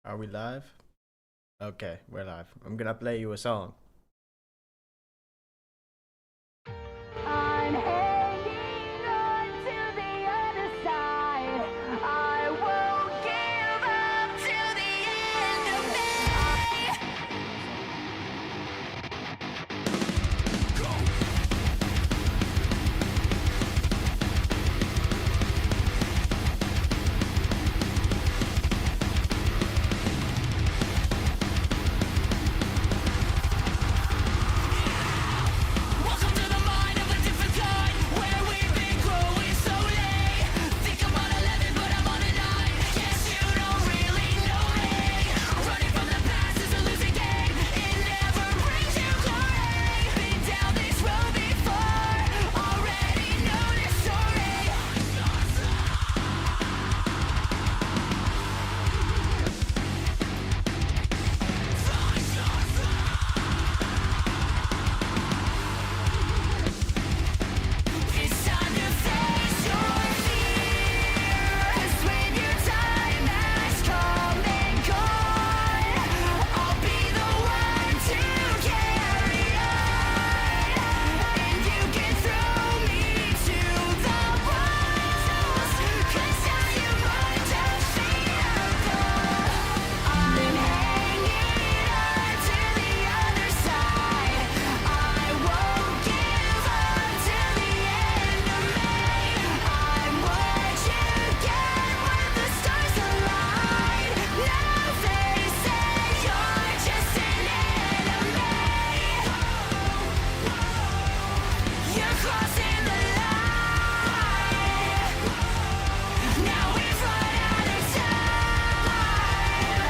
Are we live? Okay, we're live. I'm gonna play you a song. I'm hanging on to the other side. I won't give up to the end of me. Welcome to the mind of a different kind, where we've been growing slowly. Think I'm on 11, but I'm on a 9. Guess you don't really know me. Running from the past is a losing game. It never brings you glory. Been down this road before, already know the story. It's time to face your fears when your time has come and gone. I'll be the one to carry on, and you can throw me to the wolves, 'cause now you're undefeatable. I'm hanging on to the other side. I won't give up till the end of me. I'm what you get when the stars align. Now they say you're just an enemy. You're crossing the line. Now we've run out of time.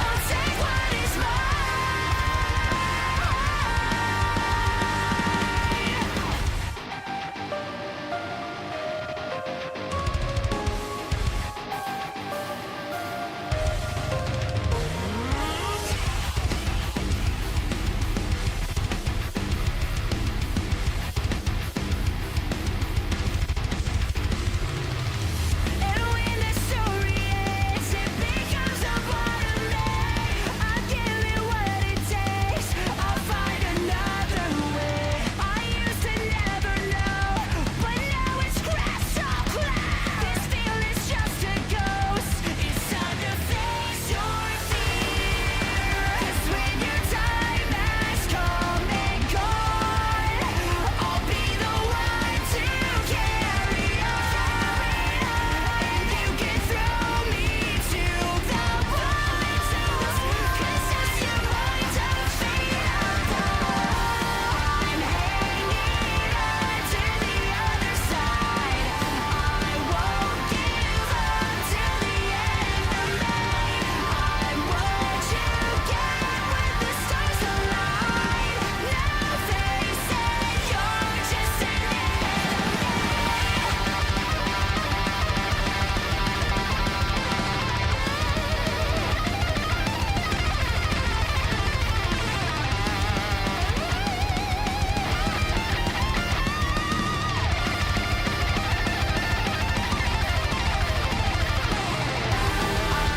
I'll take what is And when the story ends, it becomes a part of me. I'll give it what it takes. I'll find another way. I used to never know, but now it's crystal clear. This feeling's just a ghost. It's time to face your fears when your time has come and gone. I'll be the one to carry on, and you can throw me to the wolves, 'cause as you're undefeatable. I'm hanging on to the other side. I won't give up till the end of me. I'm what you get when the stars align. Now they say you're just an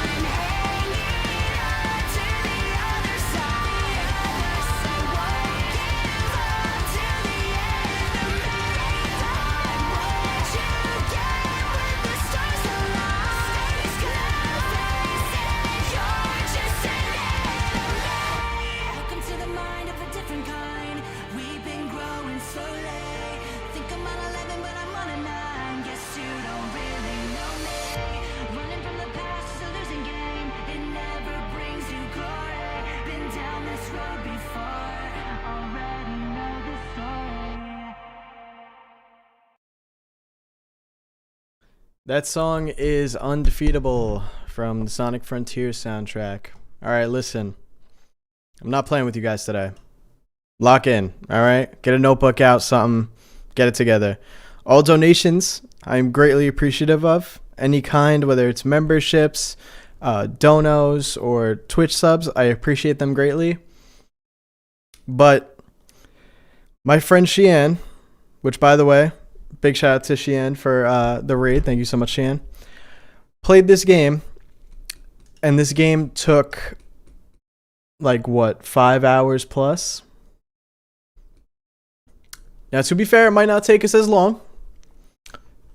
I'm hanging on to the other side. I won't give up till the end of me. I'm what you get when the stars align. Now they say you're just an enemy. Welcome to the mind of a different kind. We've been growing slowly. Think I'm on 11, but I'm on a 9. Guess you don't really know me. Running from the past is a losing game. It never brings you glory. Been down this road before, already know the story. That song is Undefeatable from the Sonic Frontier soundtrack. Alright, listen. I'm not playing with you guys today. Lock in, alright? Get a notebook out, something. Get it together. All donations, I'm greatly appreciative of. Any kind, whether it's memberships, donos, or Twitch subs, I appreciate them greatly. But my friend Sheehan, which by the way, big shout out to Sheehan for the raid. Thank you so much, Sheehan. Played this game And this game took like what, 5 hours plus? Now, to be fair, it might not take us as long.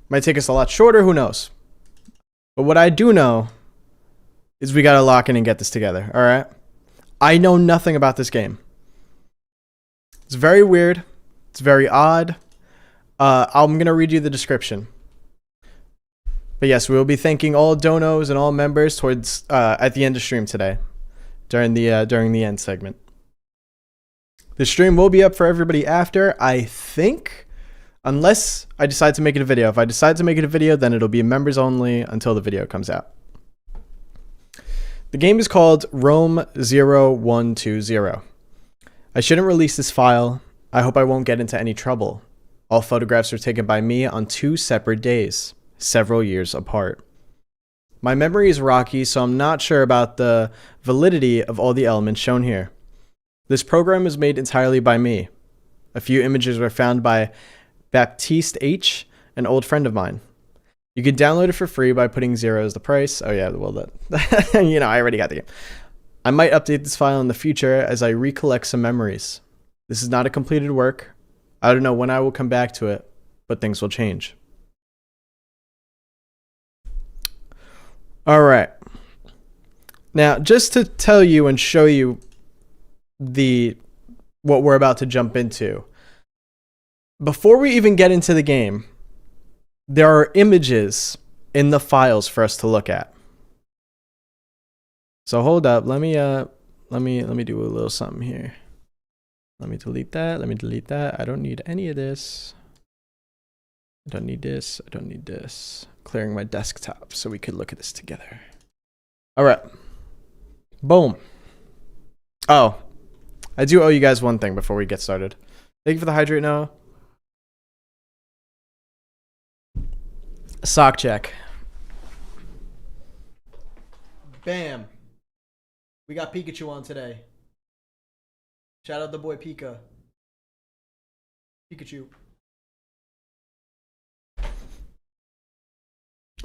Might take us a lot shorter, who knows? But what I do know is we gotta lock in and get this together, alright? I know nothing about this game. It's very weird. It's very odd. I'm gonna read you the description. But yes, we will be thanking all donos and all members towards at the end of stream today, during the end segment. The stream will be up for everybody after, I think, unless I decide to make it a video. If I decide to make it a video, then it'll be members only until the video comes out. The game is called ROAM0120. I shouldn't release this file. I hope I won't get into any trouble. All photographs were taken by me on 2 separate days, several years apart. My memory is rocky, so I'm not sure about the validity of all the elements shown here. This program was made entirely by me. A few images were found by Baptiste H., an old friend of mine. You can download it for free by putting 0 as the price. Oh yeah, well, that you know, I already got the game. I might update this file in the future as I recollect some memories. This is not a completed work. I don't know when I will come back to it, but things will change. All right. Now, just to tell you and show you what we're about to jump into. Before we even get into the game, there are images in the files for us to look at. So hold up, let me do a little something here. Let me delete that. Let me delete that. I don't need any of this. I don't need this. I don't need this. Clearing my desktop so we could look at this together. All right. Boom. Oh, I do owe you guys one thing before we get started. Thank you for the hydrate, Noah. Sock check. Bam. We got Pikachu on today. Shout out the boy Pikachu.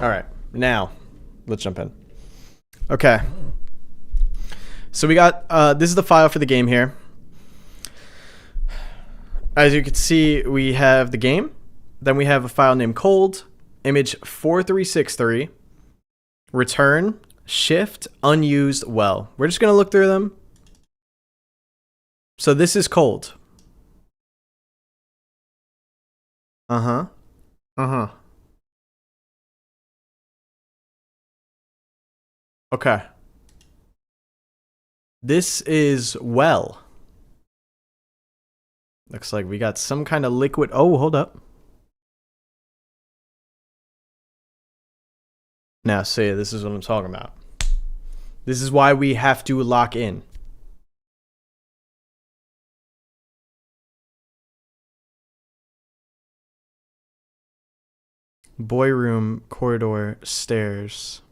All right, now let's jump in. Okay. So we got, this is the file for the game here. As you can see, we have the game. Then we have a file named cold, image 4363, return, shift, unused, well. We're just going to look through them. So this is cold. Uh-huh. Uh-huh. Okay. This is well. Looks like we got some kind of liquid. Oh, hold up. Now, see, this is what I'm talking about. This is why we have to lock in. Boy room, corridor, stairs.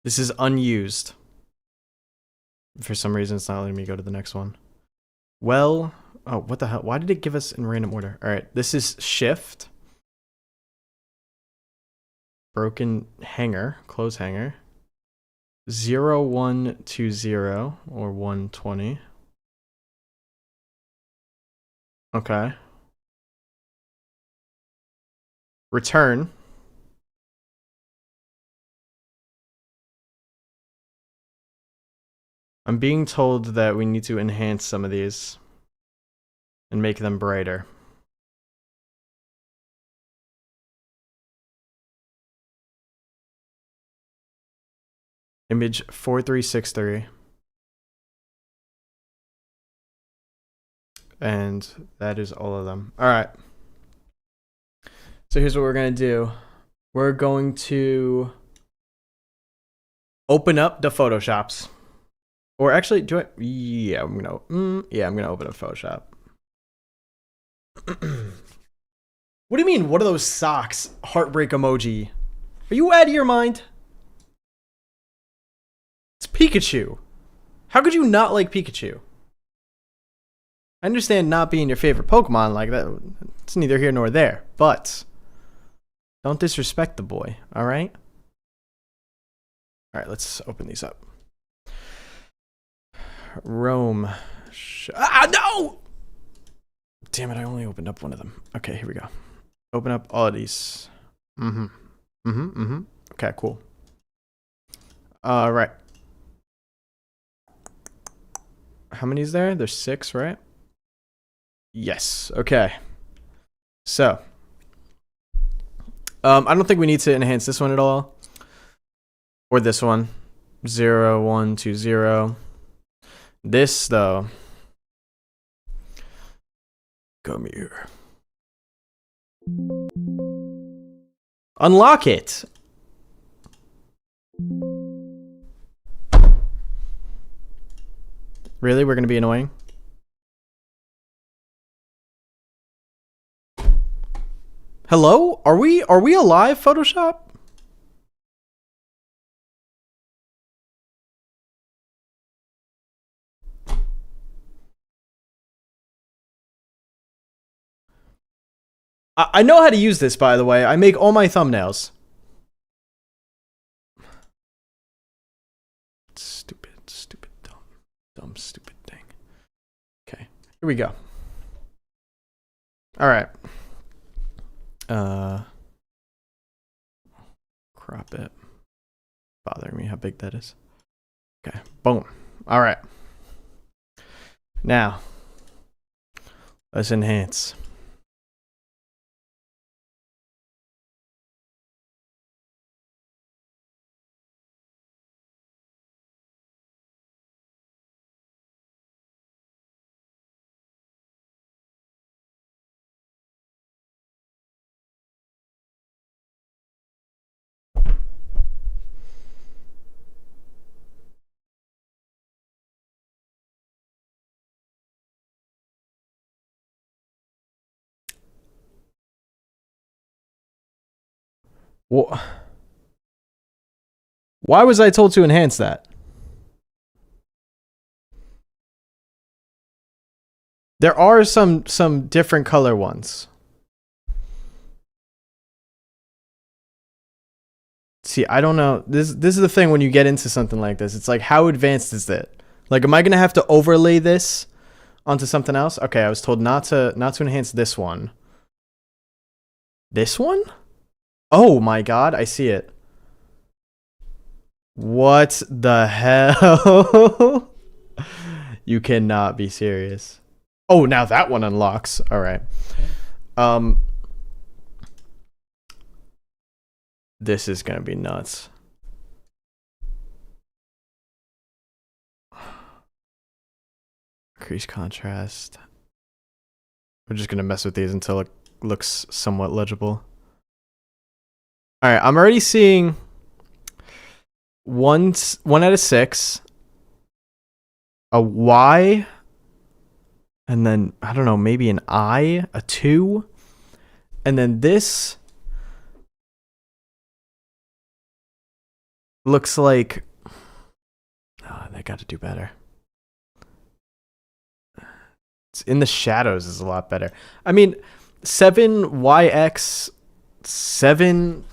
This is unused. For some reason, it's not letting me go to the next one. Well, oh, what the hell? Why did it give us in random order? All right, this is shift. Broken hanger, clothes hanger. 0120 or 120. Okay. Return. I'm being told that we need to enhance some of these and make them brighter. Image 4363. And that is all of them. All right. So here's what we're going to do. We're going to open up the Photoshops. Or actually, do I? Yeah, I'm gonna open up Photoshop. What do you mean? What are those socks? Heartbreak emoji. Are you out of your mind? It's Pikachu. How could you not like Pikachu? I understand not being your favorite Pokemon like that. It's neither here nor there. But Don't disrespect the boy, all right? All right, let's open these up. Rome. No! Damn it, I only opened up one of them. Okay, here we go. Open up all of these. Okay, cool. All right. How many is there? There's 6, right? Yes. Okay. So, I don't think we need to enhance this one at all, or this one. 0120. This though. Come here. Unlock it. Really? We're gonna be annoying? Hello? Are we alive, Photoshop? I know how to use this, by the way. I make all my thumbnails. Stupid, dumb, stupid thing. Okay, here we go. All right. Crop it. Bothering me how big that is. Okay, boom. All right. Now, let's enhance. Why was I told to enhance that? There are some different color ones. See, I don't know. This is the thing when you get into something like this. It's like, how advanced is it? Like, am I gonna have to overlay this onto something else? Okay, I was told not to enhance this one. This one? Oh my god, I see it. What the hell? You cannot be serious. Oh, now that one unlocks. All right. This is gonna be nuts. Increase contrast. We're just gonna mess with these until it looks somewhat legible. All right, I'm already seeing one out of 6, a Y, and then I don't know, maybe an I, a 2, and then this looks like, oh, they got to do better. It's in the shadows is a lot better. I mean, 7YX 7.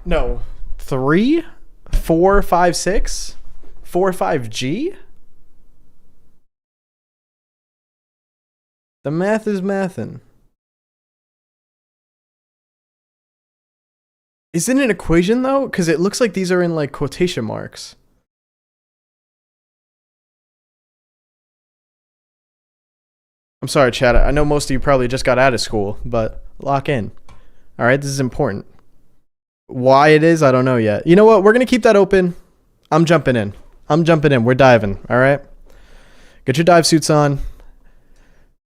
No, 3, 4, 5, 6, 4, 5G. The math is mathin'. Is it an equation though? Because it looks like these are in like quotation marks. I'm sorry, chat. I know most of you probably just got out of school, but lock in. All right, this is important. Why it is, I don't know yet. You know what? We're going to keep that open. I'm jumping in. We're diving. All right? Get your dive suits on.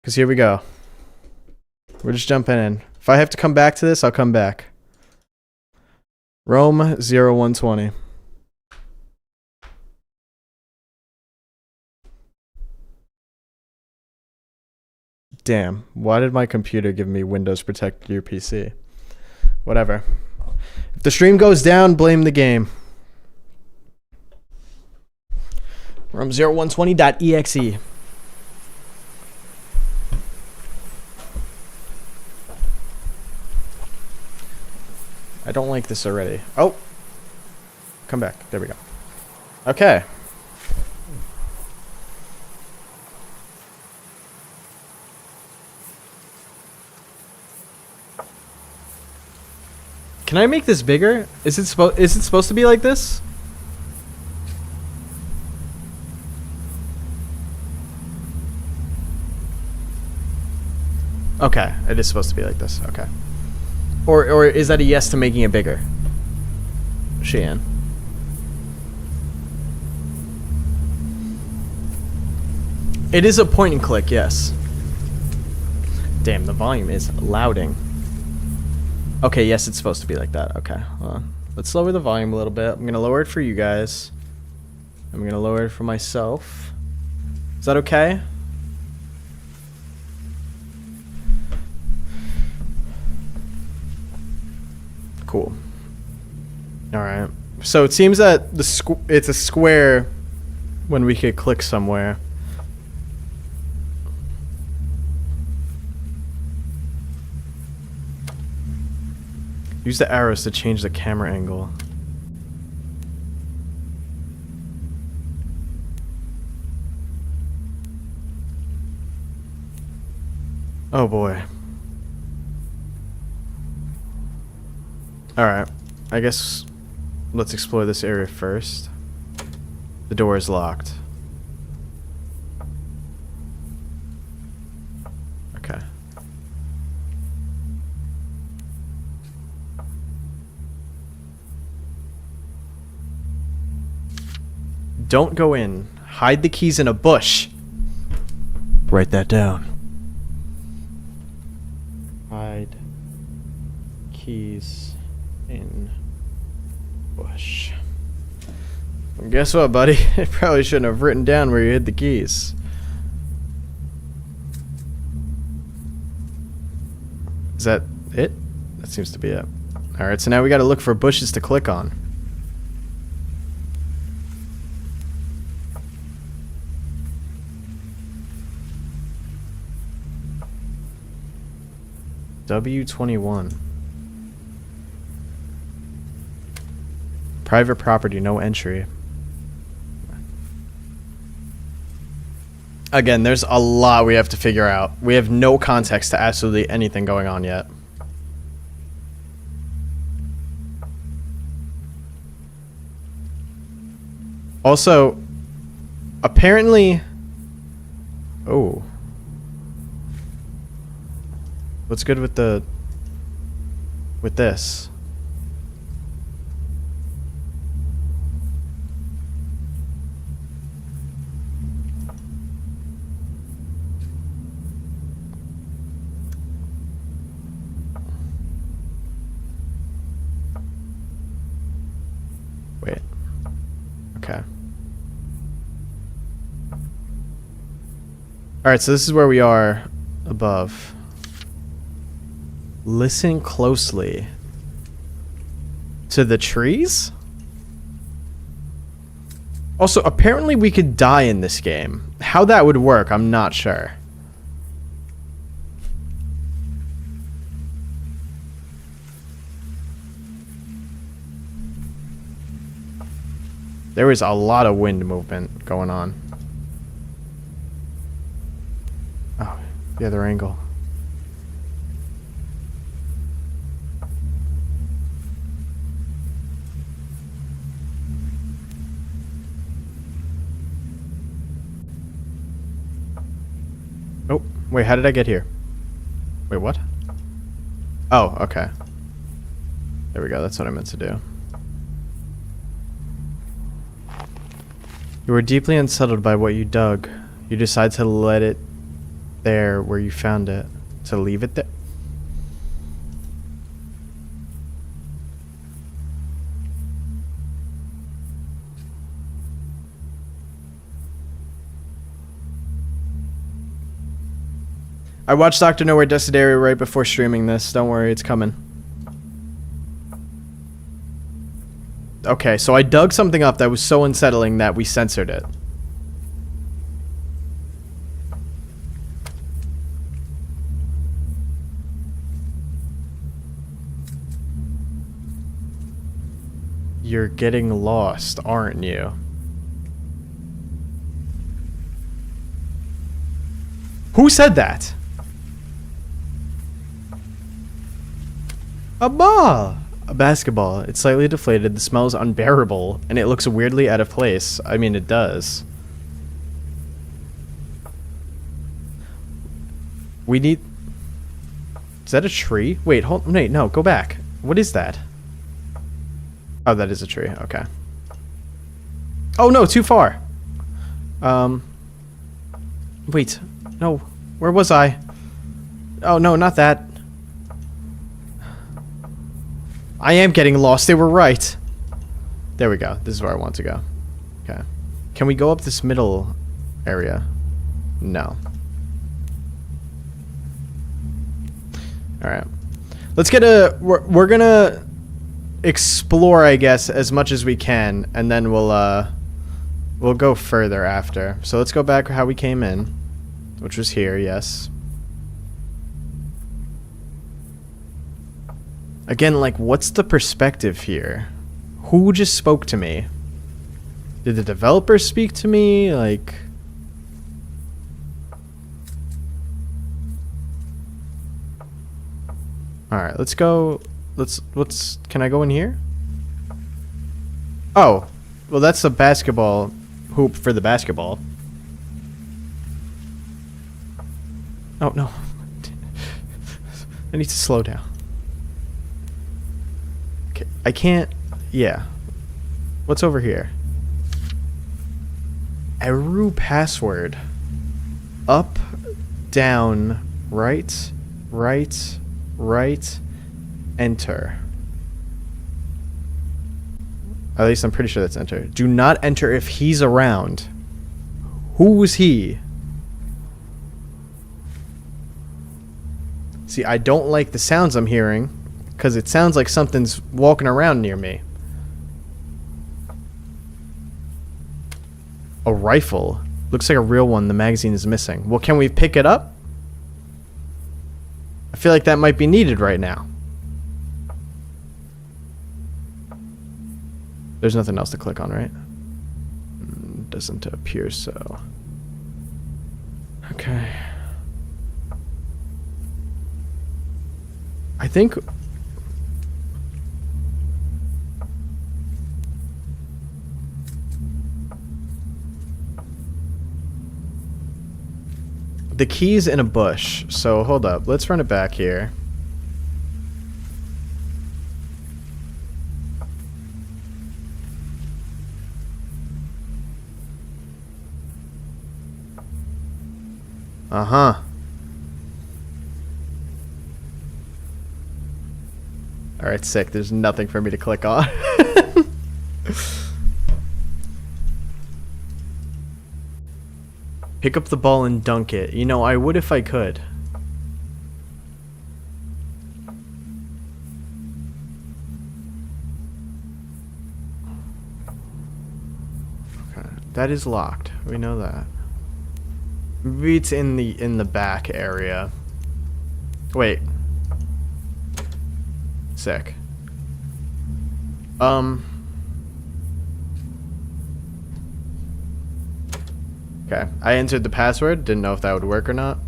Because here we go. We're just jumping in. If I have to come back to this, I'll come back. ROAM0120. Damn. Why did my computer give me Windows Protect Your PC? Whatever. If the stream goes down, blame the game. ROAM0120.exe. I don't like this already. Oh! Come back. There we go. Okay. Can I make this bigger? Is it supposed to be like this? Okay, it is supposed to be like this. Okay. Or is that a yes to making it bigger? Cheyenne. It is a point and click, yes. Damn, the volume is louding. Okay, yes, it's supposed to be like that. Okay, hold on. Let's lower the volume a little bit. I'm gonna lower it for you guys. I'm gonna lower it for myself. Is that okay? Cool. Alright. So it seems that it's a square when we could click somewhere. Use the arrows to change the camera angle. Oh boy. Alright. I guess let's explore this area first. The door is locked. Okay. Don't go in. Hide the keys in a bush. Write that down. Hide keys in bush. Well, guess what, buddy? I probably shouldn't have written down where you hid the keys. Is that it? That seems to be it. Alright, so now we gotta look for bushes to click on. W21. Private property, no entry. Again, there's a lot we have to figure out. We have no context to absolutely anything going on yet. Also, apparently... Oh. What's good with the... with this? Wait. Okay. Alright, so this is where we are above. Listen closely. To the trees? Also, apparently we could die in this game. How that would work, I'm not sure. There is a lot of wind movement going on. Oh, the other angle. Oh, wait, how did I get here? Wait, what? Oh, okay. There we go, that's what I meant to do. You were deeply unsettled by what you dug. You decide to let it there where you found it. To leave it there? I watched Dr. Nowhere Desideria right before streaming this. Don't worry, it's coming. Okay, so I dug something up that was so unsettling that we censored it. You're getting lost, aren't you? Who said that? A ball! A basketball. It's slightly deflated, the smell is unbearable, and it looks weirdly out of place. I mean, it does. We need... Is that a tree? Wait, wait, no, go back. What is that? Oh, that is a tree, okay. Oh no, too far! Wait, no, where was I? Oh no, not that. I am getting lost, they were right. There we go, this is where I want to go. Okay. Can we go up this middle area? No. Alright. Let's get a... We're gonna explore, I guess, as much as we can, and then we'll go further after. So let's go back how we came in, which was here, yes. Again, like, what's the perspective here? Who just spoke to me? Did the developer speak to me? Like... Alright, let's go... Let's... Can I go in here? Oh. Well, that's the basketball hoop for the basketball. Oh, no. I need to slow down. Okay, I can't... Yeah. What's over here? Eru password. Up, down, right, right, right, enter. At least I'm pretty sure that's enter. Do not enter if he's around. Who was he? See, I don't like the sounds I'm hearing, because it sounds like something's walking around near me. A rifle. Looks like a real one. The magazine is missing. Well, can we pick it up? I feel like that might be needed right now. There's nothing else to click on, right? Doesn't appear so. Okay. I think... The key's in a bush, so hold up. Let's run it back here. Uh-huh. Alright, sick. There's nothing for me to click on. Pick up the ball and dunk it. You know, I would if I could. Okay, that is locked. We know that. Maybe it's in the back area. Wait. Sick. Okay, I entered the password. Didn't know if that would work or not.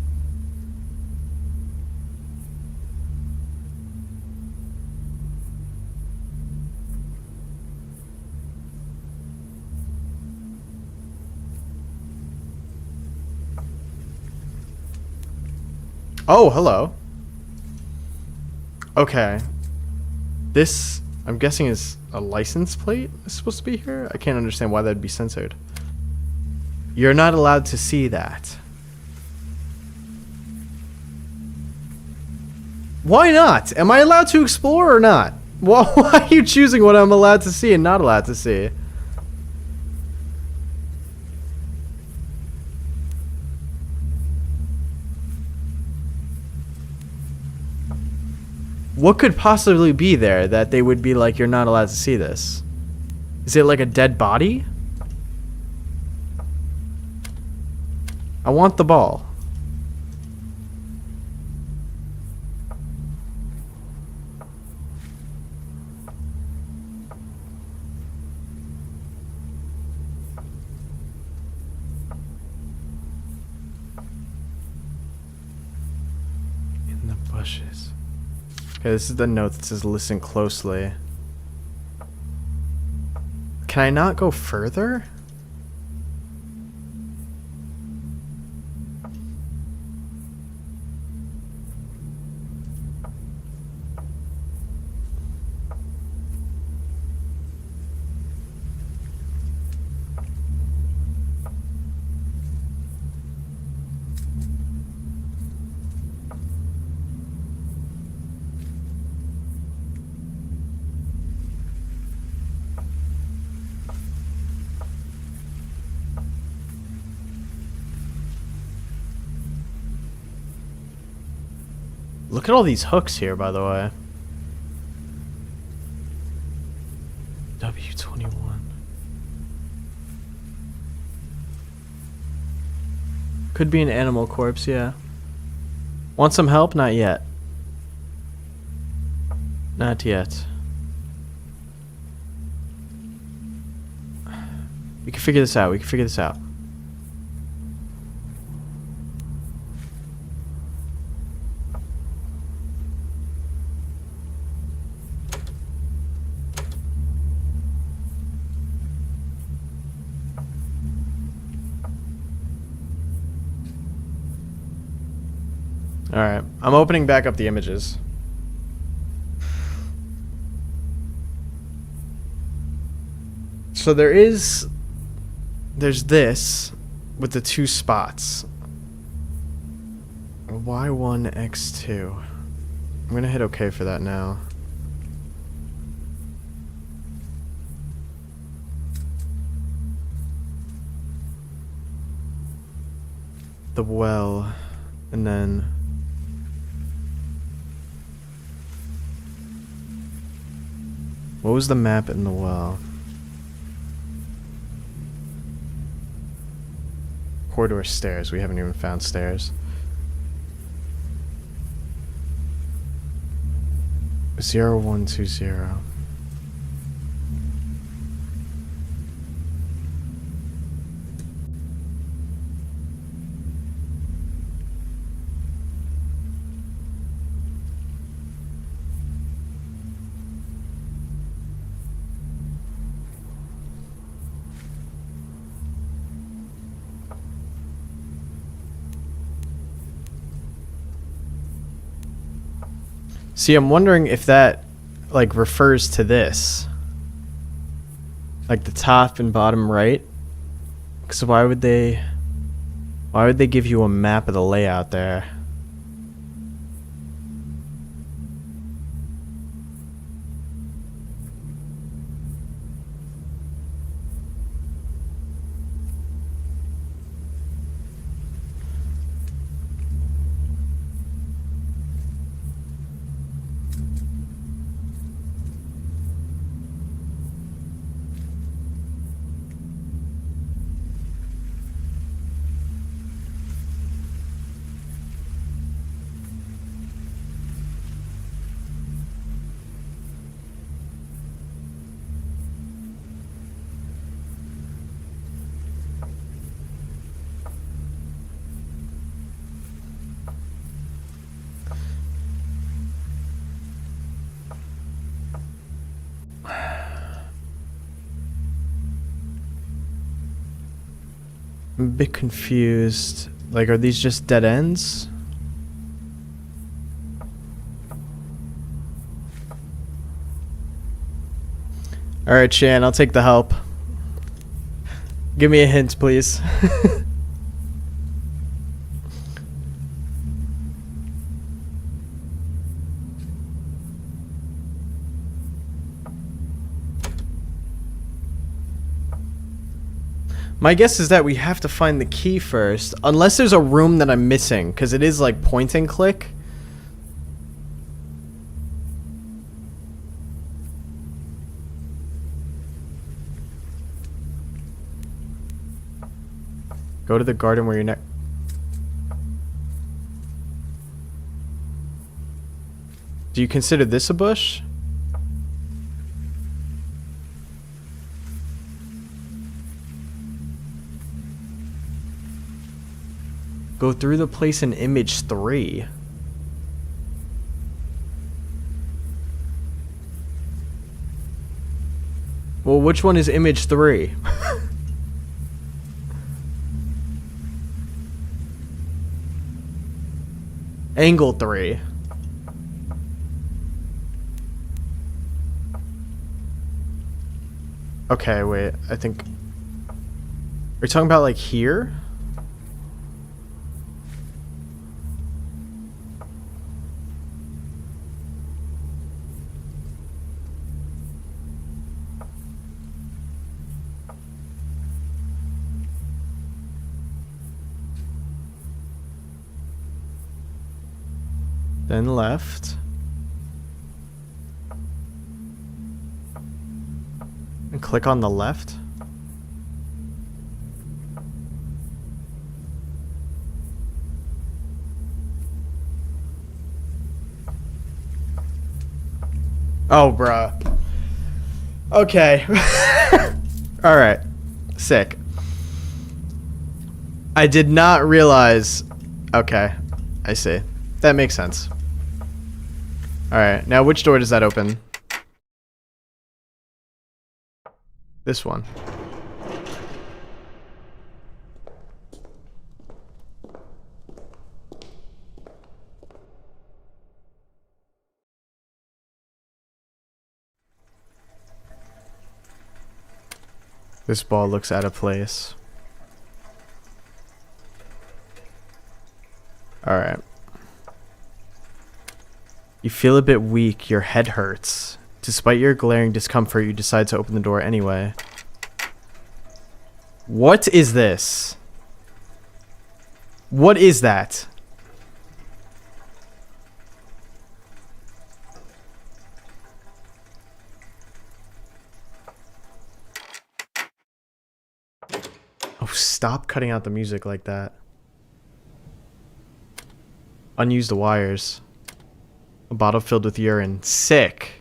Oh, hello. Okay. This, I'm guessing, is a license plate is supposed to be here? I can't understand why that'd be censored. You're not allowed to see that. Why not? Am I allowed to explore or not? Well, why are you choosing what I'm allowed to see and not allowed to see? What could possibly be there that they would be like, you're not allowed to see this? Is it like a dead body? I want the ball. bushes. Okay, this is the note that says listen closely. Can I not go further? Look at all these hooks here, by the way. W21. Could be an animal corpse, yeah. Want some help? Not yet. Not yet. We can figure this out. We can figure this out. Alright, I'm opening back up the images. So there's this with the two spots. Y1, X2. I'm gonna hit OK for that now. The well, and then what was the map in the well? Corridor stairs. We haven't even found stairs. 0120. See, I'm wondering if that, like, refers to this. Like, the top and bottom right. Because why would they give you a map of the layout there? I'm a bit confused. Like, are these just dead ends? Alright, Shan, I'll take the help. Give me a hint, please. My guess is that we have to find the key first, unless there's a room that I'm missing, because it is like point and click. Go to the garden where you're next. Do you consider this a bush? Go through the place in image 3. Well, which one is image 3? Angle 3. Okay, wait. I think... Are you talking about, like, here? Then left. And click on the left. Oh, bruh. Okay. Alright. Sick. I did not realize... Okay. I see. That makes sense. Alright. Now, which door does that open? This one. This ball looks out of place. Alright. You feel a bit weak, your head hurts. Despite your glaring discomfort, you decide to open the door anyway. What is this? What is that? Oh, stop cutting out the music like that. Unused wires. A bottle filled with urine. Sick.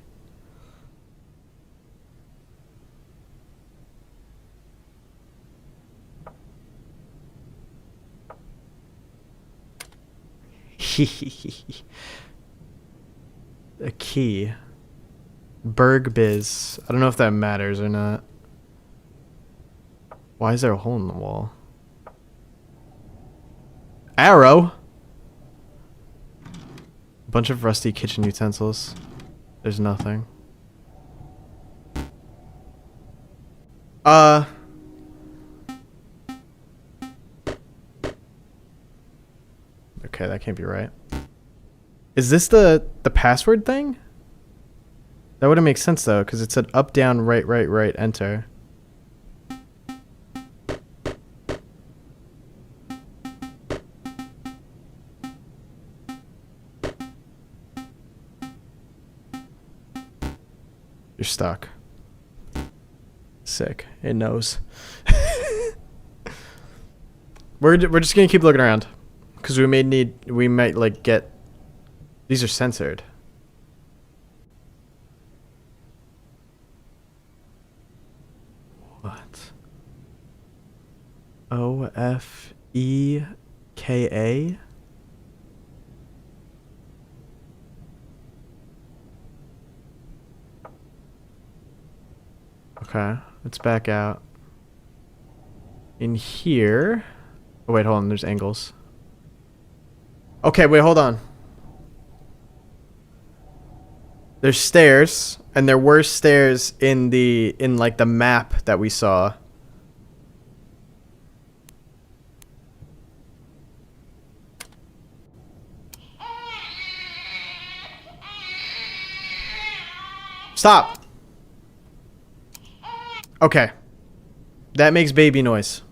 A key. Berg Biz. I don't know if that matters or not. Why is there a hole in the wall? Arrow? A bunch of rusty kitchen utensils. There's nothing. Okay, that can't be right. Is this the password thing? That wouldn't make sense though, because it said up, down, right, right, right, enter. You're stuck. Sick. It knows. We're just gonna keep looking around, because we might like get. These are censored. What? OFEKA? Okay, let's back out. In here... Oh, wait, hold on. There's angles. Okay, wait, hold on. There's stairs, and there were stairs in like the map that we saw. Stop. Okay. That makes baby noise.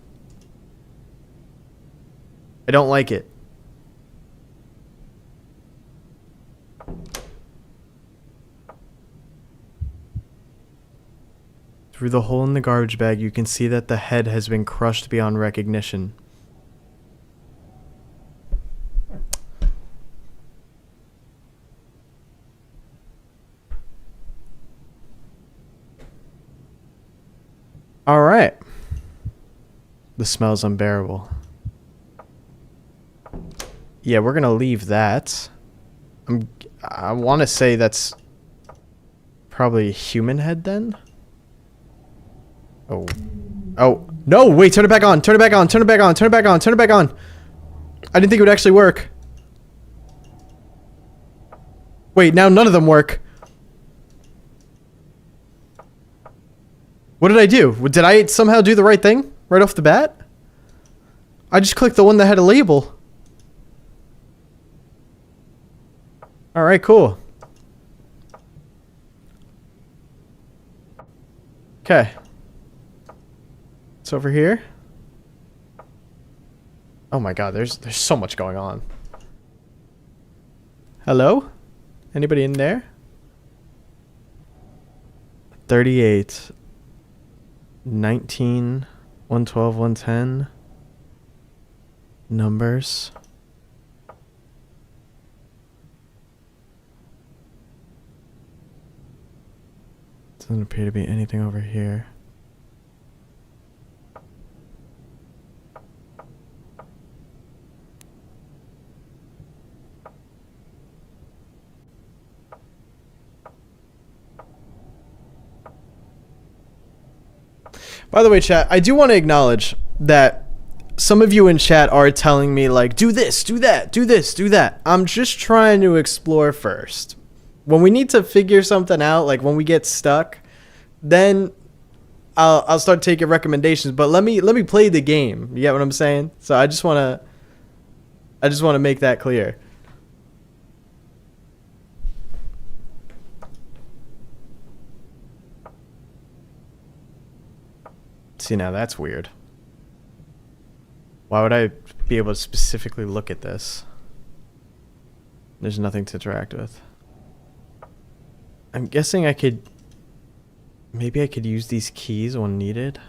I don't like it. Through the hole in the garbage bag, you can see that the head has been crushed beyond recognition. All right. The smell's unbearable. Yeah, we're gonna leave that. I want to say that's probably a human head then. Oh. Oh. No, wait, turn it back on. Turn it back on. Turn it back on. Turn it back on. Turn it back on. I didn't think it would actually work. Wait, now none of them work. What did I do? Did I somehow do the right thing right off the bat? I just clicked the one that had a label. Alright, cool. Okay. It's over here. Oh my god, there's so much going on. Hello? Anybody in there? 38. 19. 112, 110. Numbers. Doesn't appear to be anything over here. By the way, chat, I do want to acknowledge that some of you in chat are telling me, like, do this, do that, do this, do that. I'm just trying to explore first. When we need to figure something out, like when we get stuck, then I'll start taking recommendations. But let me play the game. You get what I'm saying? So I just want to make that clear. See, now that's weird. Why would I be able to specifically look at this? There's nothing to interact with. I'm guessing I could... Maybe I could use these keys when needed.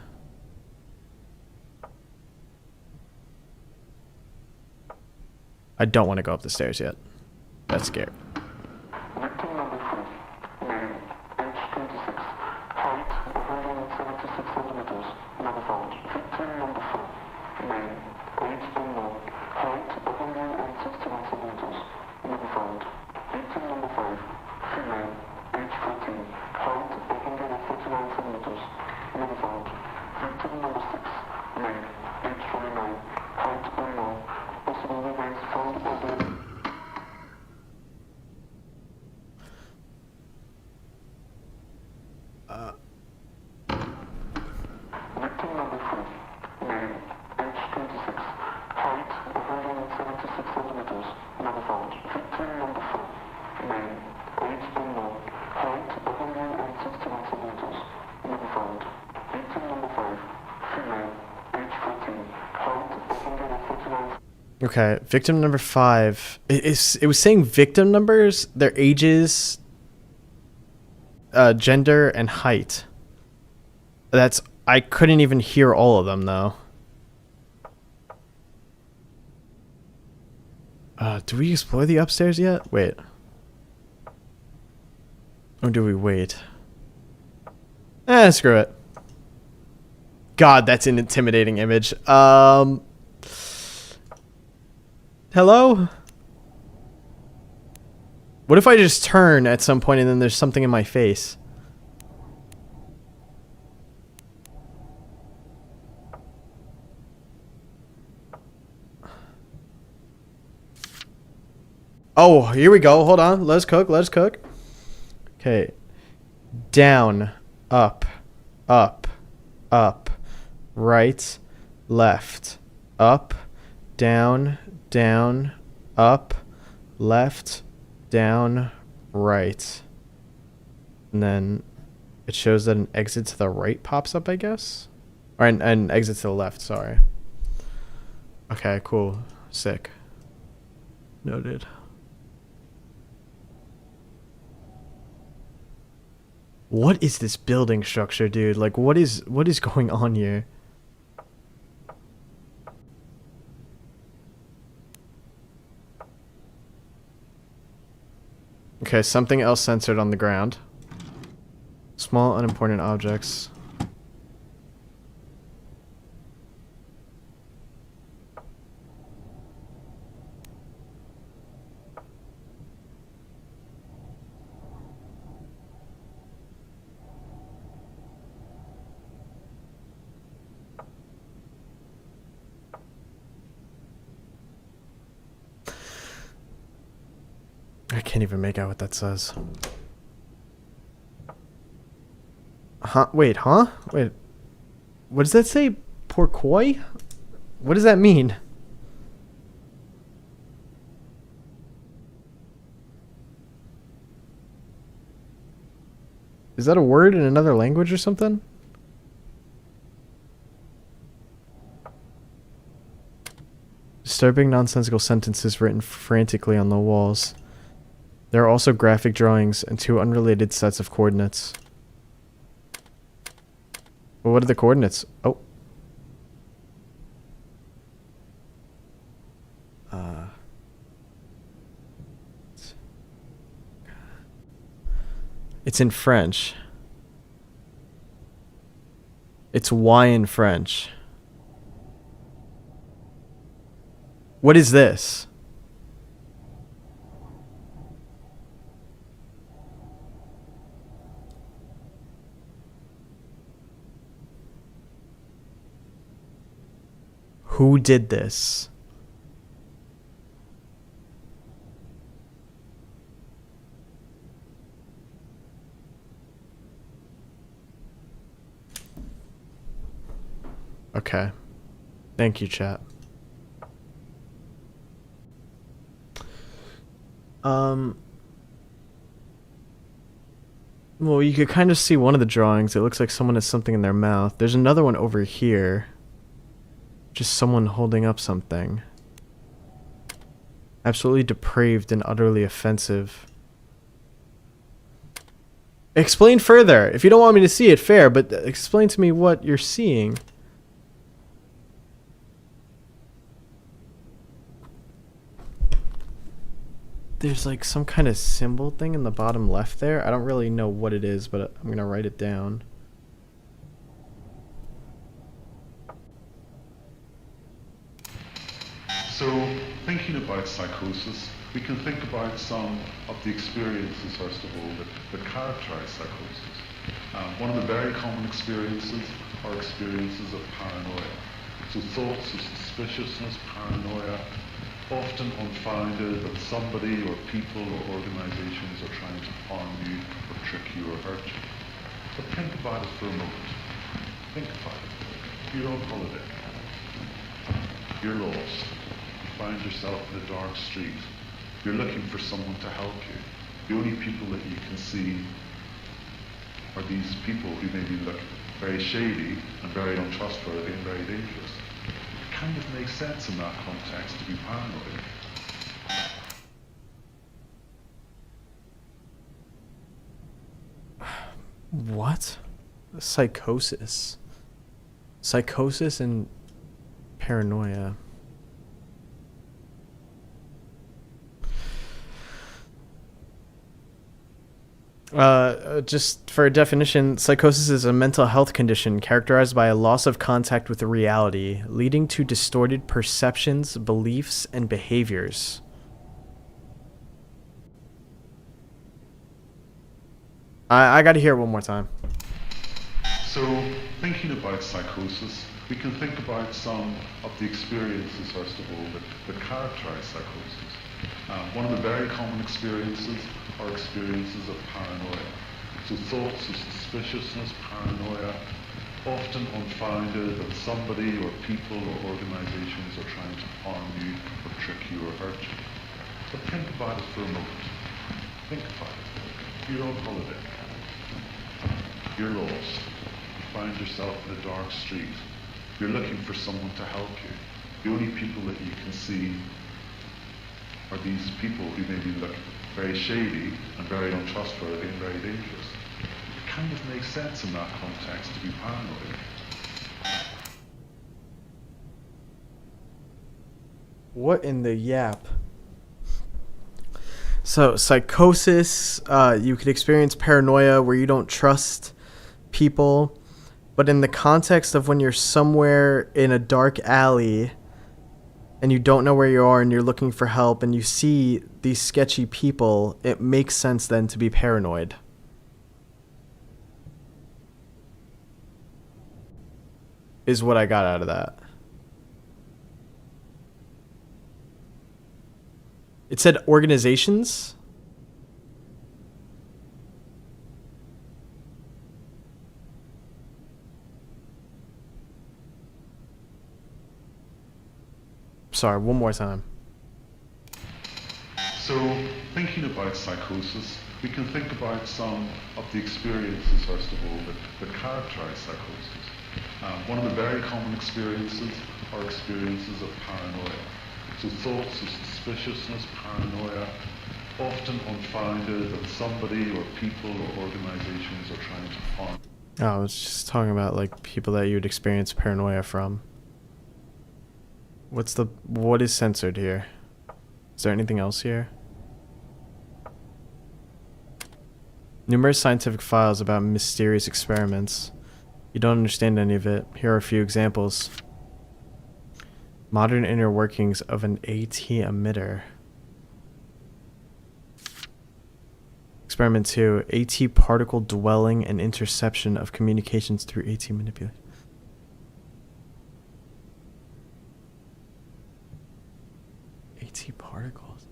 I don't want to go up the stairs yet. That's scary. Okay, victim number 5. It was saying victim numbers, their ages, gender, and height. I couldn't even hear all of them though. Do we explore the upstairs yet? Wait. Or do we wait? Screw it. God, that's an intimidating image. Hello? What if I just turn at some point and then there's something in my face? Oh, here we go. Hold on. Let's cook. Let's cook. Okay. Down. Up. Up. Up. Right. Left. Up. Down. Down. Up. Left. Down. Right. And then it shows that an exit to the right pops up, I guess? Or an exit to the left, sorry. Okay, cool. Sick. Noted. What is this building structure, dude? Like, what is going on here? Okay, something else censored on the ground. Small, unimportant objects. I can't even make out what that says. Huh? Wait, huh? Wait. What does that say? Pourquoi? What does that mean? Is that a word in another language or something? Disturbing nonsensical sentences written frantically on the walls. There are also graphic drawings and 2 unrelated sets of coordinates. Well, what are the coordinates? Oh. It's in French. It's Y in French. What is this? Who did this? Okay. Thank you, chat. Well, you could kind of see one of the drawings. It looks like someone has something in their mouth. There's another one over here. Just someone holding up something. Absolutely depraved and utterly offensive. Explain further. If you don't want me to see it, fair, but explain to me what you're seeing. There's like some kind of symbol thing in the bottom left there. I don't really know what it is, but I'm going to write it down. So, thinking about psychosis, we can think about some of the experiences, first of all, that characterize psychosis. One of the very common experiences are experiences of paranoia. So thoughts of suspiciousness, paranoia, often unfounded, that somebody or people or organizations are trying to harm you or trick you or hurt you. But think about it for a moment. Think about it. You're on holiday. You're lost. You find yourself in a dark street. You're looking for someone to help you. The only people that you can see are these people who maybe look very shady and very untrustworthy and very dangerous. It kind of makes sense in that context to be paranoid. What? Psychosis. Psychosis and paranoia. Just for a definition, psychosis is a mental health condition characterized by a loss of contact with reality, leading to distorted perceptions, beliefs, and behaviors. I gotta hear it one more time. So, thinking about psychosis, we can think about some of the experiences, first of all, that characterize psychosis. One of the very common experiences are experiences of paranoia. So thoughts of suspiciousness, paranoia, often unfounded, that somebody or people or organizations are trying to harm you or trick you or hurt you. But think about it for a moment. Think about it. You're on holiday. You're lost. You find yourself in a dark street. You're looking for someone to help you. The only people that you can see are these people who maybe look very shady and very untrustworthy and very dangerous. It kind of makes sense in that context to be paranoid. What in the yap? So, psychosis, you could experience paranoia where you don't trust people, but in the context of when you're somewhere in a dark alley and you don't know where you are and you're looking for help and you see these sketchy people, it makes sense then to be paranoid. Is what I got out of that. It said organizations. Sorry, one more time. So, thinking about psychosis, we can think about some of the experiences, first of all, that characterize psychosis. One of the very common experiences are experiences of paranoia. So thoughts of suspiciousness, paranoia, often unfounded, that somebody or people or organizations are trying to harm. Oh, I was just talking about like people that you would experience paranoia from. What is censored here? Is there anything else here? Numerous scientific files about mysterious experiments. You don't understand any of it. Here are a few examples. Modern inner workings of an AT emitter. Experiment 2. AT particle dwelling and interception of communications through AT manipulation. AT particles.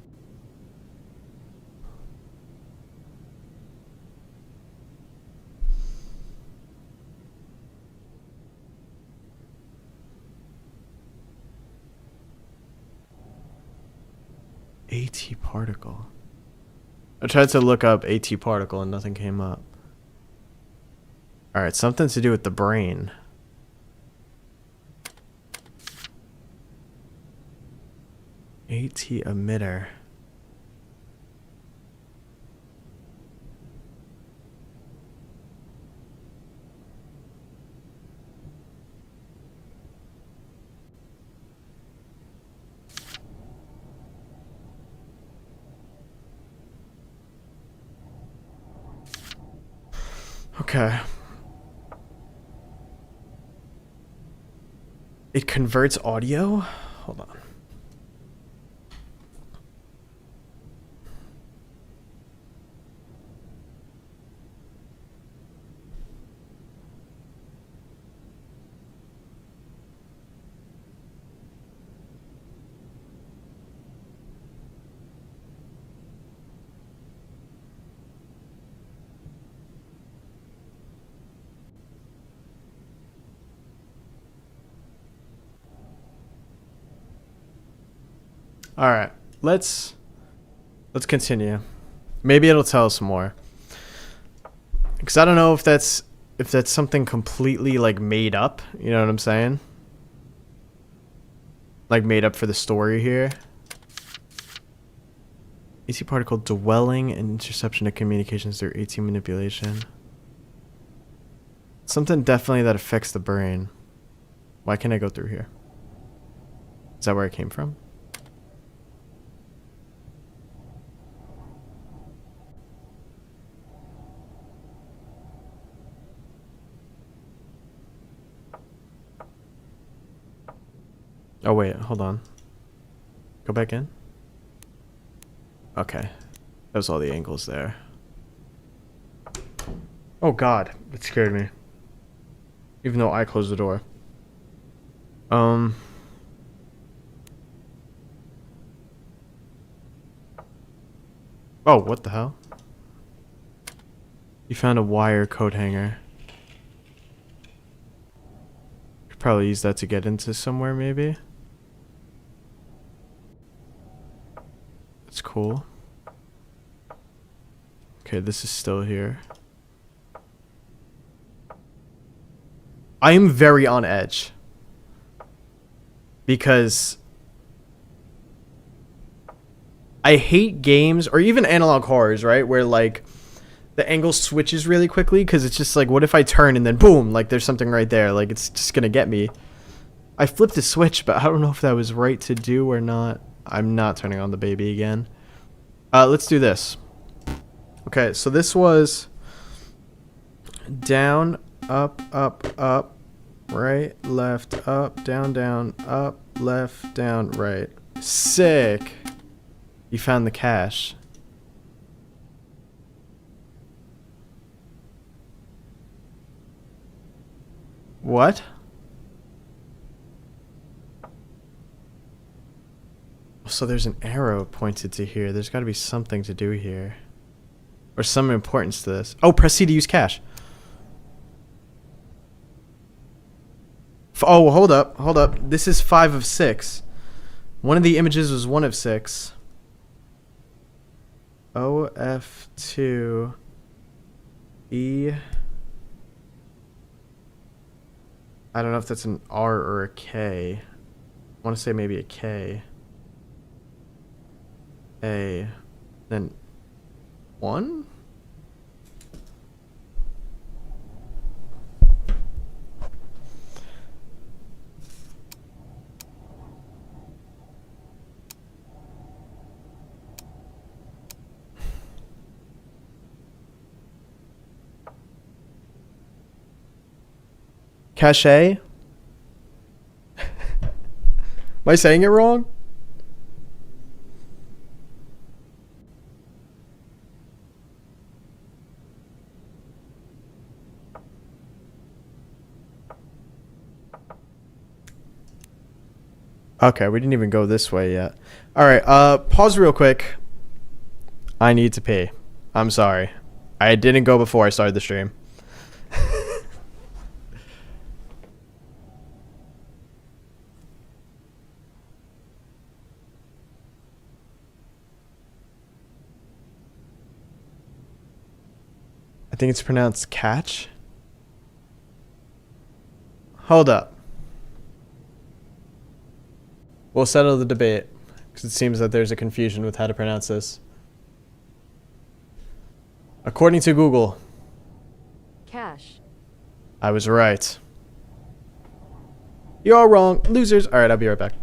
AT particle. I tried to look up AT particle and nothing came up. Alright, something to do with the brain. AT emitter. Okay. It converts audio? Hold on. All right, let's continue. Maybe it'll tell us more. Because I don't know if that's something completely like made up. You know what I'm saying? Like made up for the story here. AT particle dwelling and interception of communications through AT manipulation. Something definitely that affects the brain. Why can't I go through here? Is that where it came from? Oh wait, hold on. Go back in. Okay. That was all the angles there. Oh god, that scared me. Even though I closed the door. Oh, what the hell? You found a wire coat hanger. Could probably use that to get into somewhere, maybe. That's cool. Okay, this is still here. I am very on edge. Because I hate games, or even analog horrors, right? Where, like, the angle switches really quickly, because it's just like, what if I turn and then boom, like, there's something right there. Like, it's just gonna get me. I flipped the switch, but I don't know if that was right to do or not. I'm not turning on the baby again. Let's do this. Okay, so this was down, up, right, left, up, down, up, left, down, right. Sick. You found the cache. What? So there's an arrow pointed to here. There's got to be something to do here. Or some importance to this. Oh, press C to use cache. Oh, hold up. This is 5 of 6. One of the images was 1 of 6. OF2 E. I don't know if that's an R or a K. I want to say maybe a K. A. Then 1? Cache? Am I saying it wrong? Okay, we didn't even go this way yet. Alright, pause real quick. I need to pee. I'm sorry. I didn't go before I started the stream. I think it's pronounced catch. Hold up. We'll settle the debate, because it seems that there's a confusion with how to pronounce this. According to Google, Cash. I was right. You're all wrong. Losers. Alright, I'll be right back.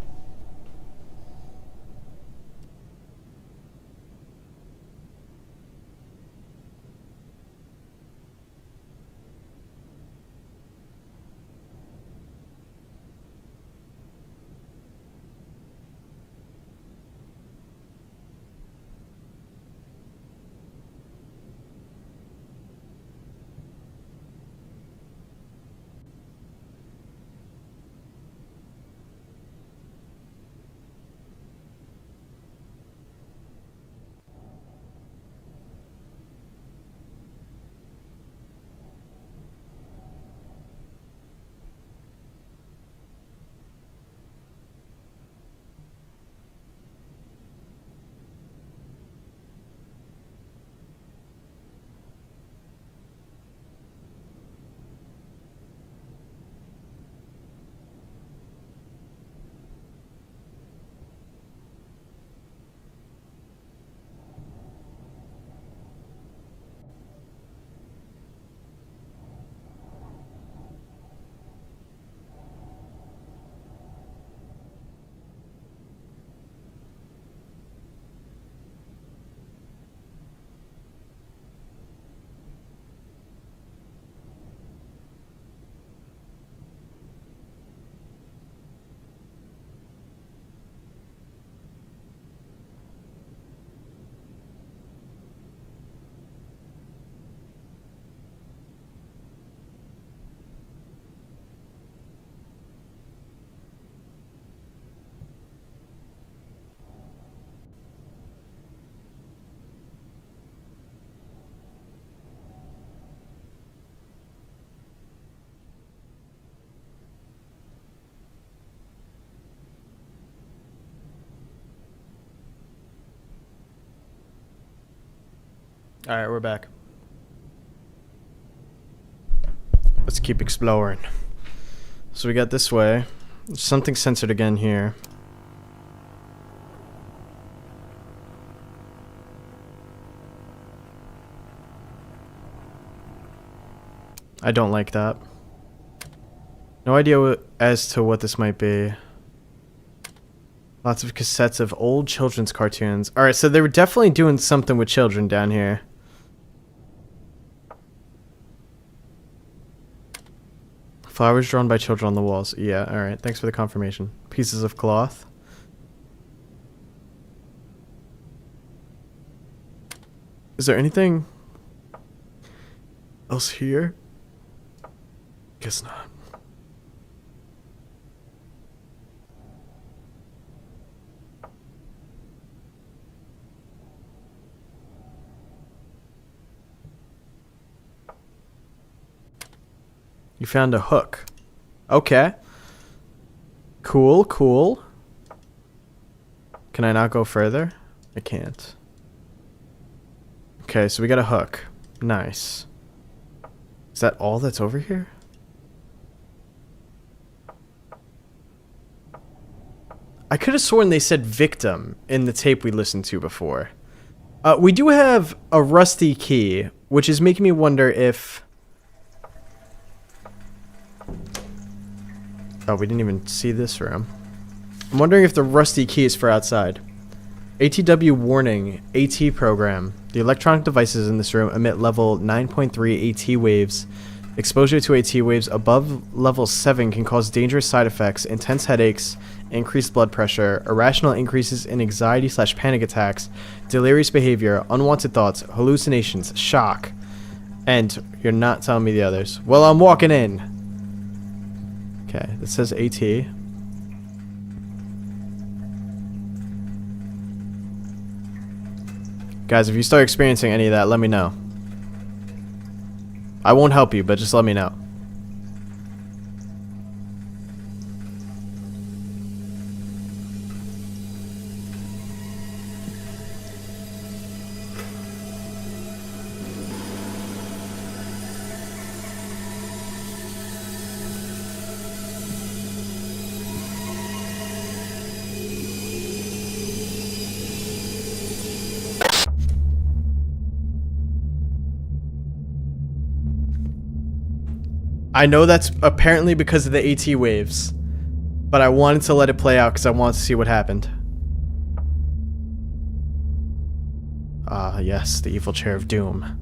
Alright, we're back. Let's keep exploring. So we got this way. There's something censored again here. I don't like that. No idea as to what this might be. Lots of cassettes of old children's cartoons. Alright, so they were definitely doing something with children down here. Flowers drawn by children on the walls. Yeah, alright. Thanks for the confirmation. Pieces of cloth. Is there anything else here? Guess not. You found a hook. Okay. Cool, cool. Can I not go further? I can't. Okay, so we got a hook. Nice. Is that all that's over here? I could have sworn they said victim in the tape we listened to before. We do have a rusty key, which is making me wonder if... Oh, we didn't even see this room. I'm wondering if the rusty key is for outside. ATW warning, AT program. The electronic devices in this room emit level 9.3 AT waves. Exposure to AT waves above level 7 can cause dangerous side effects, intense headaches, increased blood pressure, irrational increases in anxiety/panic attacks, delirious behavior, unwanted thoughts, hallucinations, shock. And you're not telling me the others. Well, I'm walking in. Okay, it says AT. Guys, if you start experiencing any of that, let me know. I won't help you, but just let me know. I know that's apparently because of the AT waves, but I wanted to let it play out because I wanted to see what happened. Ah, yes, the evil chair of doom.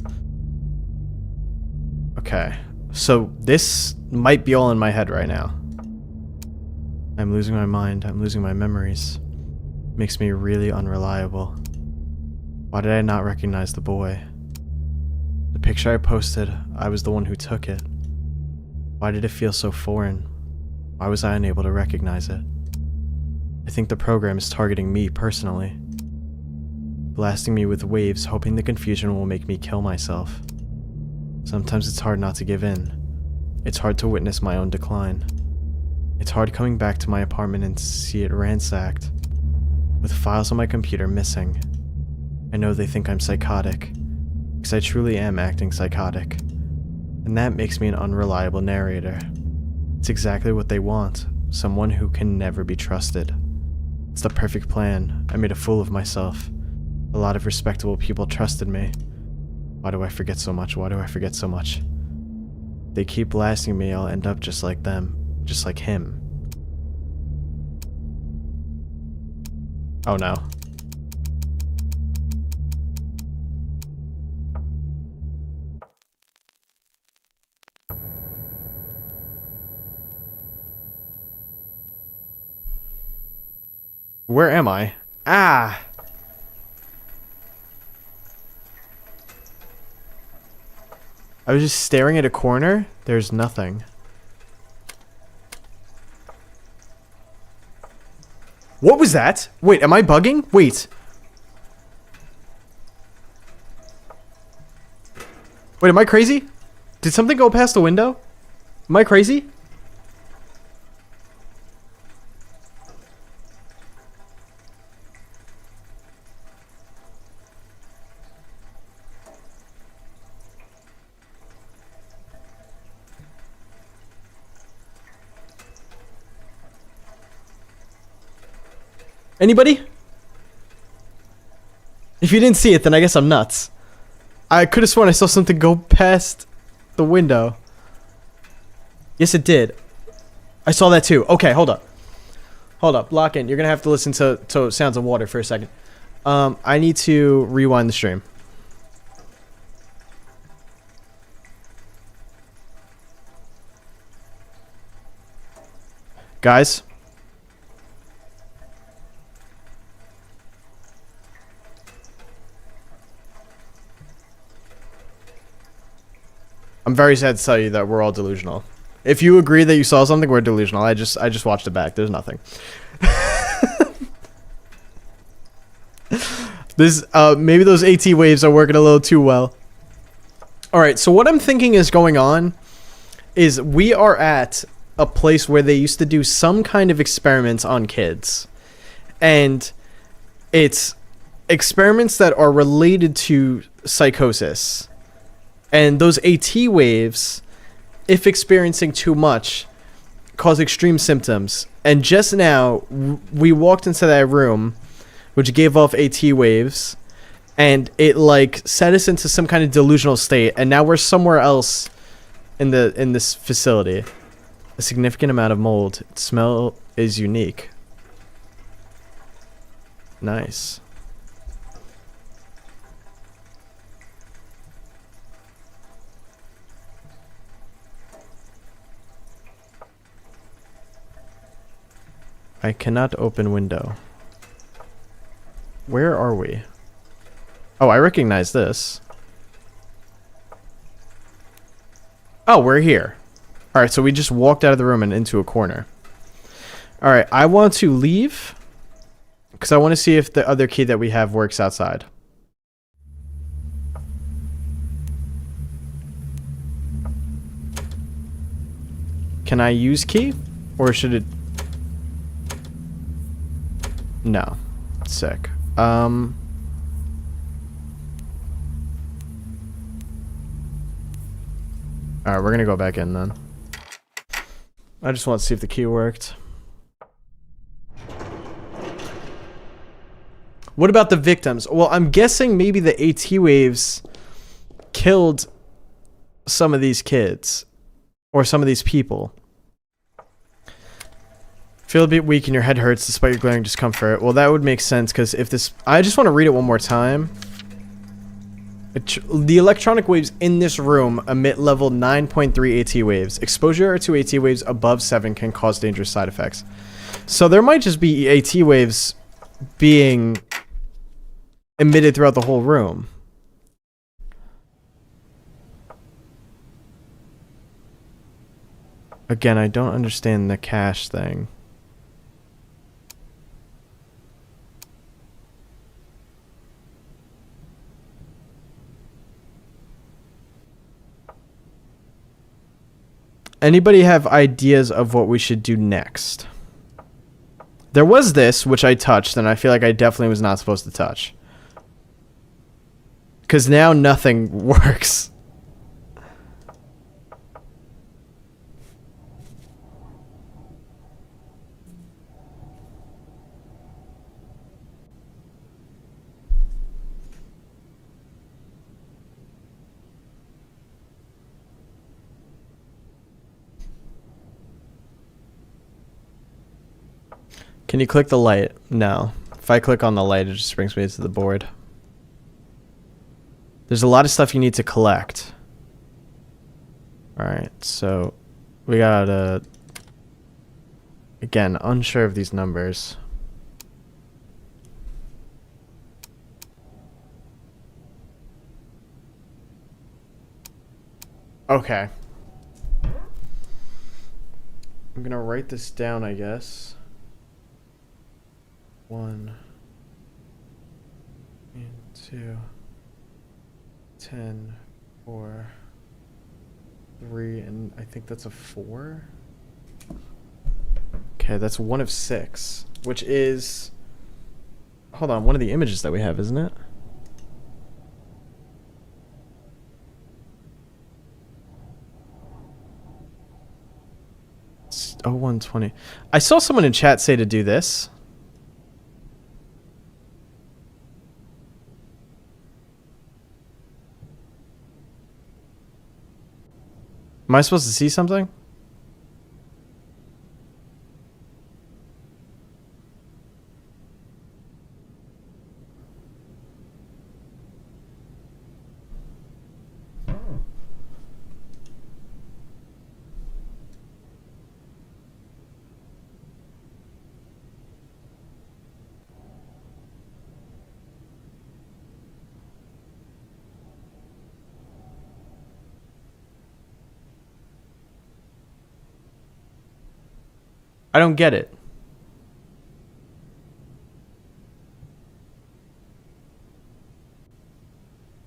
Okay, so this might be all in my head right now. I'm losing my mind, I'm losing my memories. Makes me really unreliable. Why did I not recognize the boy? The picture I posted, I was the one who took it. Why did it feel so foreign? Why was I unable to recognize it? I think the program is targeting me personally. Blasting me with waves, hoping the confusion will make me kill myself. Sometimes it's hard not to give in. It's hard to witness my own decline. It's hard coming back to my apartment and see it ransacked, with files on my computer missing. I know they think I'm psychotic, because I truly am acting psychotic. And that makes me an unreliable narrator. It's exactly what they want, someone who can never be trusted. It's the perfect plan. I made a fool of myself. A lot of respectable people trusted me. Why do I forget so much? Why do I forget so much? They keep blasting me, I'll end up just like them. Just like him. Oh no. Where am I? Ah! I was just staring at a corner. There's nothing. What was that? Wait, am I bugging? Wait. Wait, am I crazy? Did something go past the window? Am I crazy? Anybody? If you didn't see it, then I guess I'm nuts. I could have sworn I saw something go past the window. Yes, it did. I saw that too. Okay, hold up. Hold up. Lock in. You're going to have to listen to sounds of water for a second. I need to rewind the stream. Guys. I'm very sad to tell you that we're all delusional. If you agree that you saw something, we're delusional. I just watched it back. There's nothing. This maybe those AT waves are working a little too well. All right, so what I'm thinking is going on is we are at a place where they used to do some kind of experiments on kids. And It's experiments that are related to psychosis. And those AT waves, if experiencing too much, cause extreme symptoms. And just now, we walked into that room, which gave off AT waves, and it like set us into some kind of delusional state. And now we're somewhere else in this facility. A significant amount of mold. Smell is unique. Nice. I cannot open window. Where are we? Oh, I recognize this. Oh, we're here. Alright, so we just walked out of the room and into a corner. Alright, I want to leave, because I want to see if the other key that we have works outside. Can I use key? Or should it... No. Sick. Alright, we're gonna go back in then. I just want to see if the key worked. What about the victims? Well, I'm guessing maybe the AT waves killed some of these kids. Or some of these people. Feel a bit weak and your head hurts despite your glaring discomfort. Well, that would make sense because if this... I just want to read it one more time. The electronic waves in this room emit level 9.3 AT waves. Exposure to AT waves above 7 can cause dangerous side effects. So there might just be AT waves being emitted throughout the whole room. Again, I don't understand the cache thing. Anybody have ideas of what we should do next? There was this, which I touched, and I feel like I definitely was not supposed to touch. Because now nothing works. Can you click the light? No. If I click on the light, it just brings me to the board. There's a lot of stuff you need to collect. Alright, so we gotta... Again, unsure of these numbers. Okay. I'm gonna write this down, I guess. 1 and 2 10 4 3 and I think that's a 4. Okay, that's 1 of 6, which is, hold on, one of the images that we have, isn't it? It's 0120. I saw someone in chat say to do this. Am I supposed to see something? I don't get it.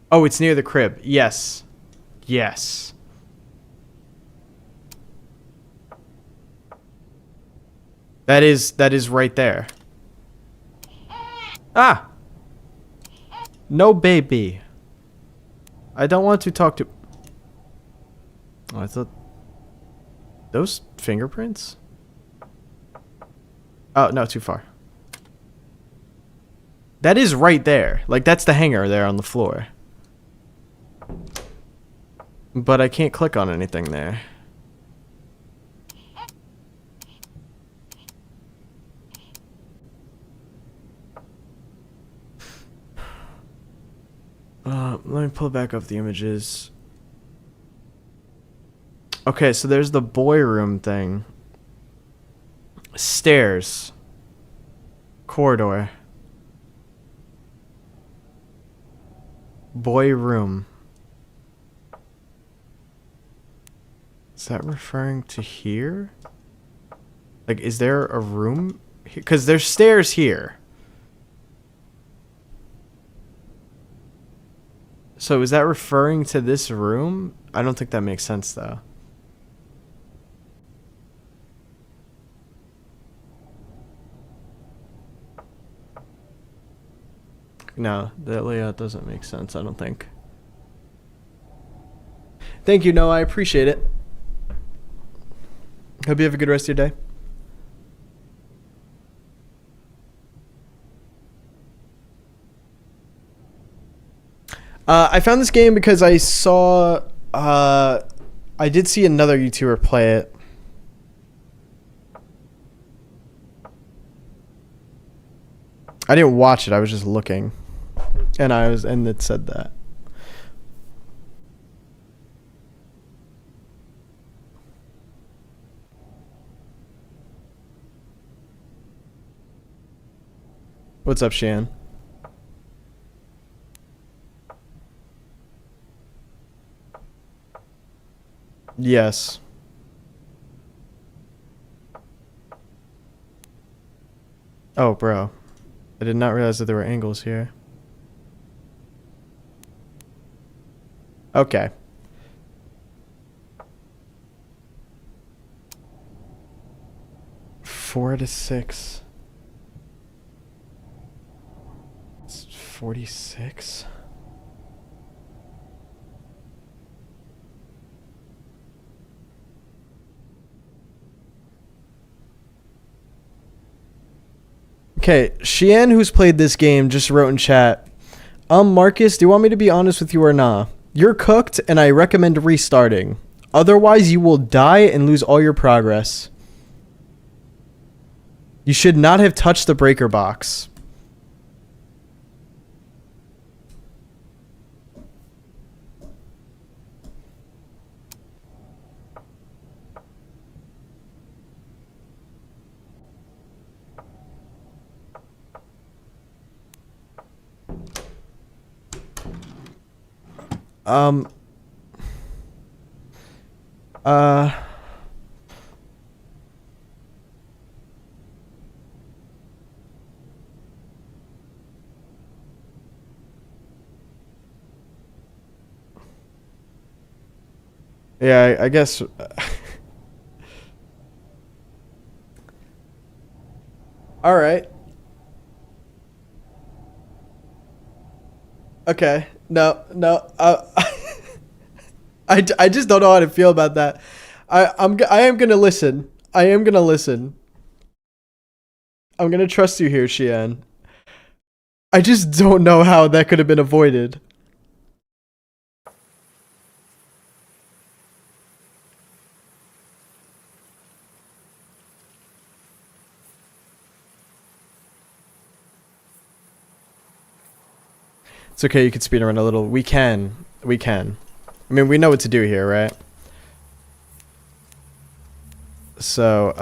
Oh, it's near the crib. Yes. Yes. That is right there. Ah! No, baby. I don't want to talk to... Oh, I thought... Those fingerprints? Oh, no, too far. That is right there. Like, that's the hanger there on the floor. But I can't click on anything there. Let me pull back up the images. Okay, so there's the boy room thing. Stairs. Corridor. Boy room. Is that referring to here? Like, is there a room? Because there's stairs here. So is that referring to this room? I don't think that makes sense, though. No, that layout doesn't make sense, I don't think. Thank you, Noah. I appreciate it. Hope you have a good rest of your day. I found this game because I saw... I did see another YouTuber play it. I didn't watch it, I was just looking. And it said that. What's up, Shan? Yes. Oh, bro. I did not realize that there were angles here. Okay. Four to 6. It's 46. Okay, Shian, who's played this game, just wrote in chat, Marcus, do you want me to be honest with you or nah? You're cooked, and I recommend restarting. Otherwise, you will die and lose all your progress. You should not have touched the breaker box. Yeah, I guess. All right. Okay. No. I just don't know how to feel about that. I am gonna listen. I am gonna listen. I'm gonna trust you here, Shian. I just don't know how that could have been avoided. It's okay, you can speedrun a little. We can. I mean, we know what to do here, right? So,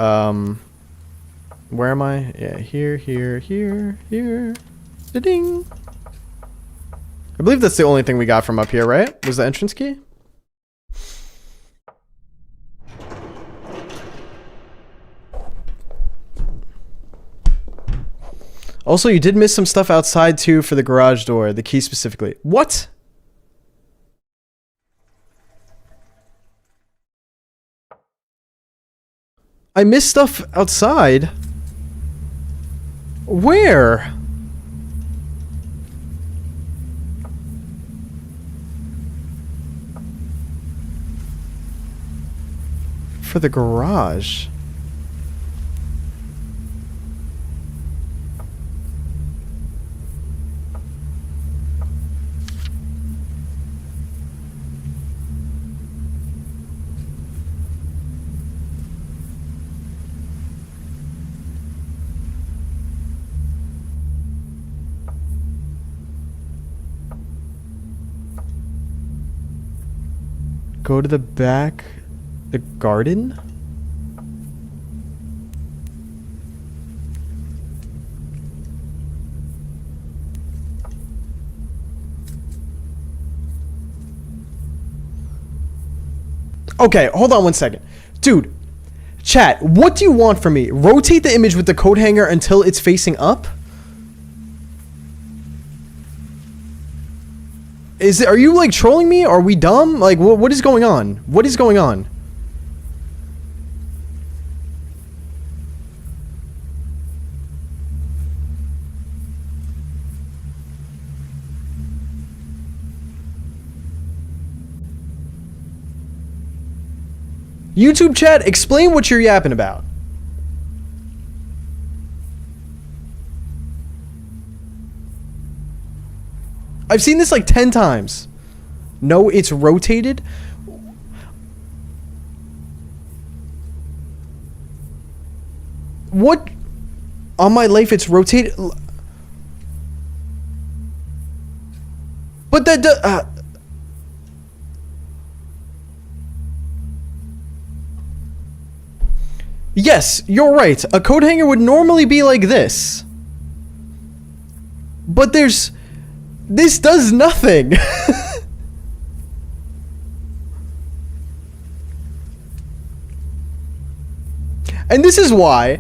where am I? Yeah, here. Da-ding. I believe that's the only thing we got from up here, right? Was the entrance key? Also, you did miss some stuff outside too for the garage door, the key specifically. What? I missed stuff outside? Where? for the garage. Go to the back. The garden? Okay, hold on one second. Dude, chat, what do you want from me? Rotate the image with the coat hanger until it's facing up? Are you like trolling me? Are we dumb? Like, what is going on? What is going on? YouTube chat, explain what you're yapping about. I've seen this like 10 times. No, it's rotated. What? On my life, it's rotated. But that yes, you're right. A coat hanger would normally be like this. But this does nothing. And this is why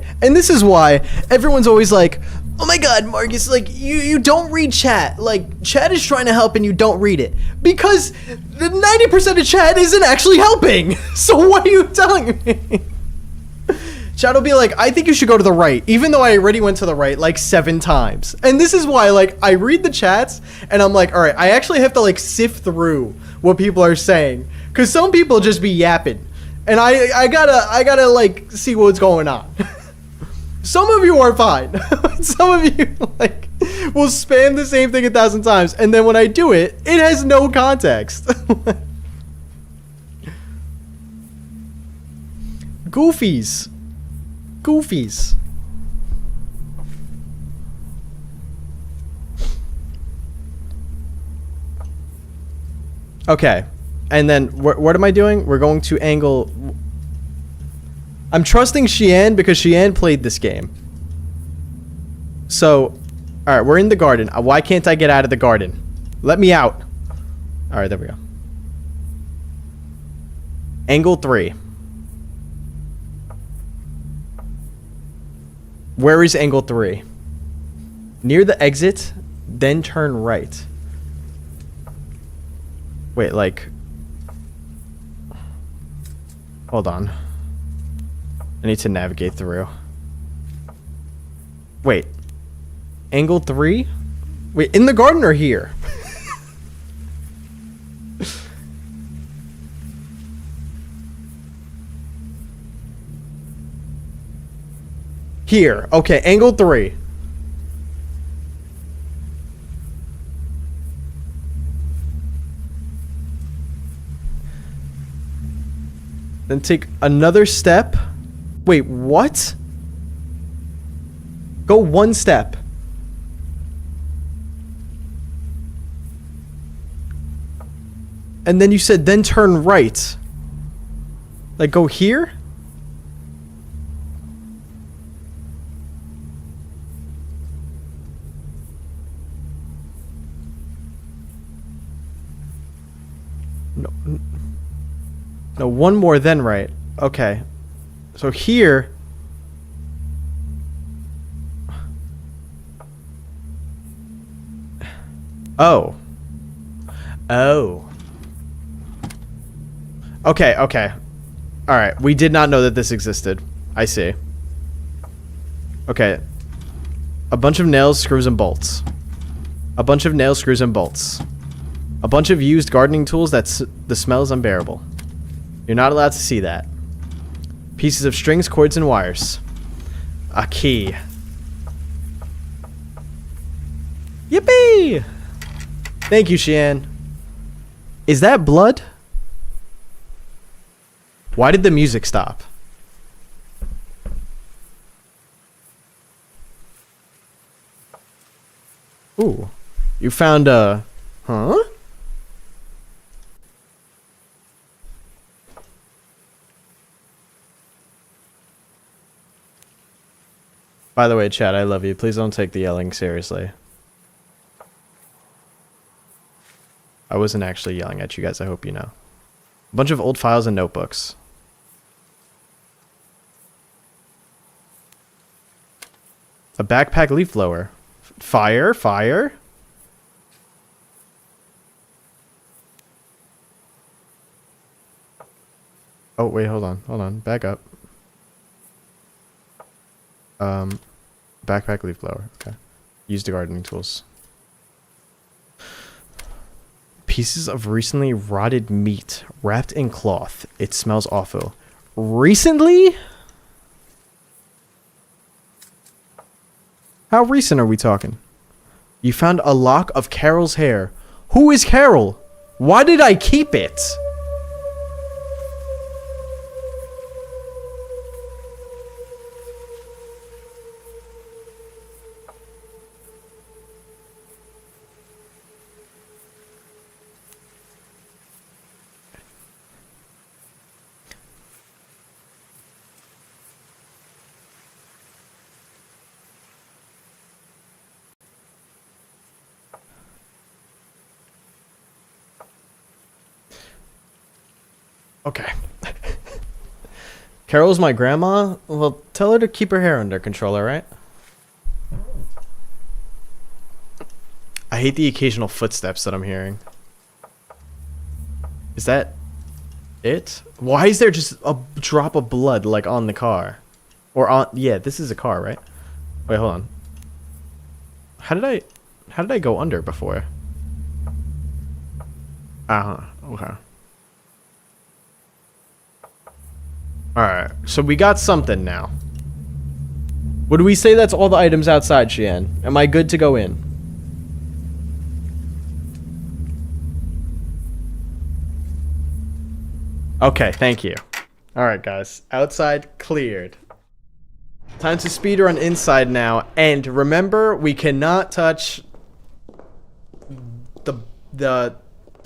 everyone's always like, oh my god, Marcus, like, you don't read chat. Like, chat is trying to help and you don't read it. Because the 90% of chat isn't actually helping. So what are you telling me? Chat will be like, I think you should go to the right, even though I already went to the right like 7 times. And this is why, like, I read the chats and I'm like, all right, I actually have to like sift through what people are saying, because some people just be yapping, and I gotta like see what's going on. Some of you are fine. Some of you like will spam the same thing 1,000 times, and then when I do it, it has no context. Goofies. Okay, and then what am I doing? We're going to angle. I'm trusting Xian because Xian played this game. So, all right, we're in the garden. Why can't I get out of the garden? Let me out. All right, there we go. Angle 3. Where is angle 3? Near the exit, then turn right. Wait, like... Hold on. I need to navigate through. Wait. Angle 3? Wait, in the garden or here? Here. Okay, angle 3. Then take another step. Wait, what? Go 1 step. And then you said then turn right. Like go here? No, one more then right. Okay. So here. Oh. Oh. Okay, okay. Alright, we did not know that this existed. I see. Okay. A bunch of nails, screws, and bolts. A bunch of nails, screws, and bolts. A bunch of used gardening tools. The smell is unbearable. You're not allowed to see that. Pieces of strings, cords, and wires. A key. Yippee! Thank you, Shian. Is that blood? Why did the music stop? Ooh. You found a... Huh? By the way, chat, I love you. Please don't take the yelling seriously. I wasn't actually yelling at you guys, I hope you know. A bunch of old files and notebooks. A backpack leaf blower. Fire, fire. Oh, wait, hold on. Back up. Backpack leaf blower. Okay. Use the gardening tools. Pieces of recently rotted meat wrapped in cloth. It smells awful. Recently? How recent are we talking? You found a lock of Carol's hair. Who is Carol? Why did I keep it? Okay. Carol's my grandma? Well, tell her to keep her hair under control, alright? I hate the occasional footsteps that I'm hearing. Is that it? Why is there just a drop of blood, like, on the car? Or on... Yeah, this is a car, right? Wait, hold on. How did I go under before? Uh-huh. Okay. Alright, so we got something now. Would we say that's all the items outside, Shian? Am I good to go in? Okay, thank you. Alright, guys. Outside cleared. Time to speedrun inside now. And remember, we cannot touch the...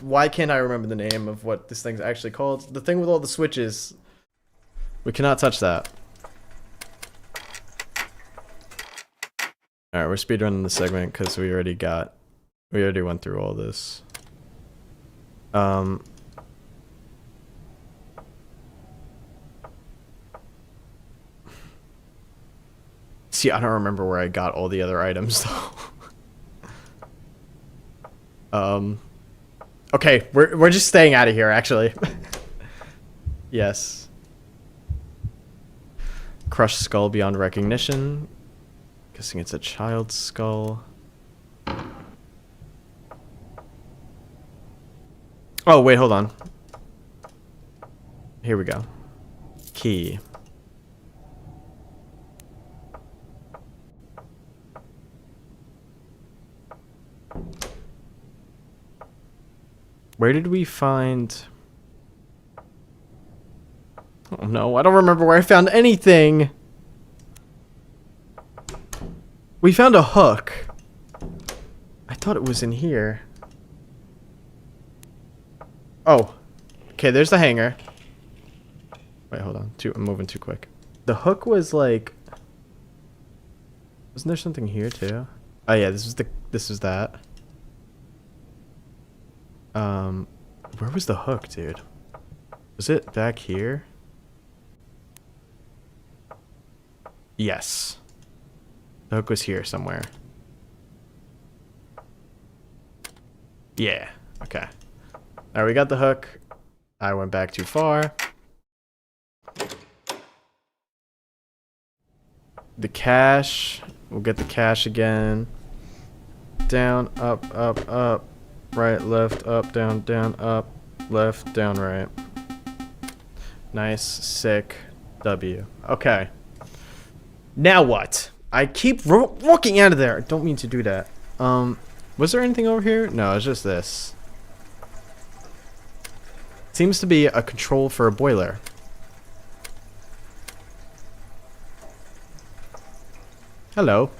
Why can't I remember the name of what this thing's actually called? The thing with all the switches... We cannot touch that. Alright, we're speedrunning the segment because we already went through all this. See, I don't remember where I got all the other items though. Okay, we're just staying out of here actually. Yes. Crushed skull beyond recognition. Guessing it's a child's skull. Oh, wait, hold on. Here we go. Key. Where did we find... Oh no, I don't remember where I found anything. We found a hook. I thought it was in here. Oh. Okay, there's the hanger. Wait, hold on. I'm moving too quick. The hook was like... Wasn't there something here too? Oh yeah, this is that. Where was the hook, dude? Was it back here? Yes. The hook was here somewhere. Yeah. Okay. Alright, we got the hook. I went back too far. The cache. We'll get the cache again. Down, up, up, up. Right, left, up, down, up. Left, down, right. Nice. Sick. W. Okay. Now what? I keep walking out of there. I don't mean to do that. Was there anything over here? No, it's just this. Seems to be a control for a boiler. Hello.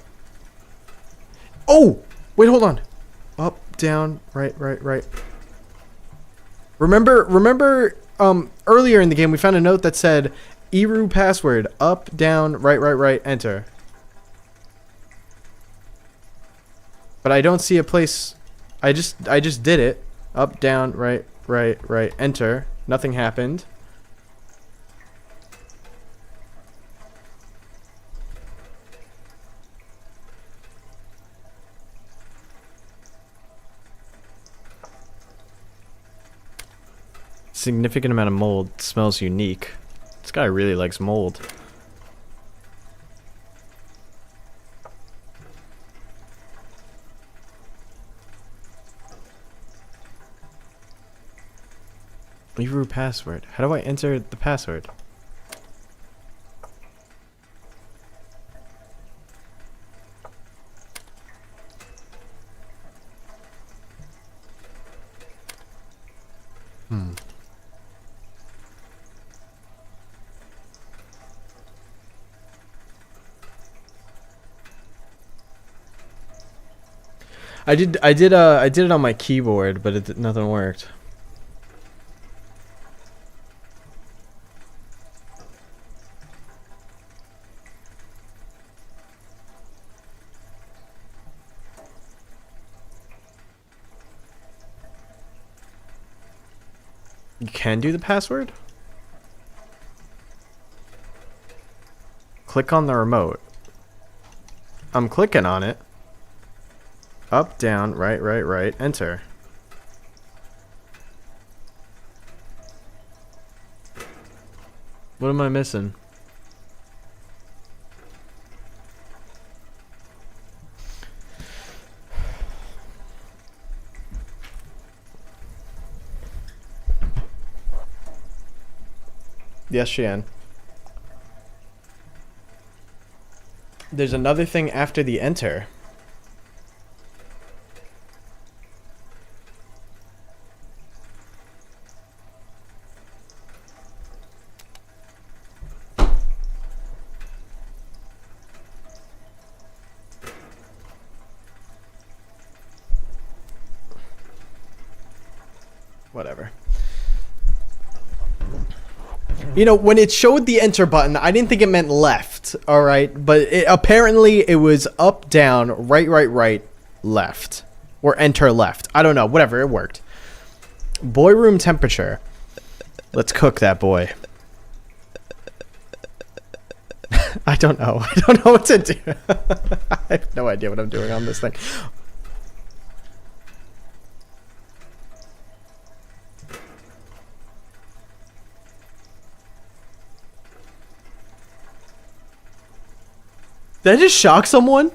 Oh! Wait, hold on. Up, down, right. Remember, earlier in the game we found a note that said Eru password, up, down, right, enter. But I don't see a place. I just did it. Up, down, right, enter. Nothing happened. Significant amount of mold. Smells unique. This guy really likes mold. Leave password. How do I enter the password? I did it on my keyboard, but nothing worked. You can do the password? Click on the remote. I'm clicking on it. Up, down, right, enter. What am I missing? Yes, Shan. There's another thing after the enter. Whatever. You know, when it showed the enter button, I didn't think it meant left, alright? But apparently it was up, down, right, left. Or enter left. I don't know, whatever, it worked. Boy room temperature. Let's cook that boy. I don't know. I don't know what to do. I have no idea what I'm doing on this thing. Did I just shock someone?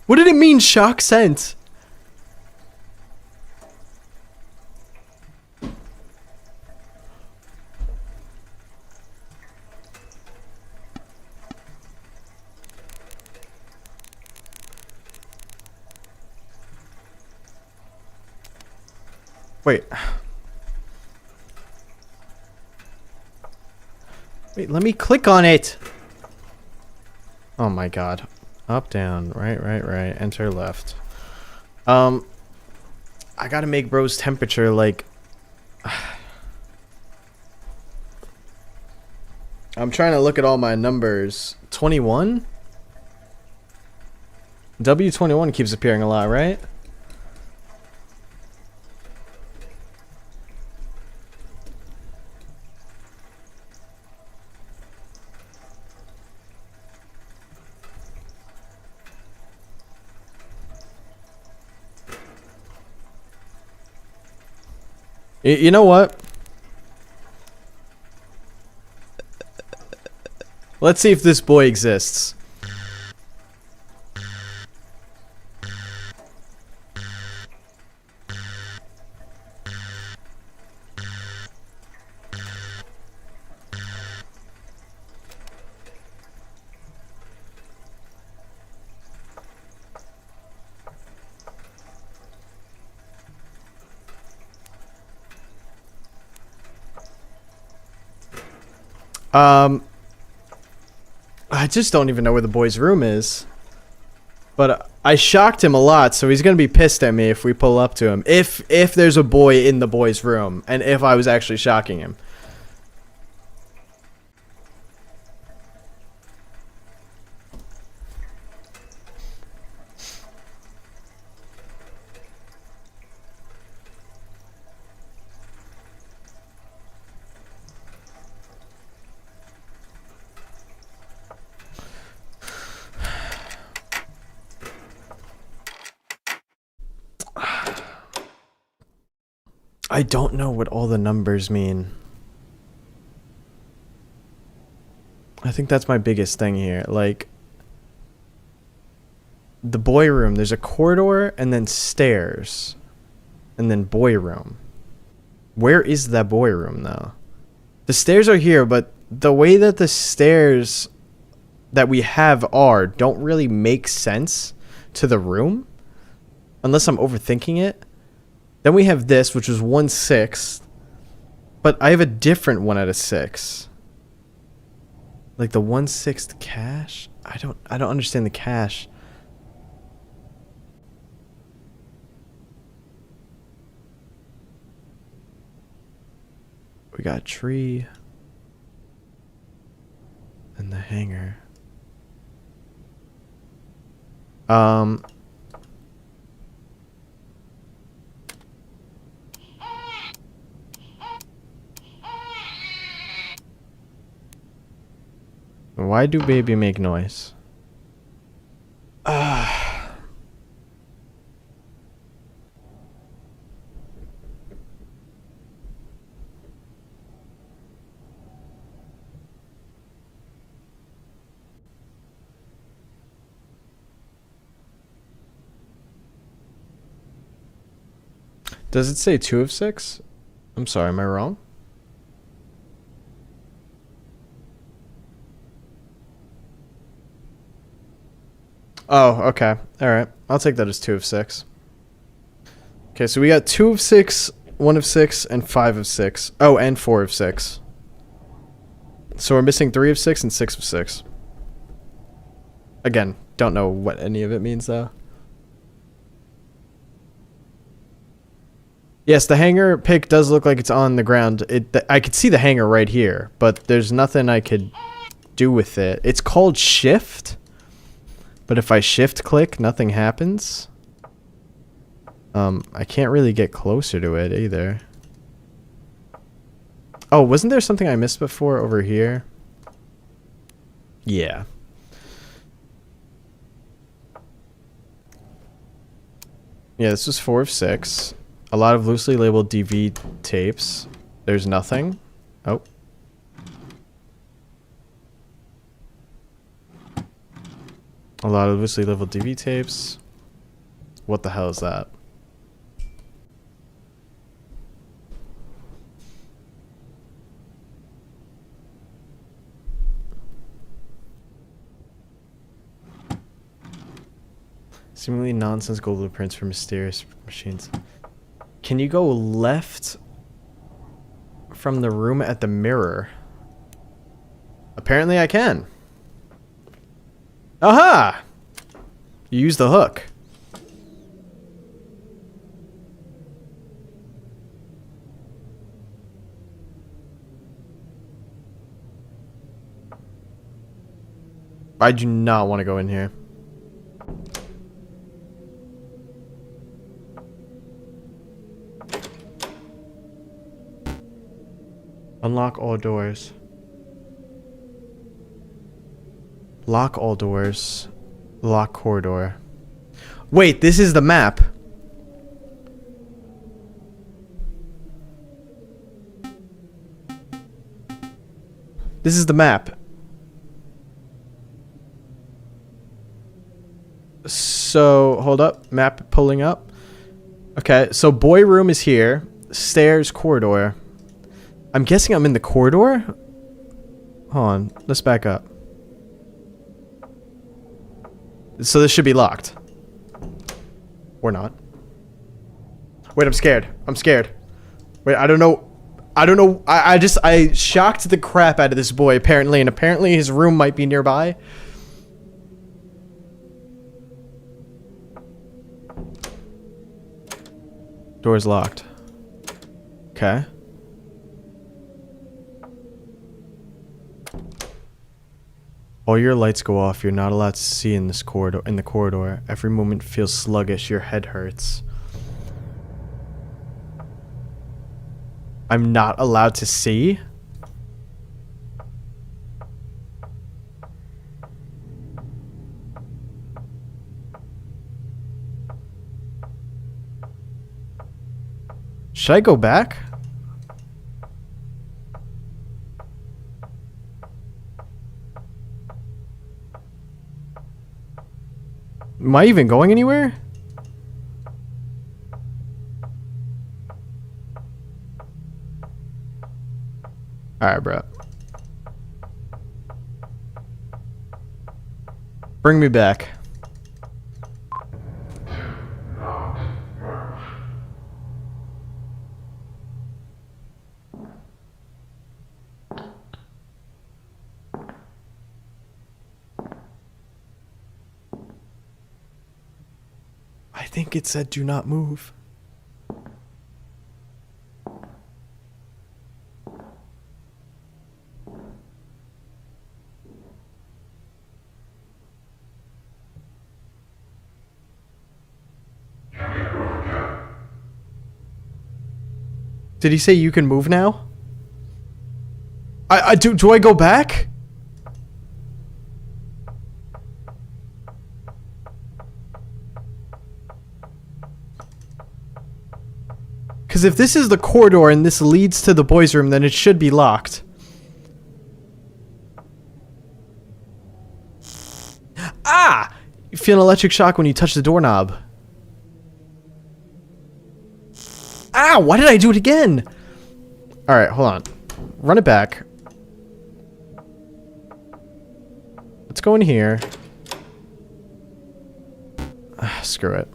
What did it mean, shock sent? Wait. Wait, let me click on it. Oh my god. Up, down, right, enter left. I gotta make bro's temperature like... I'm trying to look at all my numbers. 21? W21 keeps appearing a lot, right? You know what? Let's see if this boy exists. I just don't even know where the boy's room is. But I shocked him a lot, so he's gonna be pissed at me if we pull up to him. If there's a boy in the boy's room, and if I was actually shocking him. I don't know what all the numbers mean. I think that's my biggest thing here. Like, the boy room, there's a corridor and then stairs. And then boy room. Where is that boy room, though? The stairs are here, but the way that the stairs that we have are don't really make sense to the room. Unless I'm overthinking it. Then we have this, which is 1/6. But I have a different 1 out of 6. Like the 1/6 cache? I don't understand the cache. We got tree. And the hanger. Why do baby make noise? Does it say 2 of 6? I'm sorry, am I wrong? Oh, okay. Alright. I'll take that as 2 of 6. Okay, so we got 2 of 6, 1 of 6, and 5 of 6. Oh, and 4 of 6. So we're missing 3 of 6 and 6 of 6. Again, don't know what any of it means, though. Yes, the hanger pick does look like it's on the ground. I could see the hanger right here, but there's nothing I could do with it. It's called shift. But if I shift click, nothing happens. I can't really get closer to it either. Oh, wasn't there something I missed before over here? Yeah. Yeah, this was 4 of 6. A lot of loosely labeled DV tapes. There's nothing. Oh. A lot of loosely labeled DV tapes. What the hell is that? Seemingly nonsensical blueprints for mysterious machines. Can you go left from the room at the mirror? Apparently I can. Aha! You use the hook. I do not want to go in here. Unlock all doors. Lock all doors. Lock corridor. Wait, this is the map. This is the map. So, hold up. Map pulling up. Okay, so boy room is here. Stairs, corridor. I'm guessing I'm in the corridor? Hold on. Let's back up. So this should be locked. Or not. Wait, I'm scared. I'm scared. Wait, I don't know. I don't know. I shocked the crap out of this boy, apparently, and apparently his room might be nearby. Door's locked. Okay. All your lights go off. You're not allowed to see in this corridor. In the corridor, every moment feels sluggish. Your head hurts. I'm not allowed to see? Should I go back? Am I even going anywhere? Alright, bro. Bring me back. I think it said do not move. Did he say you can move now? Do I go back? Because if this is the corridor and this leads to the boys' room, then it should be locked. Ah! You feel an electric shock when you touch the doorknob. Ah! Why did I do it again? Alright, hold on. Run it back. Let's go in here. Ah, screw it.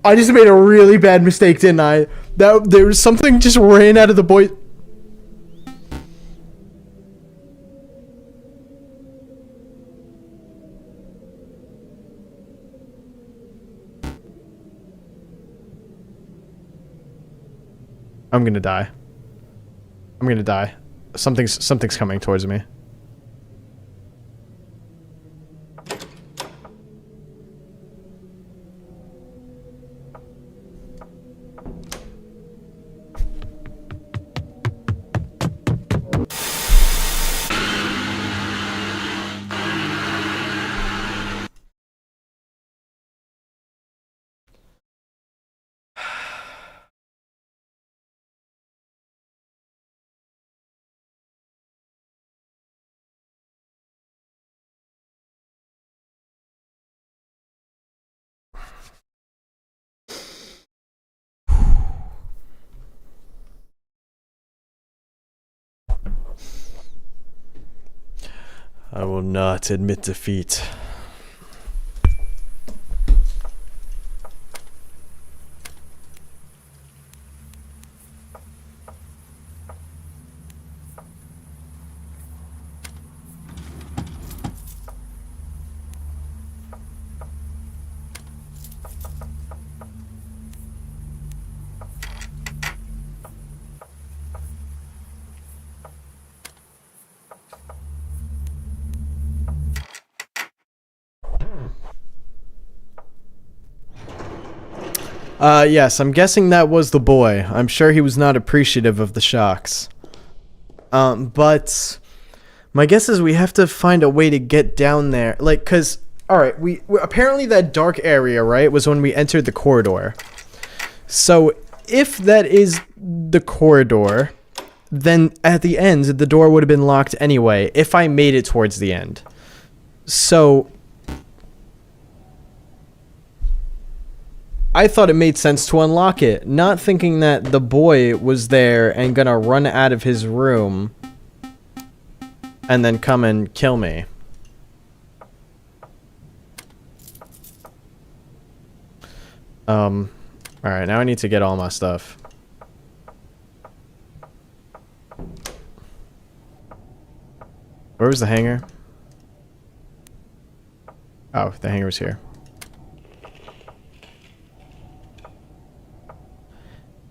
I just made a really bad mistake, didn't I? That there was something just ran out of the boy. I'm gonna die. I'm gonna die. Something's coming towards me. I will not admit defeat. Yes, I'm guessing that was the boy. I'm sure he was not appreciative of the shocks. But my guess is we have to find a way to get down there. Like, cause, alright, we apparently that dark area, right, was when we entered the corridor. So, if that is the corridor, then at the end, the door would have been locked anyway, if I made it towards the end. So... I thought it made sense to unlock it, not thinking that the boy was there and gonna run out of his room and then come and kill me. Alright, now I need to get all my stuff. Where was the hangar? Oh, the hangar was here.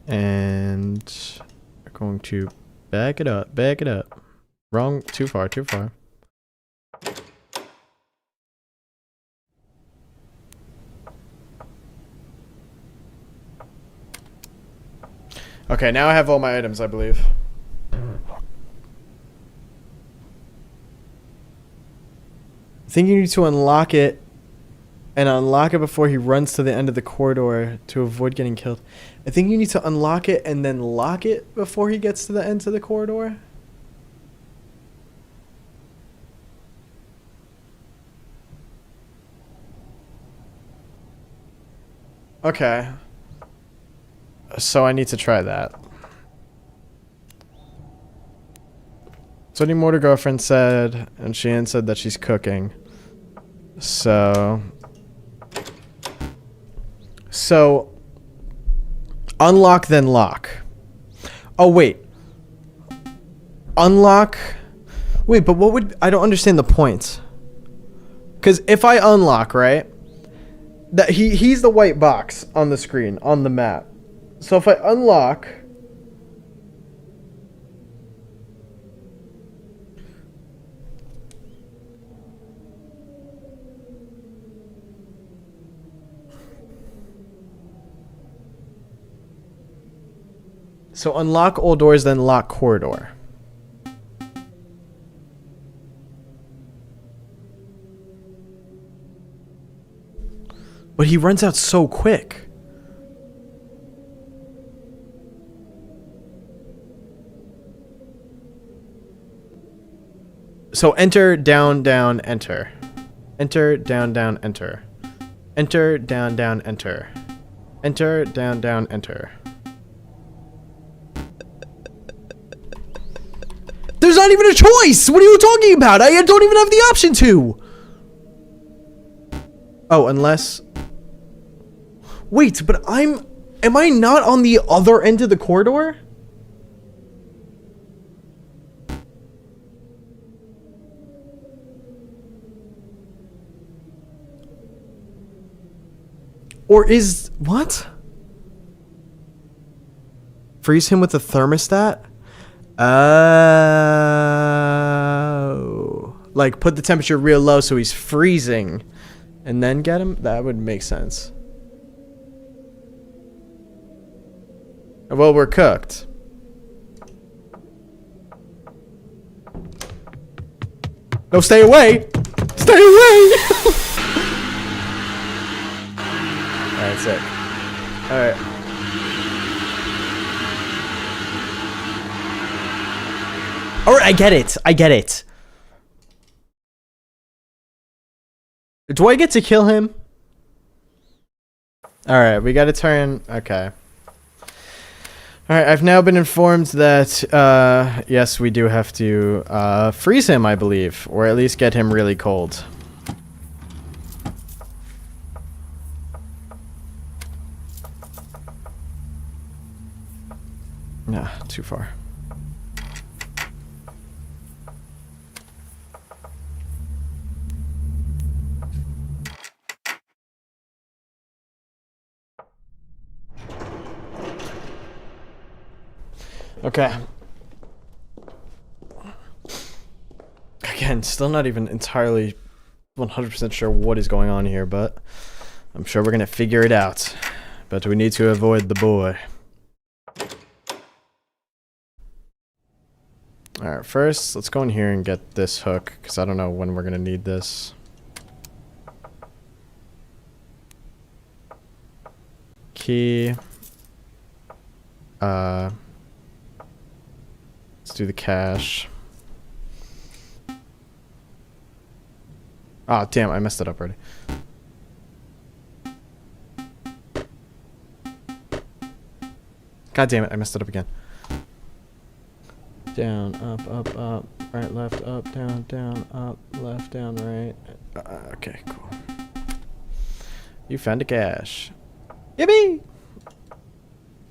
And we're going to back it up, back it up. Wrong, too far, too far. Okay, now I have all my items, I believe. I think you need to unlock it and unlock it before he runs to the end of the corridor to avoid getting killed. I think you need to unlock it and then lock it before he gets to the end of the corridor. Okay. So I need to try that. So any mortar girlfriend said, and Sheehan said that she's cooking. So unlock then lock. Oh wait. Unlock. Wait, but what would I don't understand the point. Cuz if I unlock, right? That he's the white box on the screen on the map. So if I unlock So unlock all doors, then lock corridor. But he runs out so quick. So enter, down, down, enter. Enter, down, down, enter. Enter, down, down, enter. Enter, down, down, enter. There's not even a choice! What are you talking about? I don't even have the option to! Oh, unless... Wait, but am I not on the other end of the corridor? Or is... What? Freeze him with a thermostat? Oh. Like, put the temperature real low so he's freezing. And then get him? That would make sense. Well, we're cooked. No, stay away! Stay away! Alright, sick. Alright. Alright, I get it. I get it. Do I get to kill him? Alright, we gotta turn... Okay. Alright, I've now been informed that, yes, we do have to, freeze him, I believe. Or at least get him really cold. Nah, too far. Okay. Again, still not even entirely 100% sure what is going on here, but I'm sure we're gonna figure it out. But we need to avoid the boy. Alright, first, let's go in here and get this hook, because I don't know when we're gonna need this. Key. Let's do the cache. Ah, damn, I messed it up already. God damn it, I messed it up again. Down, up, right, left, up, down, up, left, down, right. Okay, cool. You found a cache. Yippee!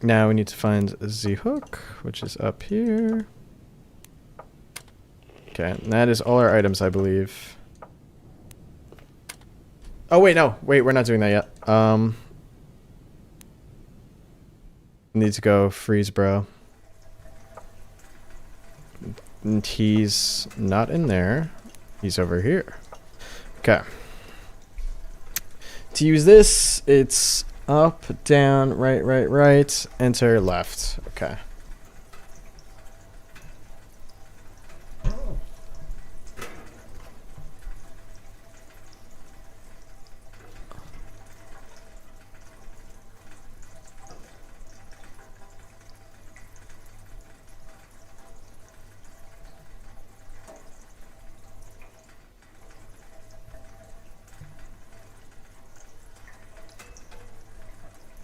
Now we need to find the hook, which is up here. Okay, and that is all our items, I believe. Oh, wait, no. Wait, we're not doing that yet. Need to go freeze, bro. And he's not in there. He's over here. Okay. To use this, it's up, down, right, enter, left. Okay.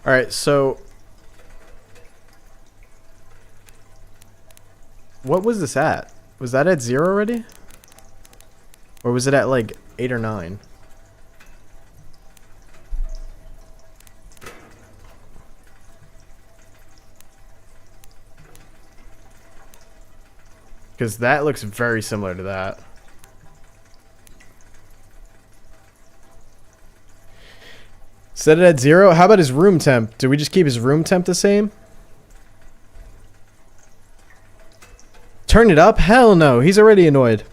All right, so what was this at? Was that at 0 already? Or was it at like 8 or 9? Because that looks very similar to that. Set it at 0? How about his room temp? Do we just keep his room temp the same? Turn it up? Hell no. He's already annoyed.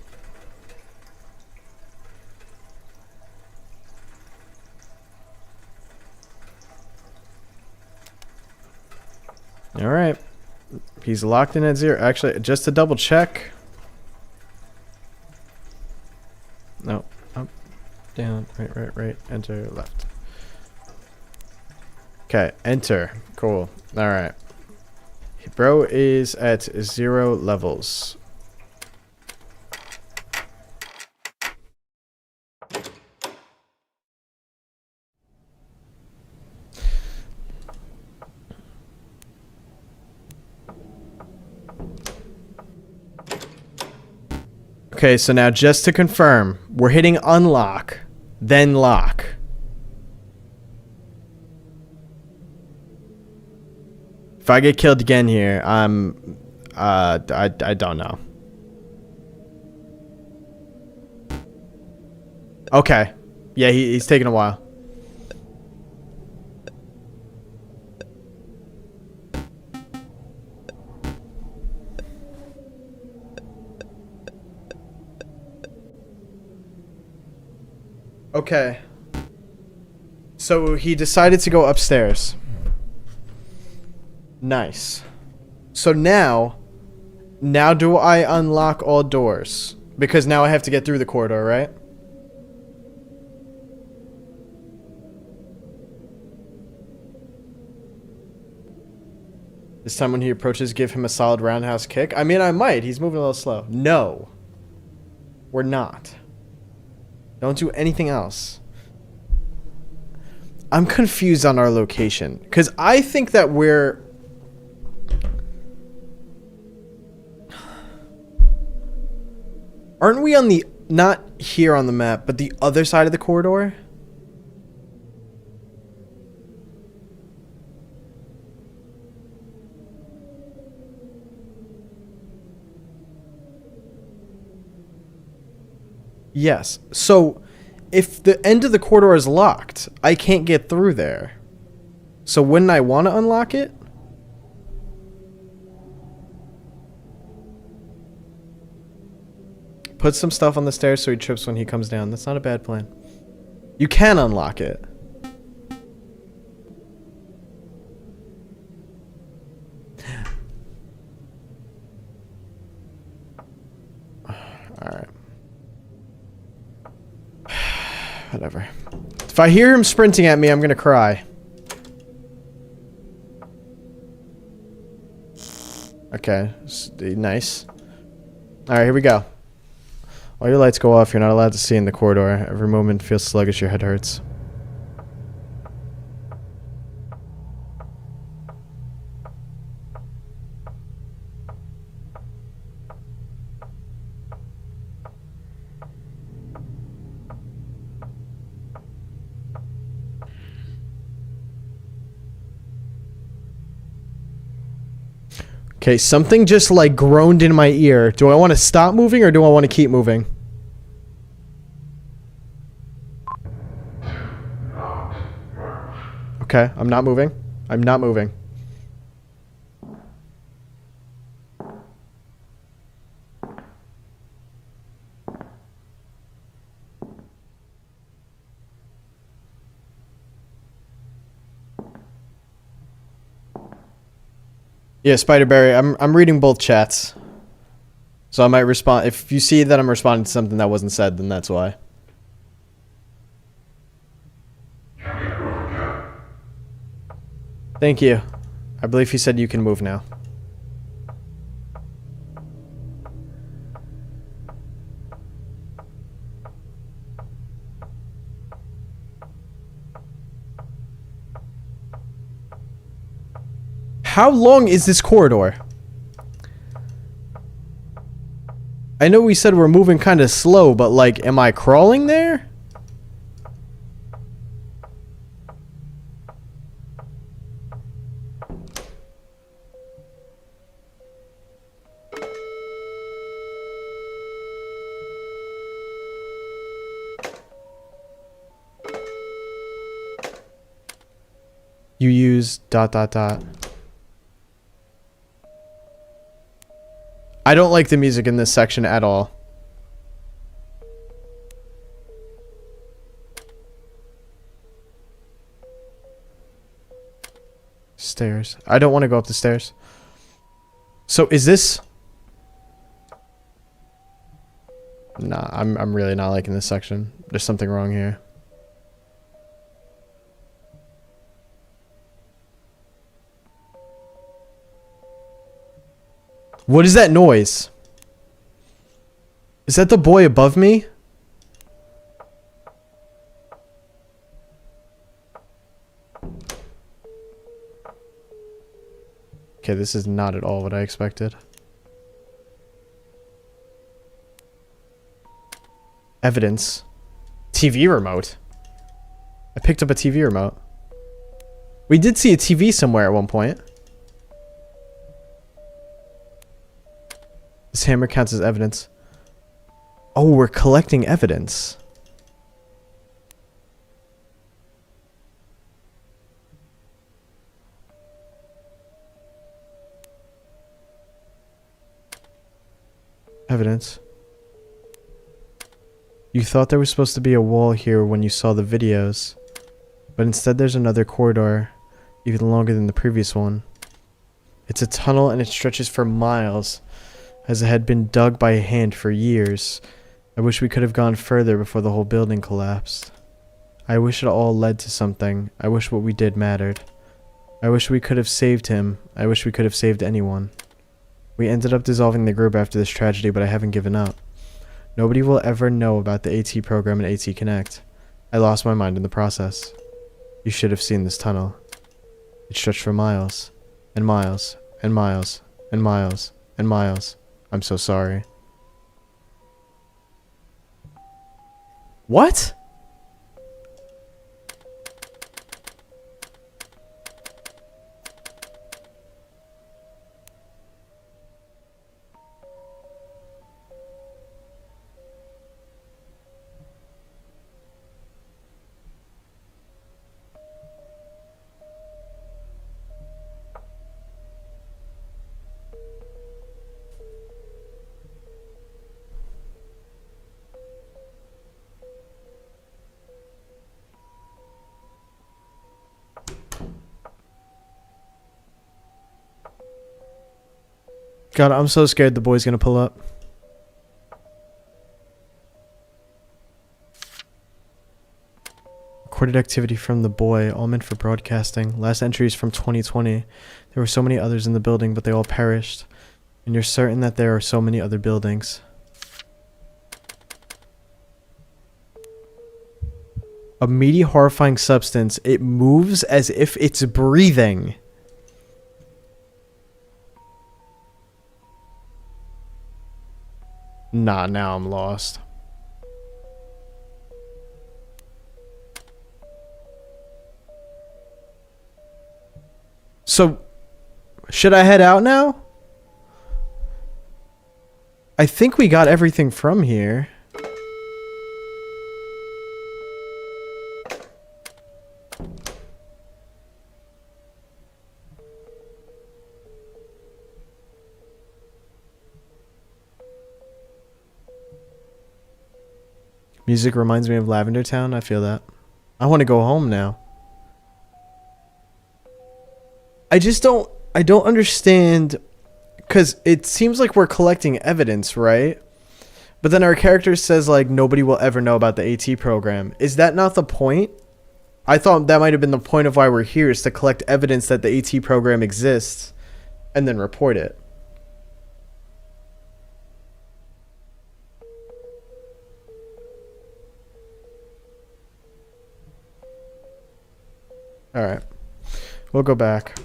Alright. He's locked in at 0. Actually, just to double check. No. Up, down, right. Enter, left. Okay, enter. Cool. Alright. Bro is at 0 levels. Okay, so now just to confirm, we're hitting unlock, then lock. If I get killed again here, I don't know. Okay. Yeah, he's taking a while. Okay. So he decided to go upstairs. Nice. So now do I unlock all doors? Because now I have to get through the corridor, right? This time when he approaches, give him a solid roundhouse kick. I mean, I might. He's moving a little slow. No. We're not. Don't do anything else. I'm confused on our location. Because I think that we're... Aren't we on the... Not here on the map, but the other side of the corridor? Yes. So, if the end of the corridor is locked, I can't get through there. So wouldn't I want to unlock it? Put some stuff on the stairs so he trips when he comes down. That's not a bad plan. You can unlock it. Alright. Whatever. If I hear him sprinting at me, I'm gonna cry. Okay. Nice. Alright, here we go. All your lights go off. You're not allowed to see in the corridor. Every moment feels sluggish. Your head hurts. Okay, something just like groaned in my ear. Do I want to stop moving or do I want to keep moving? Okay, I'm not moving. I'm not moving. Yeah, Spiderberry, I'm reading both chats. So I might respond. If you see that I'm responding to something that wasn't said, then that's why. Thank you. I believe he said you can move now. How long is this corridor? I know we said we're moving kind of slow, but like, am I crawling there? You use ... I don't like the music in this section at all. Stairs. I don't want to go up the stairs. So is this... Nah, I'm really not liking this section. There's something wrong here. What is that noise? Is that the boy above me? Okay, this is not at all what I expected. Evidence. TV remote. I picked up a TV remote. We did see a TV somewhere at one point. This hammer counts as evidence. Oh, we're collecting evidence. Evidence. You thought there was supposed to be a wall here when you saw the videos, but instead there's another corridor, even longer than the previous one. It's a tunnel and it stretches for miles, as it had been dug by hand for years. I wish we could have gone further before the whole building collapsed. I wish it all led to something. I wish what we did mattered. I wish we could have saved him. I wish we could have saved anyone. We ended up dissolving the group after this tragedy, but I haven't given up. Nobody will ever know about the AT program and AT Connect. I lost my mind in the process. You should have seen this tunnel. It stretched for miles, and miles, and miles, and miles, and miles. I'm so sorry. What? God, I'm so scared the boy's gonna pull up. Recorded activity from the boy, all meant for broadcasting. Last entries from 2020. There were so many others in the building, but they all perished. And you're certain that there are so many other buildings. A meaty, horrifying substance. It moves as if it's breathing. Nah, now I'm lost. So, should I head out now? I think we got everything from here. Music reminds me of Lavender Town. I feel that. I want to go home now. I don't understand, because it seems like we're collecting evidence, right? But then our character says, like, nobody will ever know about the AT program. Is that not the point? I thought that might have been the point of why we're here, is to collect evidence that the AT program exists and then report it. Alright. We'll go back.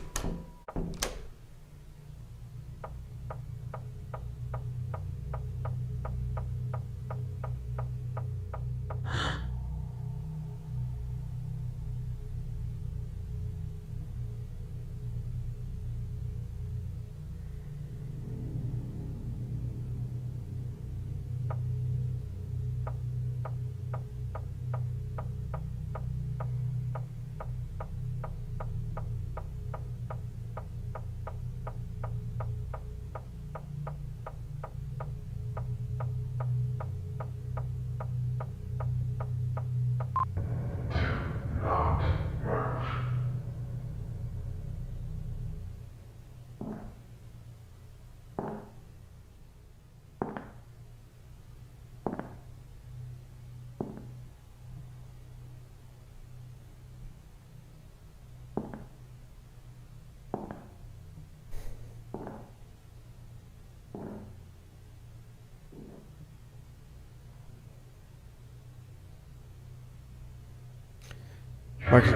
Marcus,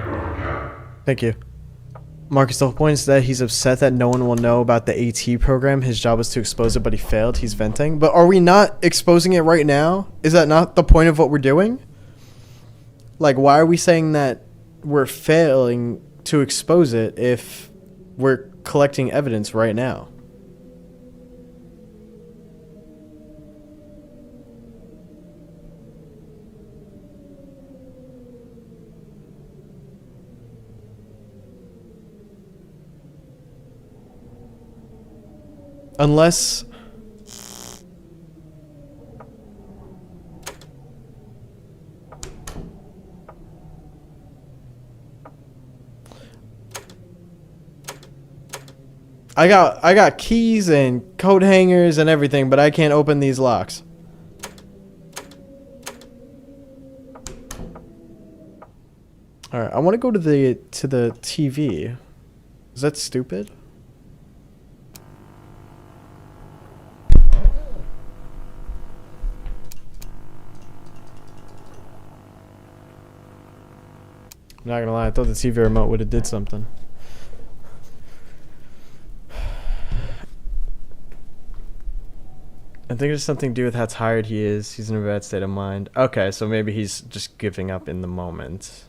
thank you. Marcus, the whole point is that he's upset that no one will know about the AT program. His job was to expose it, but he failed. He's venting. But are we not exposing it right now? Is that not the point of what we're doing? Like, why are we saying that we're failing to expose it if we're collecting evidence right now? Unless... I got keys and coat hangers and everything, but I can't open these locks. Alright, I want to go to the TV. Is that stupid? I'm not gonna lie, I thought the TV remote would have did something. I think it's something to do with how tired he is. He's in a bad state of mind. Okay, so maybe he's just giving up in the moment.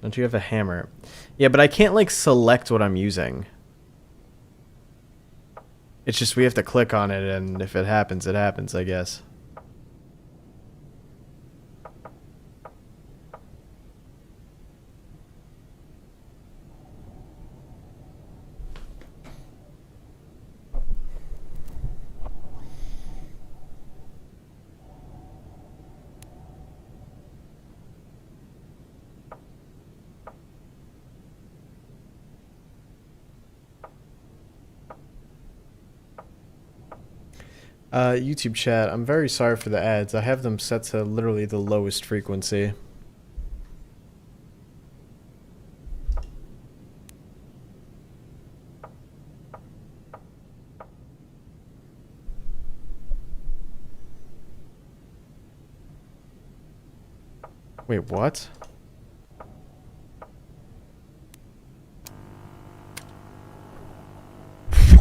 Don't you have a hammer? Yeah, but I can't, like, select what I'm using. It's just we have to click on it, and if it happens, I guess. YouTube chat, I'm very sorry for the ads. I have them set to literally the lowest frequency. Wait, what?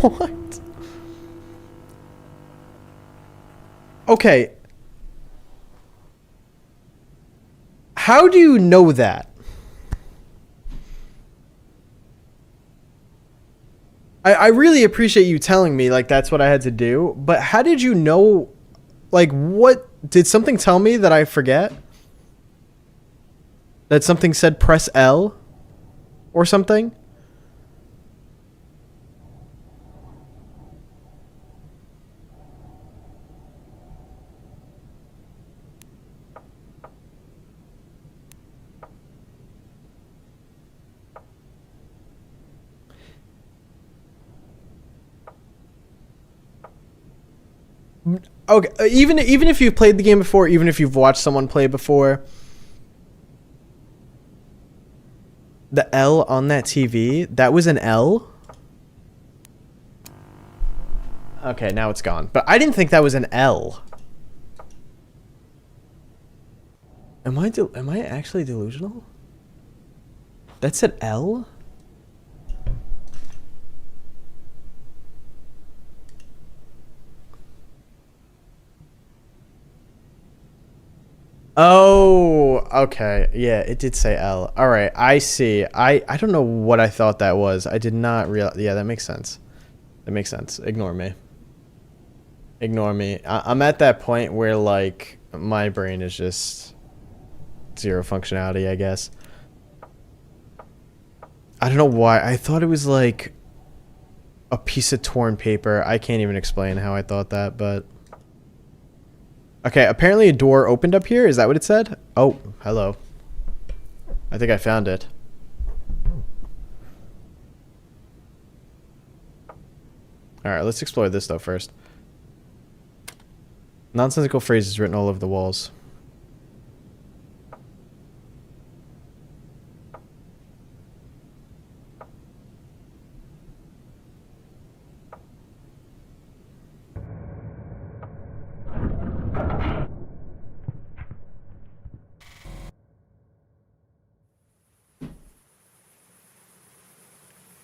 What? Okay. How do you know that? I really appreciate you telling me like that's what I had to do, but how did you know? Like, what did something tell me that I forget? That something said press L or something? Okay, even if you've played the game before, even if you've watched someone play before, the L on that TV, that was an L? Okay, now it's gone. But I didn't think that was an L. Am I actually delusional? That said L? Oh, okay. Yeah, it did say L. All right, I see. I don't know what I thought that was. I did not realize. Yeah, that makes sense. That makes sense. Ignore me. Ignore me. I'm at that point where, like, my brain is just zero functionality, I guess. I don't know why. I thought it was, like, a piece of torn paper. I can't even explain how I thought that, but... Okay, apparently a door opened up here. Is that what it said? Oh, hello. I think I found it. Alright, let's explore this though first. Nonsensical phrases written all over the walls.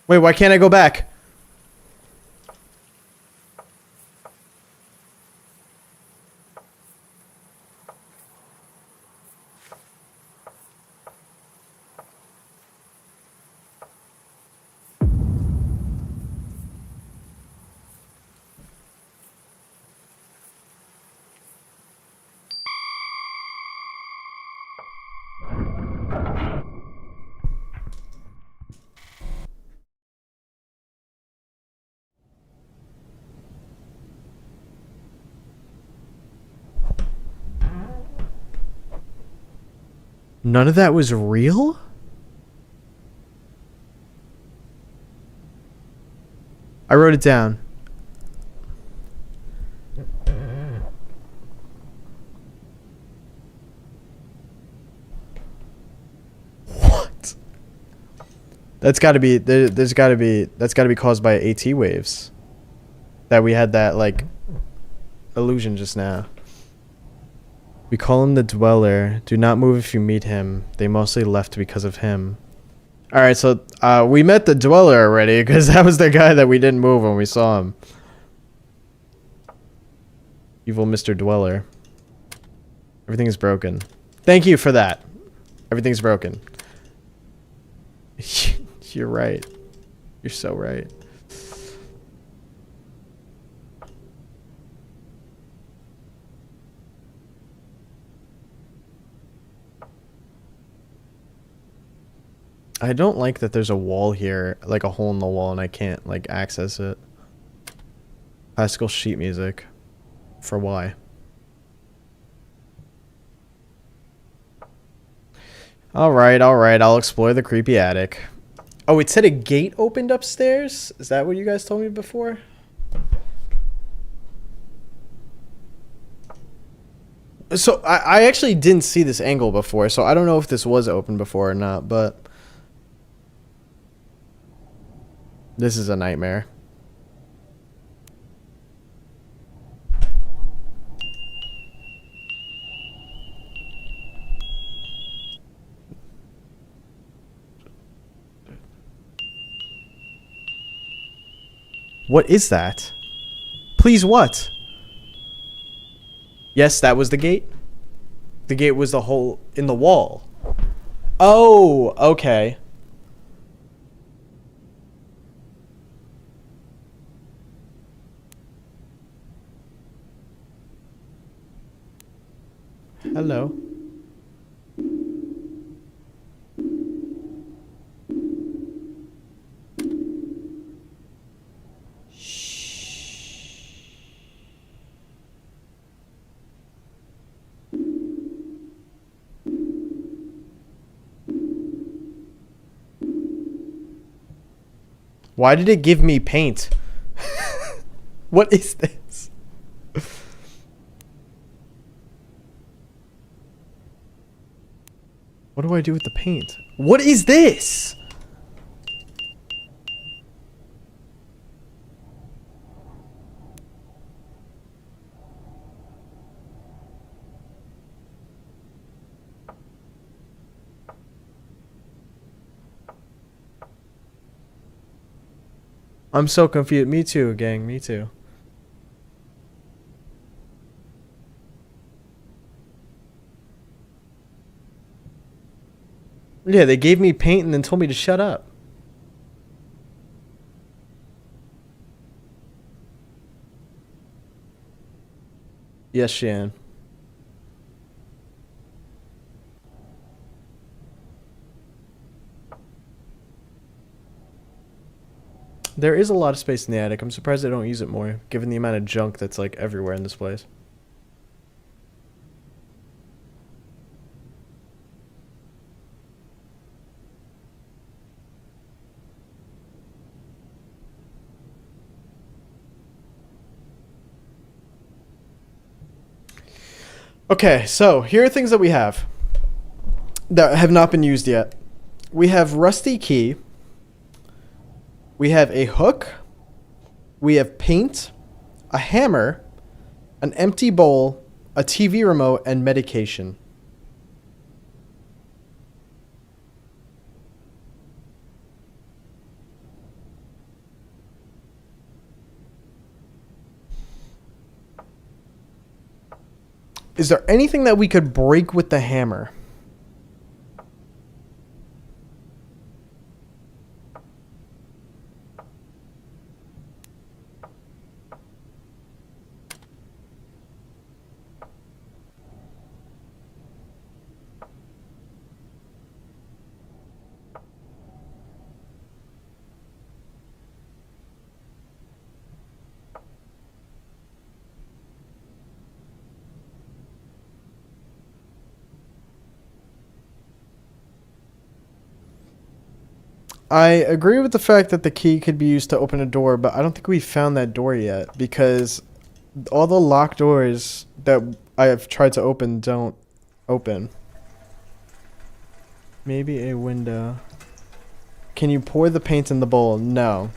Wait, why can't I go back? None of that was real? I wrote it down. What? That's got to be that's got to be caused by AT waves. That we had that like illusion just now. We call him the Dweller. Do not move if you meet him. They mostly left because of him. Alright, so we met the Dweller already because that was the guy that we didn't move when we saw him. Evil Mr. Dweller. Everything is broken. Thank you for that. Everything's broken. You're right. You're so right. I don't like that there's a wall here, like a hole in the wall, and I can't, like, access it. Classical sheet music. For why? Alright, I'll explore the creepy attic. Oh, it said a gate opened upstairs? Is that what you guys told me before? So, I actually didn't see this angle before, so I don't know if this was open before or not, but... This is a nightmare. What is that? Please what? Yes, that was the gate. The gate was the hole in the wall. Oh, okay. Hello. Why did it give me paint? What is this? What do I do with the paint? What is this? I'm so confused. Me too, gang. Me too. Yeah, they gave me paint and then told me to shut up. Yes, Shan. There is a lot of space in the attic. I'm surprised I don't use it more, given the amount of junk that's like everywhere in this place. Okay, so here are things that we have that have not been used yet. We have rusty key. We have a hook. We have paint, a hammer, an empty bowl, a TV remote, and medication. Is there anything that we could break with the hammer? I agree with the fact that the key could be used to open a door, but I don't think we found that door yet because all the locked doors that I have tried to open don't open. Maybe a window. Can you pour the paint in the bowl? No.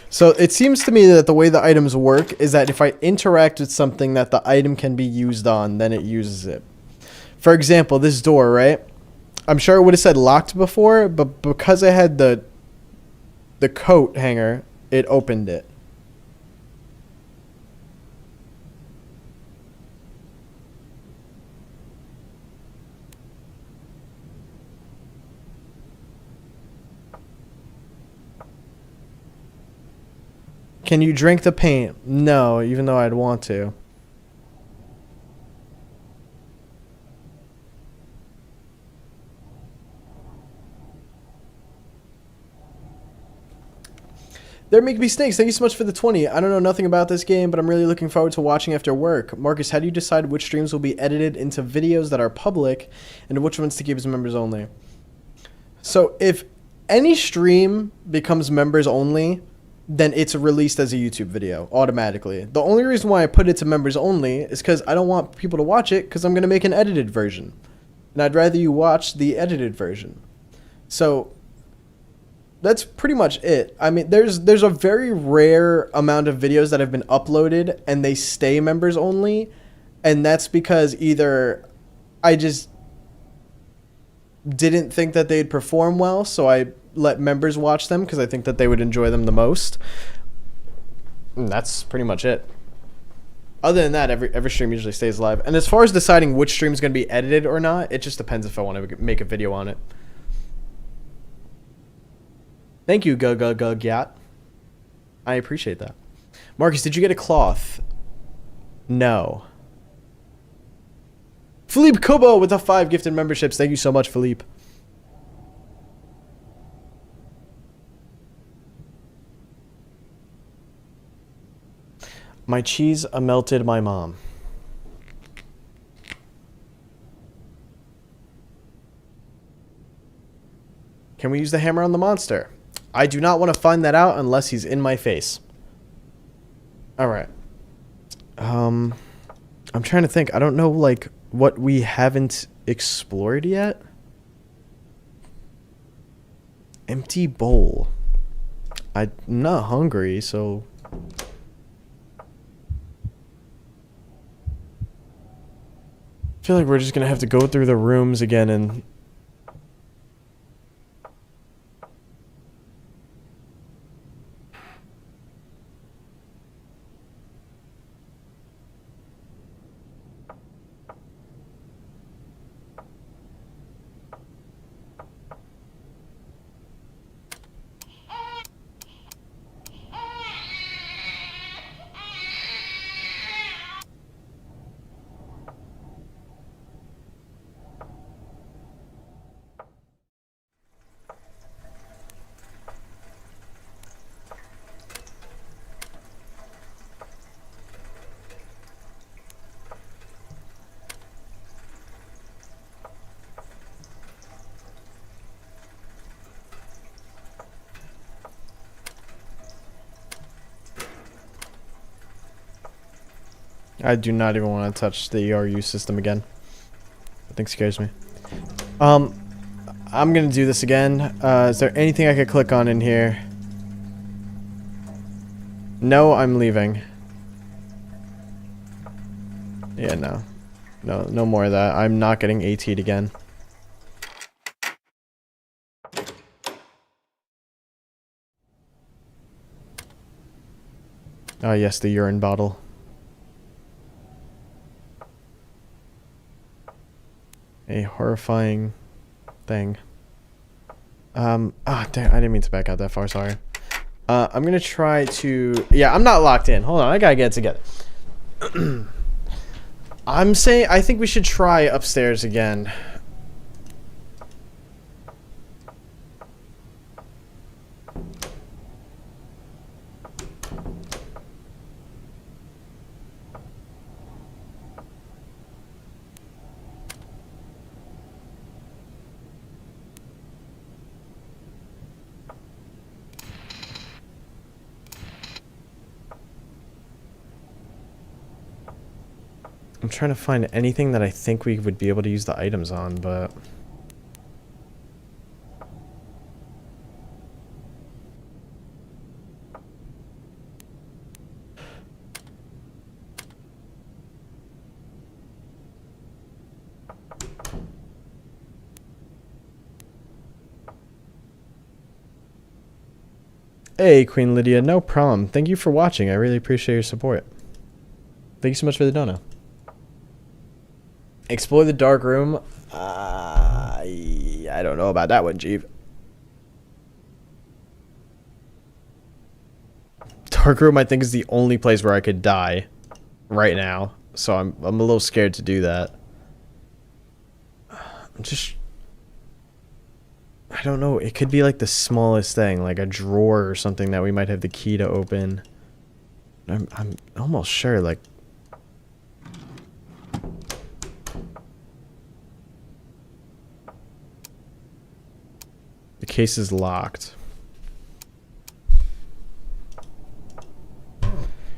So it seems to me that the way the items work is that if I interact with something that the item can be used on, then it uses it. For example, this door, right? I'm sure it would have said locked before, but because I had the coat hanger, it opened it. Can you drink the paint? No, even though I'd want to. There Make Me Snakes, thank you so much for the 20. I don't know nothing about this game, but I'm really looking forward to watching after work. Marcus, how do you decide which streams will be edited into videos that are public and which ones to keep as members only? So if any stream becomes members only, then it's released as a YouTube video automatically. The only reason why I put it to members only is because I don't want people to watch it because I'm going to make an edited version. And I'd rather you watch the edited version. So that's pretty much it. I mean, there's a very rare amount of videos that have been uploaded and they stay members only. And that's because either I just didn't think that they'd perform well, so I let members watch them because I think that they would enjoy them the most. And that's pretty much it. Other than that, every stream usually stays live. And as far as deciding which stream is going to be edited or not, it just depends if I want to make a video on it. Thank you, Yacht. I appreciate that. Marcus, did you get a cloth? No. Philippe Kubo with the 5 gifted memberships. Thank you so much, Philippe. My cheese melted my mom. Can we use the hammer on the monster? I do not want to find that out unless he's in my face. Alright. I'm trying to think. I don't know, like, what we haven't explored yet. Empty bowl. I'm not hungry, so... I feel like we're just gonna have to go through the rooms again and... I do not even want to touch the ERU system again. That thing scares me. I'm gonna do this again. Is there anything I could click on in here? No, I'm leaving. Yeah, no. No more of that. I'm not getting AT'd again. Oh yes, the urine bottle. A horrifying thing. Damn, I didn't mean to back out that far, sorry. I'm gonna try to... Yeah, I'm not locked in. Hold on, I gotta get it together. I think we should try upstairs again. I'm trying to find anything that I think we would be able to use the items on, but... Hey, Queen Lydia, no problem. Thank you for watching. I really appreciate your support. Thank you so much for the dono. Explore the dark room. I don't know about that one, Jeep. Dark room, I think, is the only place where I could die right now. So I'm a little scared to do that. I don't know. It could be like the smallest thing, like a drawer or something that we might have the key to open. I'm almost sure, like... The case is locked.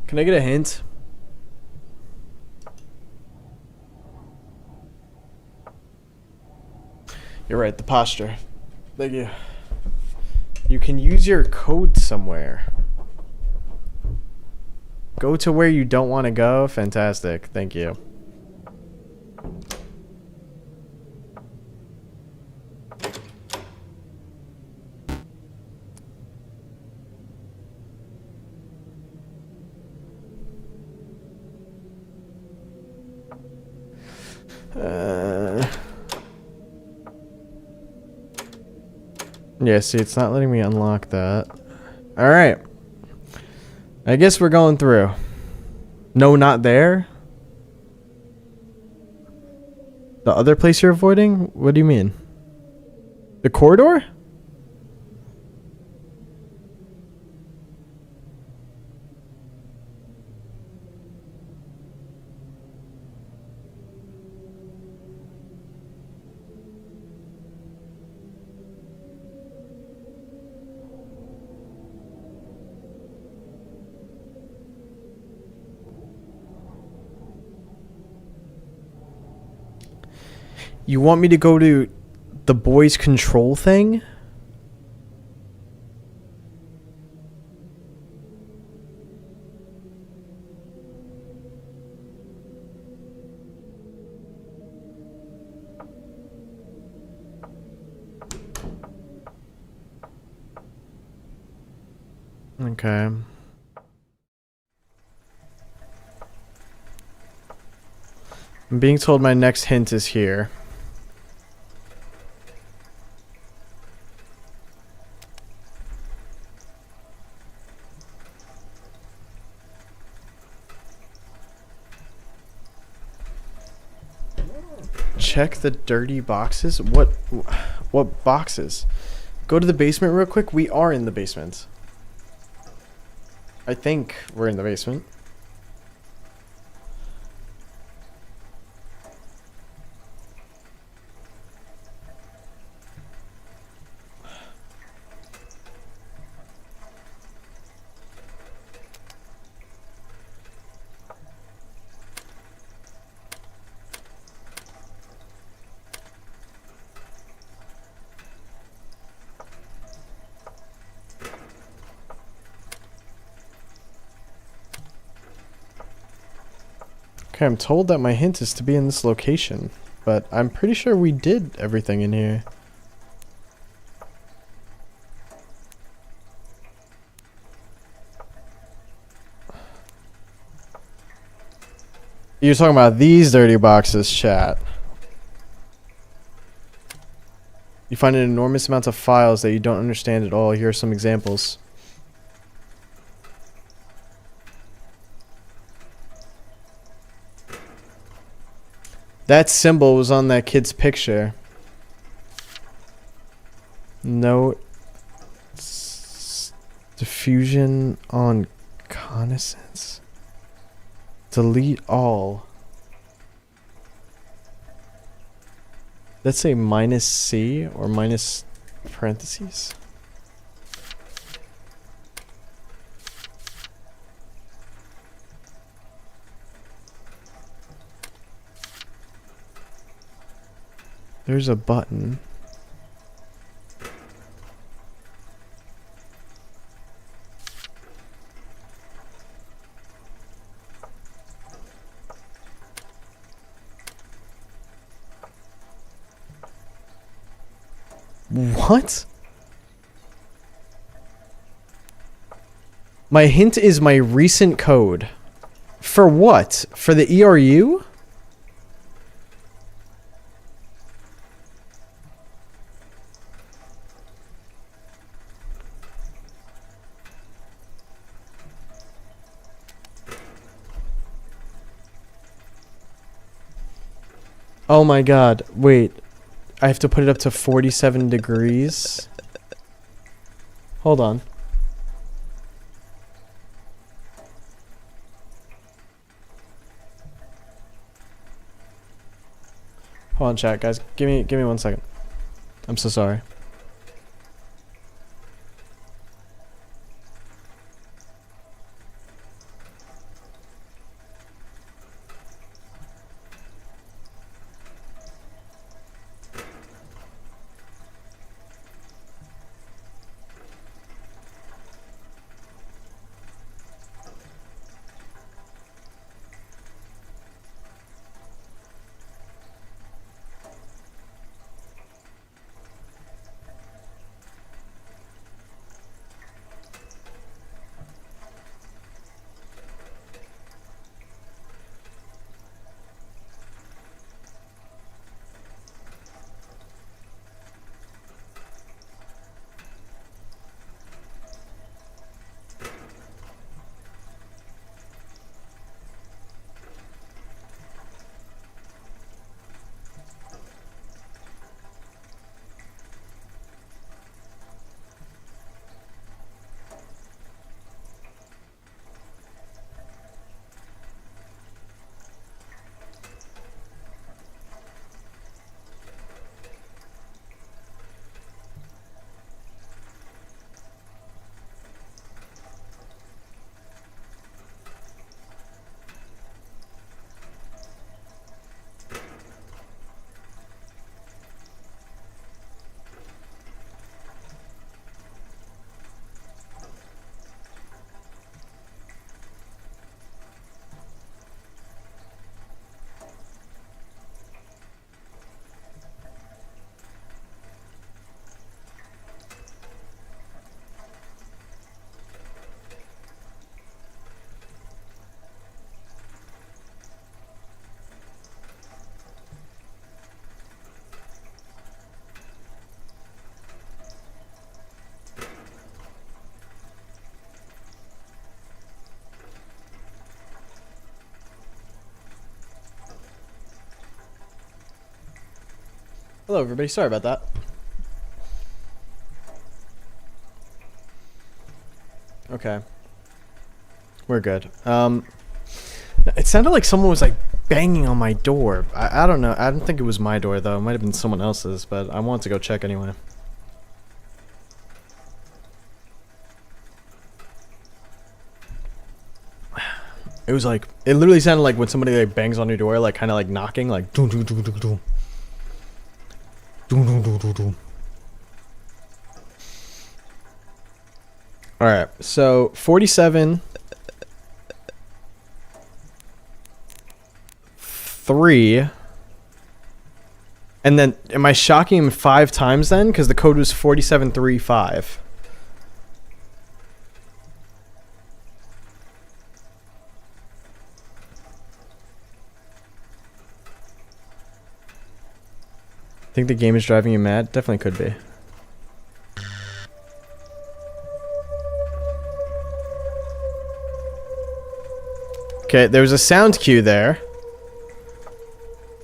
Can I get a hint? You're right, the posture. Thank you. You can use your code somewhere. Go to where you don't want to go? Fantastic. Thank you. Yeah, see, it's not letting me unlock that. Alright. I guess we're going through. No, not there? The other place you're avoiding? What do you mean? The corridor? You want me to go to the boys' control thing? Okay. I'm being told my next hint is here. Check the dirty boxes? What boxes? Go to the basement real quick. We are in the basement. I think we're in the basement. Okay, I'm told that my hint is to be in this location, but I'm pretty sure we did everything in here. You're talking about these dirty boxes, chat. You find an enormous amount of files that you don't understand at all. Here are some examples. That symbol was on that kid's picture. No. Diffusion on connaissance. Delete all. Let's say minus C or minus parentheses. There's a button. What? My hint is my recent code. For what? For the ERU? Oh my god, wait. I have to put it up to 47 degrees. Hold on. Hold on, chat, guys. Give me 1 second. I'm so sorry. Hello, everybody. Sorry about that. Okay. We're good. It sounded like someone was like banging on my door. I don't know. I don't think it was my door though. It might have been someone else's, but I wanted to go check anyway. It was like, it literally sounded like when somebody like bangs on your door, like kind of like knocking, like doom doom doom doom doom. Doom doom doom doom doom. All right, so 47 3, and then am I shocking him 5 times then? Because the code was 4735. Think the game is driving you mad? Definitely could be. Okay, there was a sound cue there.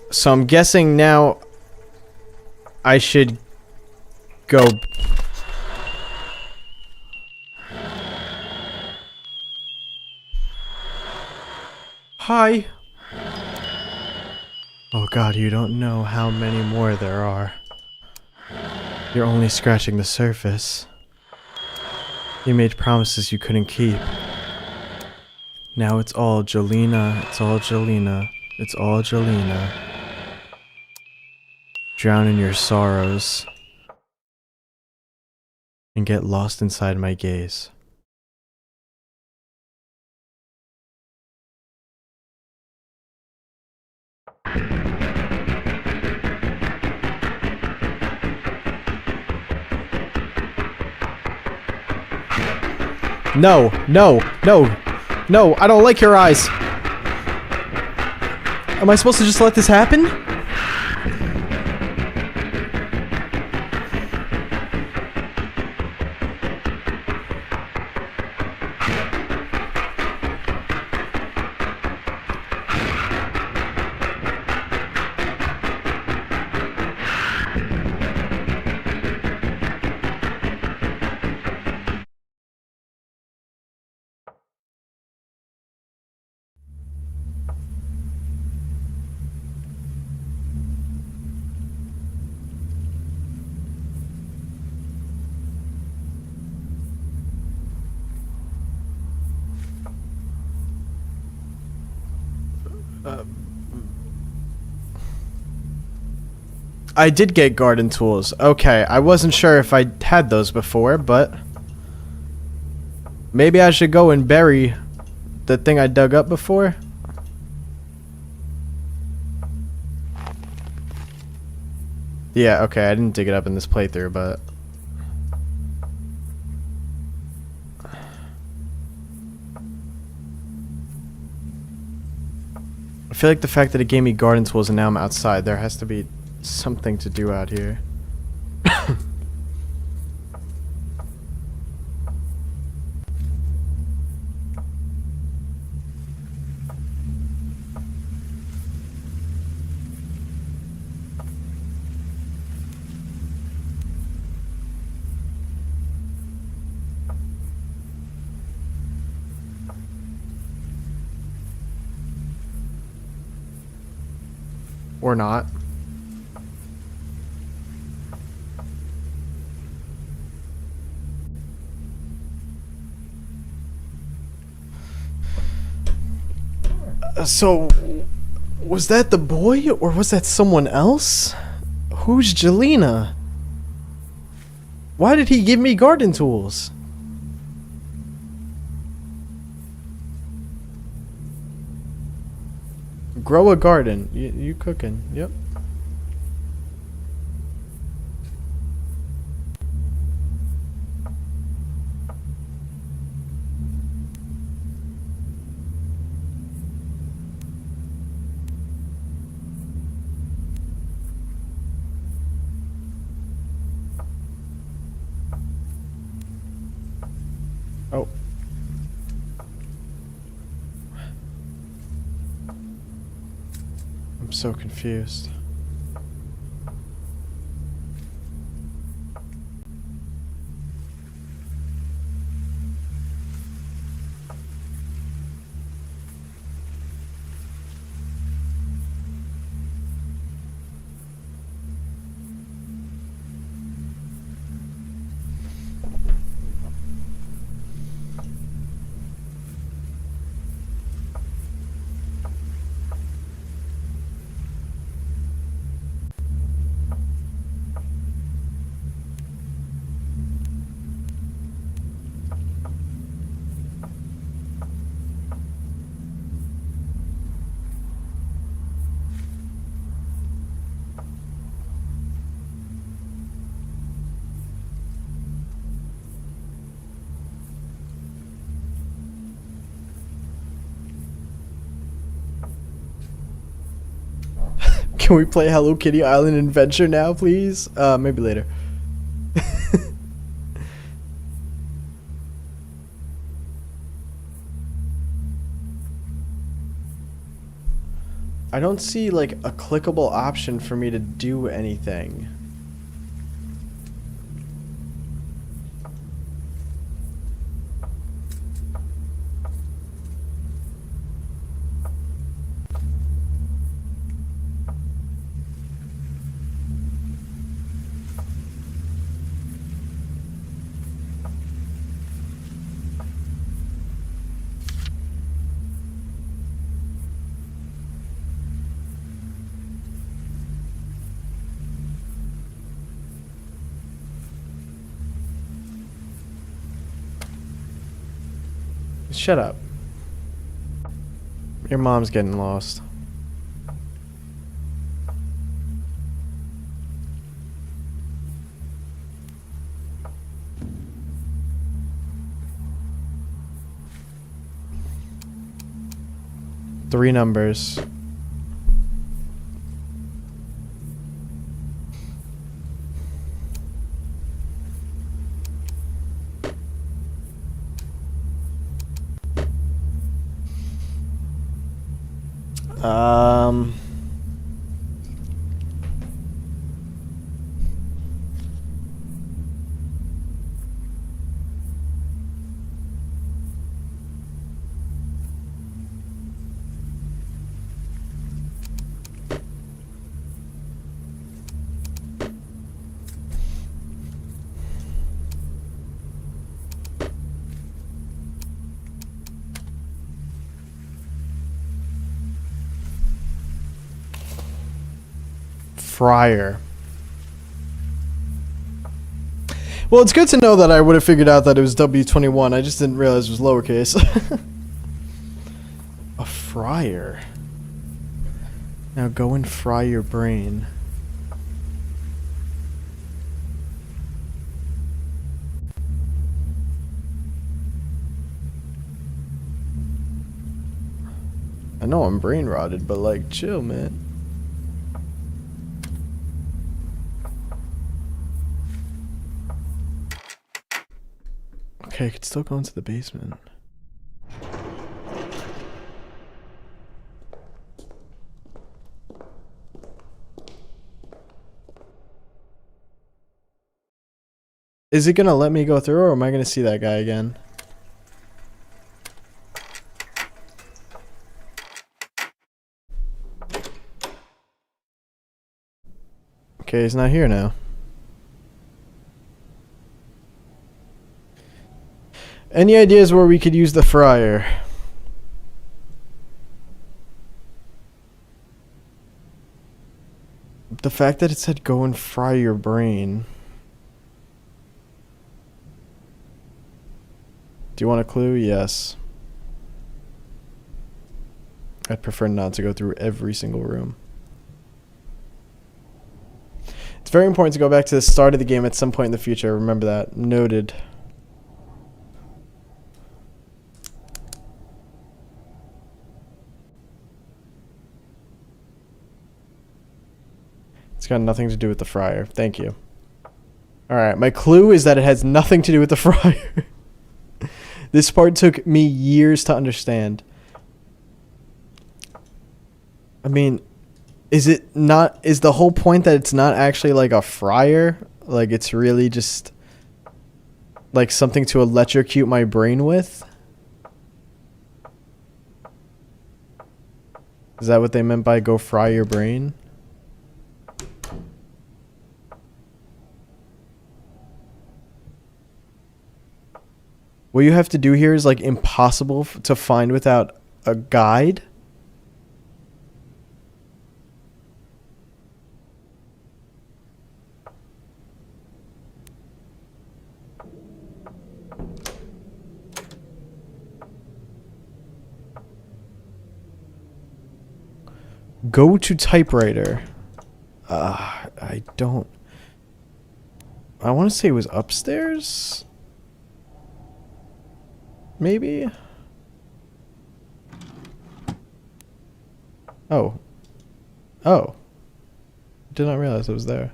So I'm guessing now I should go. Hi. Oh god, you don't know how many more there are. You're only scratching the surface. You made promises you couldn't keep. Now it's all Jolena, it's all Jolena, it's all Jolena. Drown in your sorrows. And get lost inside my gaze. No, no, no, no, I don't like your eyes. Am I supposed to just let this happen? I did get garden tools. Okay, I wasn't sure if I had those before, but maybe I should go and bury the thing I dug up before. Yeah, okay, I didn't dig it up in this playthrough, but I feel like the fact that it gave me garden tools and now I'm outside, there has to be something to do out here. Or not. So, was that the boy, or was that someone else? Who's Jelena? Why did he give me garden tools? Grow a garden. You cooking? Yep. Oh. I'm so confused. Can we play Hello Kitty Island Adventure now, please? Maybe later. I don't see like a clickable option for me to do anything. Shut up. Your mom's getting lost. Three numbers. Um, Fryer. Well, it's good to know that I would have figured out that it was W21. I just didn't realize it was lowercase. A fryer. Now go and fry your brain. I know I'm brain rotted, but like, chill, man. Okay, I could still go into the basement. Is it gonna let me go through, or am I gonna see that guy again? Okay, he's not here now. Any ideas where we could use the fryer? The fact that it said go and fry your brain. Do you want a clue? Yes. I'd prefer not to go through every single room. It's very important to go back to the start of the game at some point in the future. Remember that. Noted. It's got nothing to do with the fryer. Thank you. Alright, my clue is that it has nothing to do with the fryer. This part took me years to understand. I mean, is it not... Is the whole point that it's not actually like a fryer? Like, it's really just... like something to electrocute my brain with? Is that what they meant by go fry your brain? What you have to do here is like impossible to find without a guide. Go to typewriter. I don't... I want to say it was upstairs? Maybe? Oh. Oh. did not realize it was there.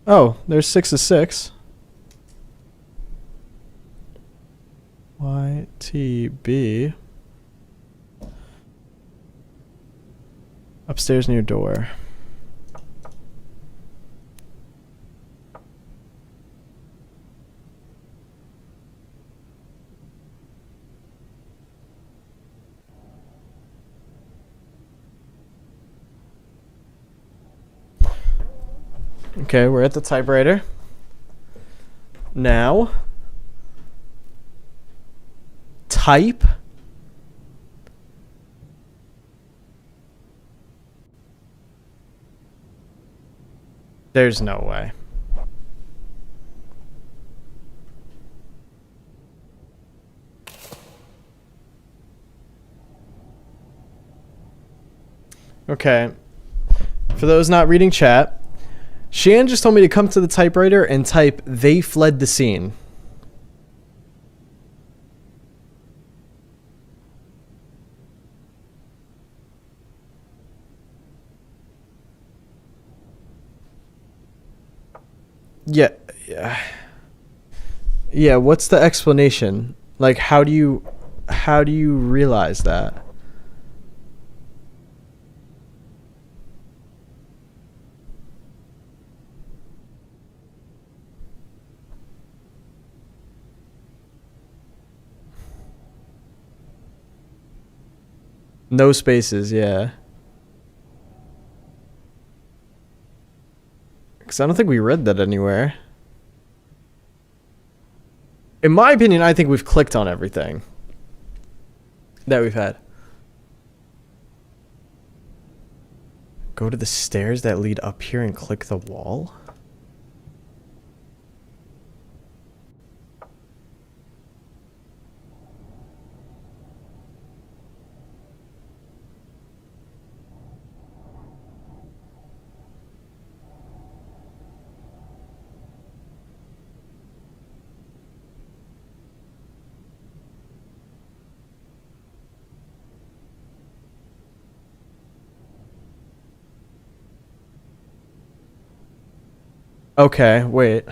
Oh, there's 6 of 6. YTB. Upstairs near door. Okay, we're at the typewriter. Now, type. There's no way. Okay. For those not reading chat, Shan just told me to come to the typewriter and type, "They fled the scene." Yeah. Yeah, what's the explanation? Like, how do you realize that? No spaces, yeah. Because I don't think we read that anywhere. In my opinion, I think we've clicked on everything that we've had. Go to the stairs that lead up here and click the wall? Okay, wait.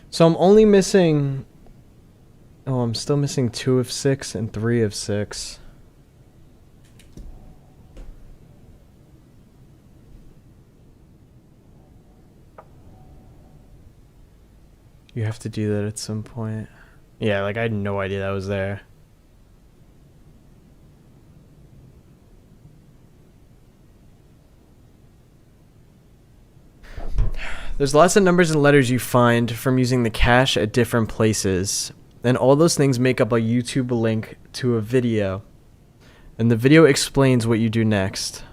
So I'm only missing... Oh, I'm still missing 2 of 6 and 3 of 6. You have to do that at some point. Yeah, like I had no idea that was there. There's lots of numbers and letters you find from using the cache at different places. And all those things make up a YouTube link to a video. And the video explains what you do next.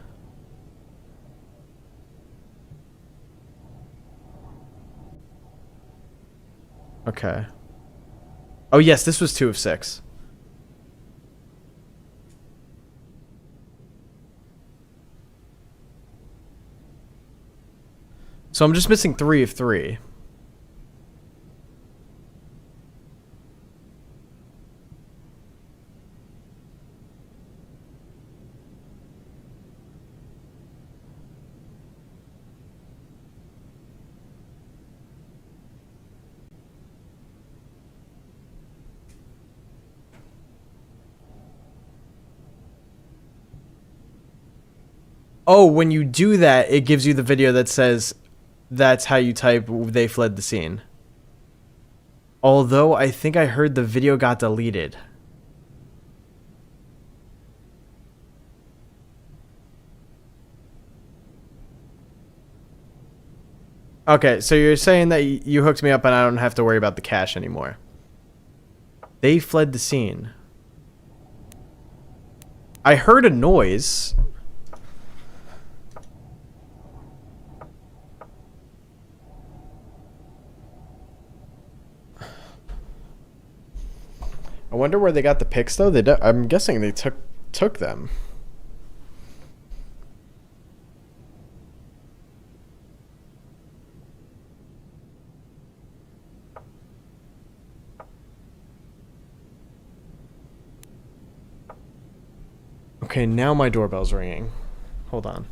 Okay. Oh yes, this was 2 of 6. So I'm just missing 3 of 3. Oh, when you do that, it gives you the video that says that's how you type "they fled the scene." Although I think I heard the video got deleted. Okay, so you're saying that you hooked me up and I don't have to worry about the cache anymore. They fled the scene. I heard a noise. I wonder where they got the pics though. I'm guessing they took them. Okay, now my doorbell's ringing. Hold on.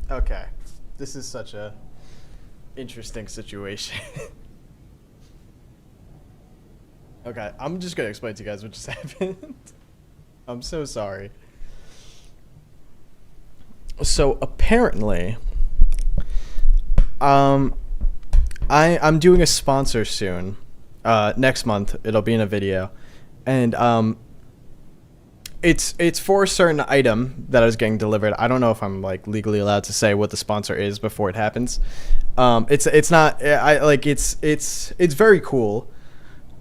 Okay. This is such a interesting situation. Okay, I'm just gonna explain to you guys what just happened. I'm so sorry. So apparently, I'm doing a sponsor soon. Next month it'll be in a video, and it's for a certain item that is getting delivered. I don't know if I'm like legally allowed to say what the sponsor is before it happens. It's not. I like it's very cool.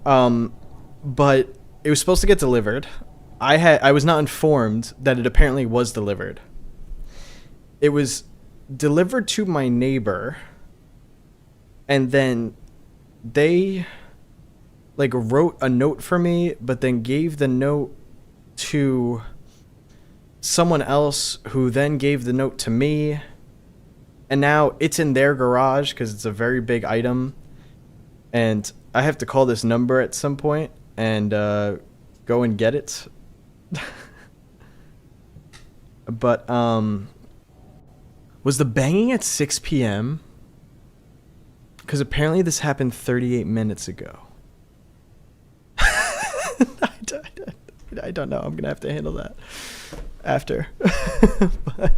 But it was supposed to get delivered. I was not informed that it apparently was delivered. It was delivered to my neighbor, and then they like wrote a note for me, but then gave the note to someone else who then gave the note to me, and now it's in their garage because it's a very big item, and I have to call this number at some point and go and get it. But was the banging at 6 p.m.? Because apparently this happened 38 minutes ago. I don't know. I'm going to have to handle that after. But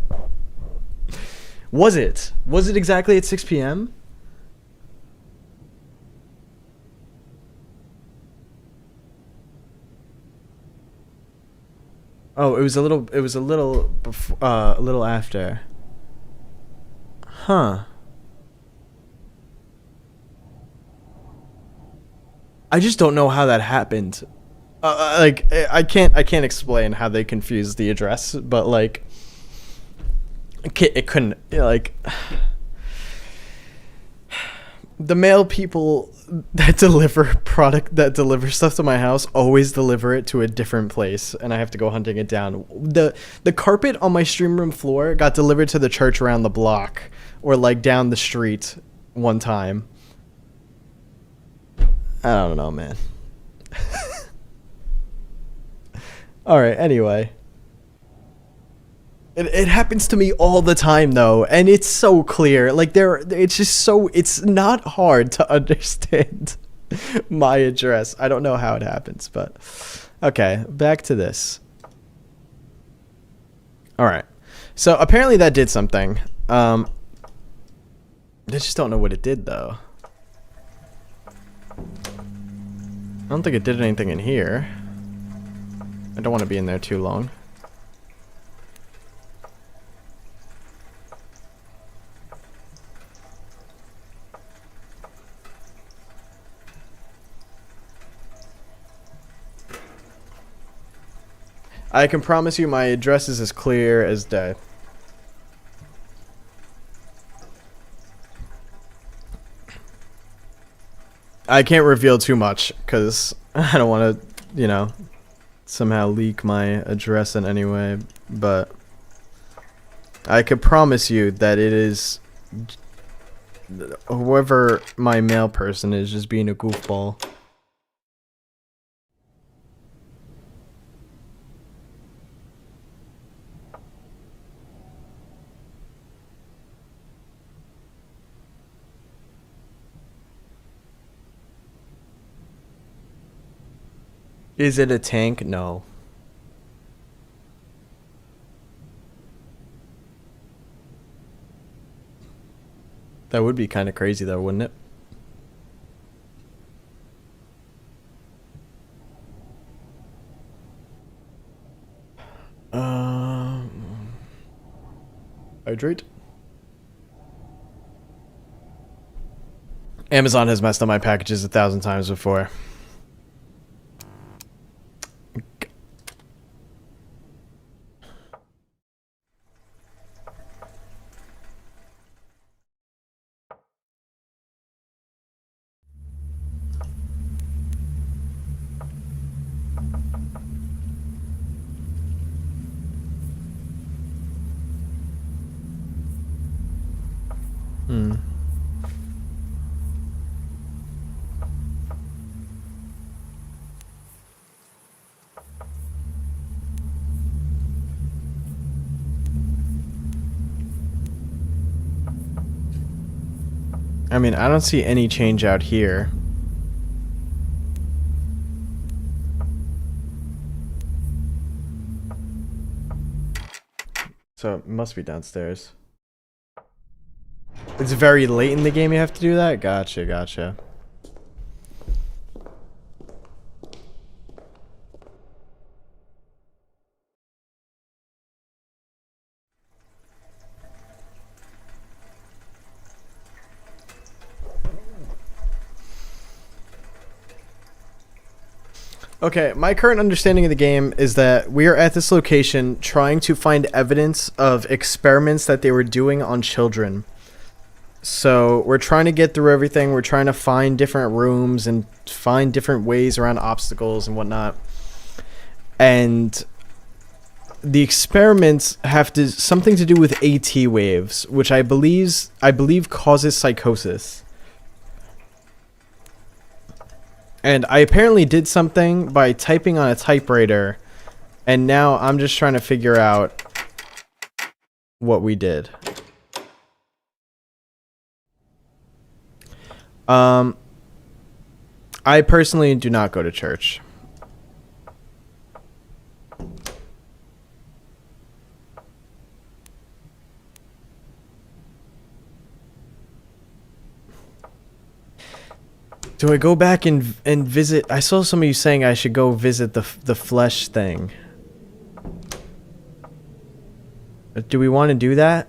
was it? Was it exactly at 6 p.m.? Oh, it was a little before, a little after. Huh. I just don't know how that happened. Like I can't explain how they confused the address, but like it couldn't, like, the mail people that deliver stuff to my house always deliver it to a different place, and I have to go hunting it down. The carpet on my stream room floor got delivered to the church around the block, or like down the street one time. I don't know, man. All right, anyway. It happens to me all the time though, and it's so clear. Like it's just so it's not hard to understand my address. I don't know how it happens, but okay, back to this. All right. So apparently that did something. I just don't know what it did though. I don't think it did anything in here. I don't want to be in there too long. I can promise you my address is as clear as day. I can't reveal too much because I don't want to, you know, somehow leak my address in any way, but I could promise you that it is whoever my mail person is just being a goofball. Is it a tank? No. That would be kind of crazy though, wouldn't it? Hydrate. Amazon has messed up my packages 1,000 times before. I mean, I don't see any change out here. So it must be downstairs. It's very late in the game you have to do that? Gotcha, gotcha. Okay, my current understanding of the game is that we are at this location trying to find evidence of experiments that they were doing on children. So we're trying to get through everything. We're trying to find different rooms and find different ways around obstacles and whatnot. And the experiments have something to do with AT waves, which I believe causes psychosis. And I apparently did something by typing on a typewriter, and now I'm just trying to figure out what we did. I personally do not go to church. Do I go back and visit? I saw some of you saying I should go visit the flesh thing. Do we want to do that?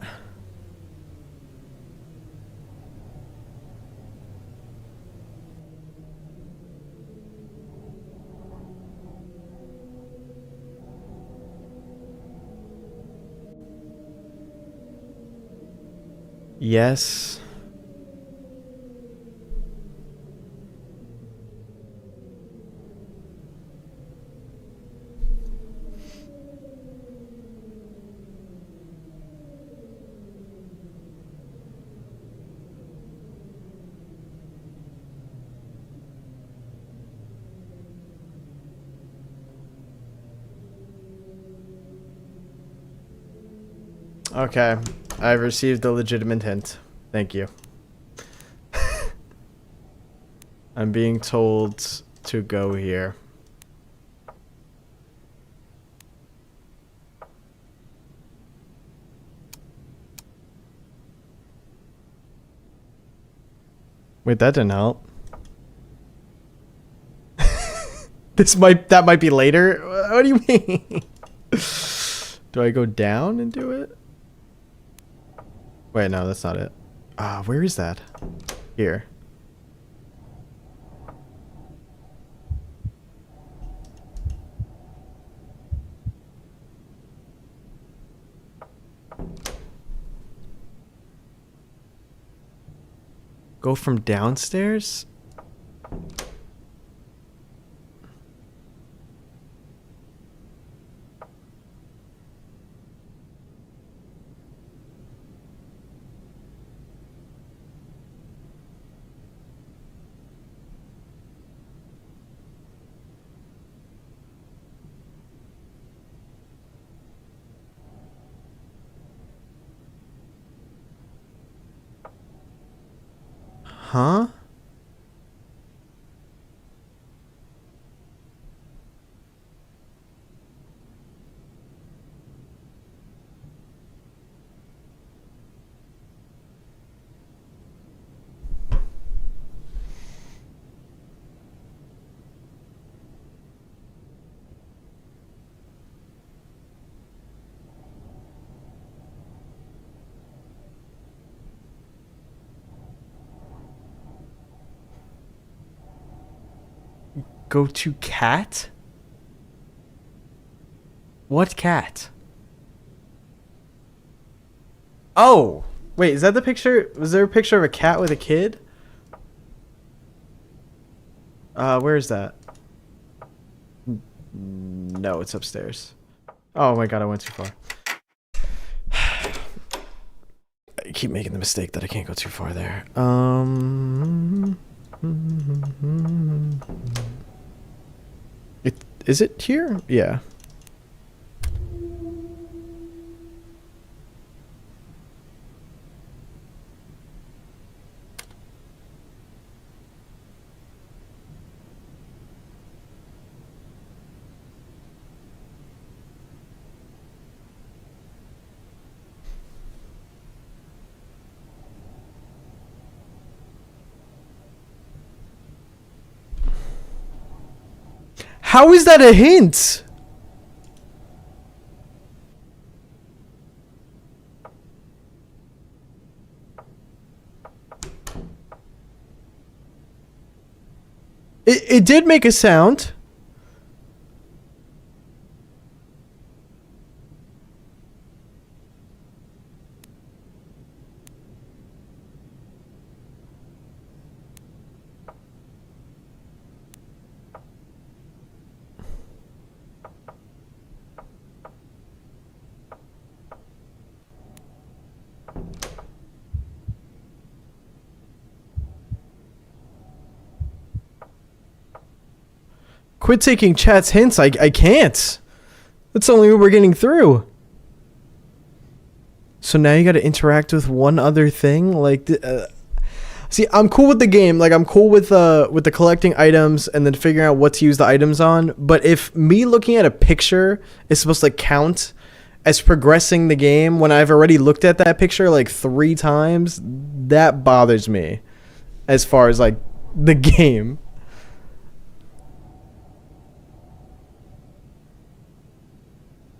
Yes. Okay. I've received a legitimate hint. Thank you. I'm being told to go here. Wait, that didn't help. That might be later. What do you mean? Do I go down and do it? Wait, no, that's not it. Where is that? Here. Go from downstairs? Huh? Go to cat? What cat? Oh! Wait, is that the picture? Was there a picture of a cat with a kid? Where is that? No, it's upstairs. Oh my god, I went too far. I keep making the mistake that I can't go too far there. Is it here? Yeah. How is that a hint? It did make a sound. Quit taking chat's hints. I can't. That's the only way we're getting through. So now you got to interact with one other thing. Like, see, I'm cool with the game. Like, I'm cool with the collecting items and then figuring out what to use the items on. But if me looking at a picture is supposed to count as progressing the game when I've already looked at that picture like 3 times, that bothers me. As far as like the game.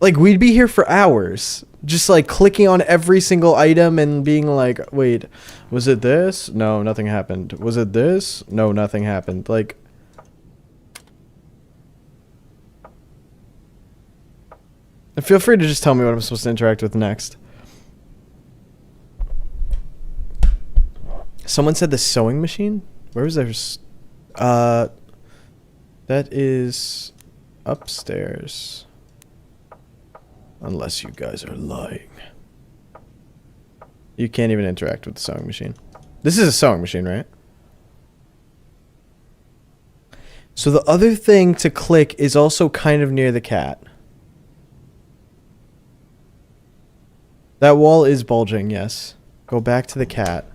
Like, we'd be here for hours, just like clicking on every single item and being like, wait, was it this? No, nothing happened. Was it this? No, nothing happened. Like, and feel free to just tell me what I'm supposed to interact with next. Someone said the sewing machine? Where was there? That is upstairs. Unless you guys are lying. You can't even interact with the sewing machine. This is a sewing machine, right? So the other thing to click is also kind of near the cat. That wall is bulging, yes. Go back to the cat.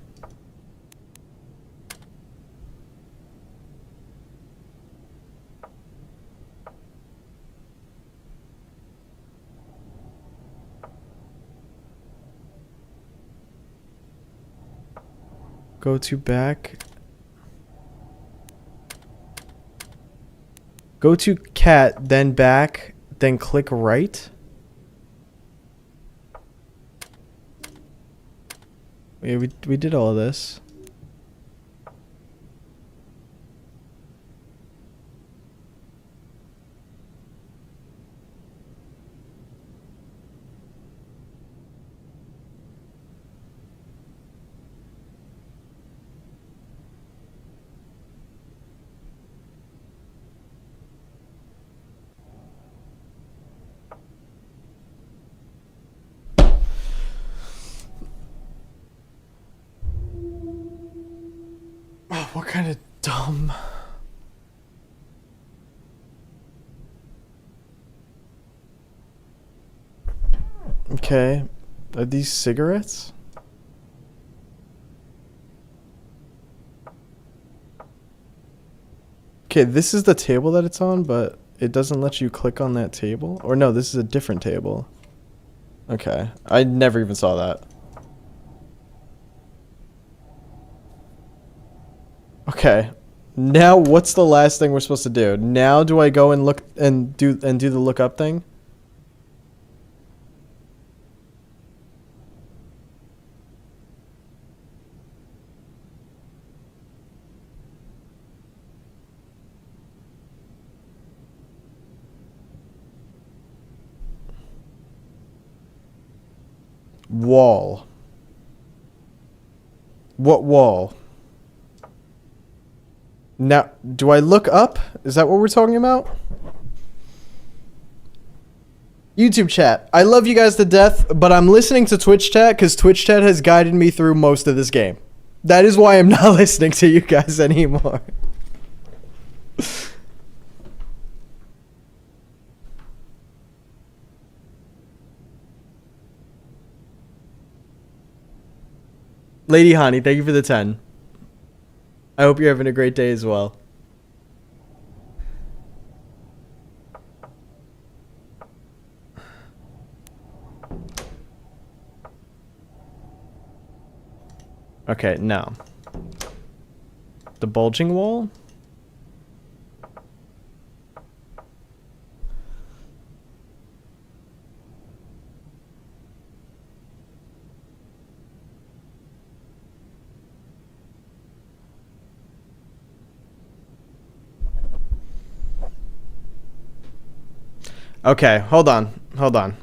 Go to back. Go to cat, then back, then click right. Yeah, we did all of this. Oh, what kind of dumb... Okay. Are these cigarettes? Okay, this is the table that it's on, but it doesn't let you click on that table? Or no, this is a different table. Okay. I never even saw that. Okay. Now what's the last thing we're supposed to do? Now do I go and look and do the look up thing? Wall. What wall? Now, do I look up? Is that what we're talking about? YouTube chat. I love you guys to death, but I'm listening to Twitch chat because Twitch chat has guided me through most of this game. That is why I'm not listening to you guys anymore. Lady Hani, thank you for the 10. I hope you're having a great day as well. Okay, now. The bulging wall? Okay, hold on. Hold on.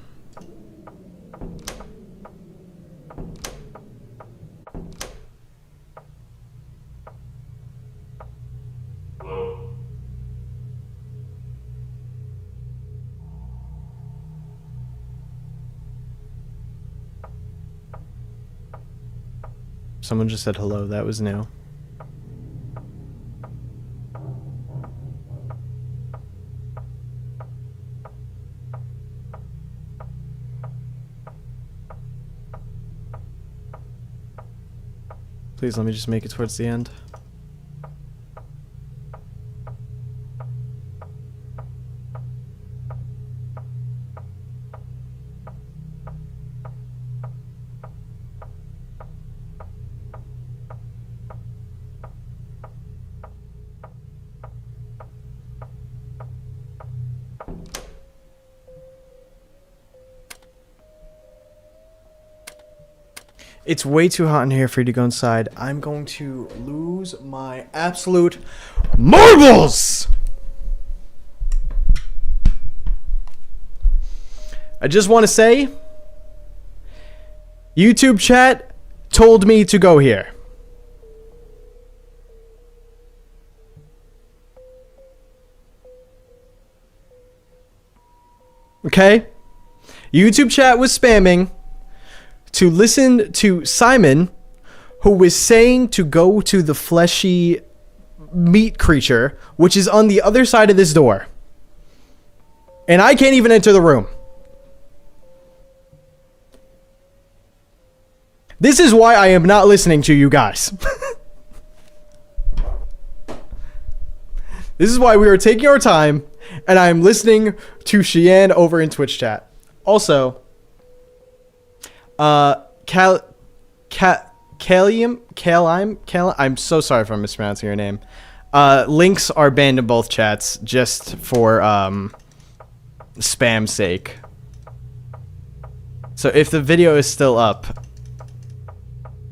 Someone just said hello. That was new. Please let me just make it towards the end. It's way too hot in here for you to go inside. I'm going to lose my absolute marbles! I just want to say, YouTube chat told me to go here. Okay? YouTube chat was spamming to listen to Simon, who was saying to go to the fleshy meat creature, which is on the other side of this door. And I can't even enter the room. This is why I am not listening to you guys. This is why we are taking our time, and I am listening to Shian over in Twitch chat. Also, Kalium, I'm so sorry if I'm mispronouncing your name. Links are banned in both chats just for spam's sake. So if the video is still up,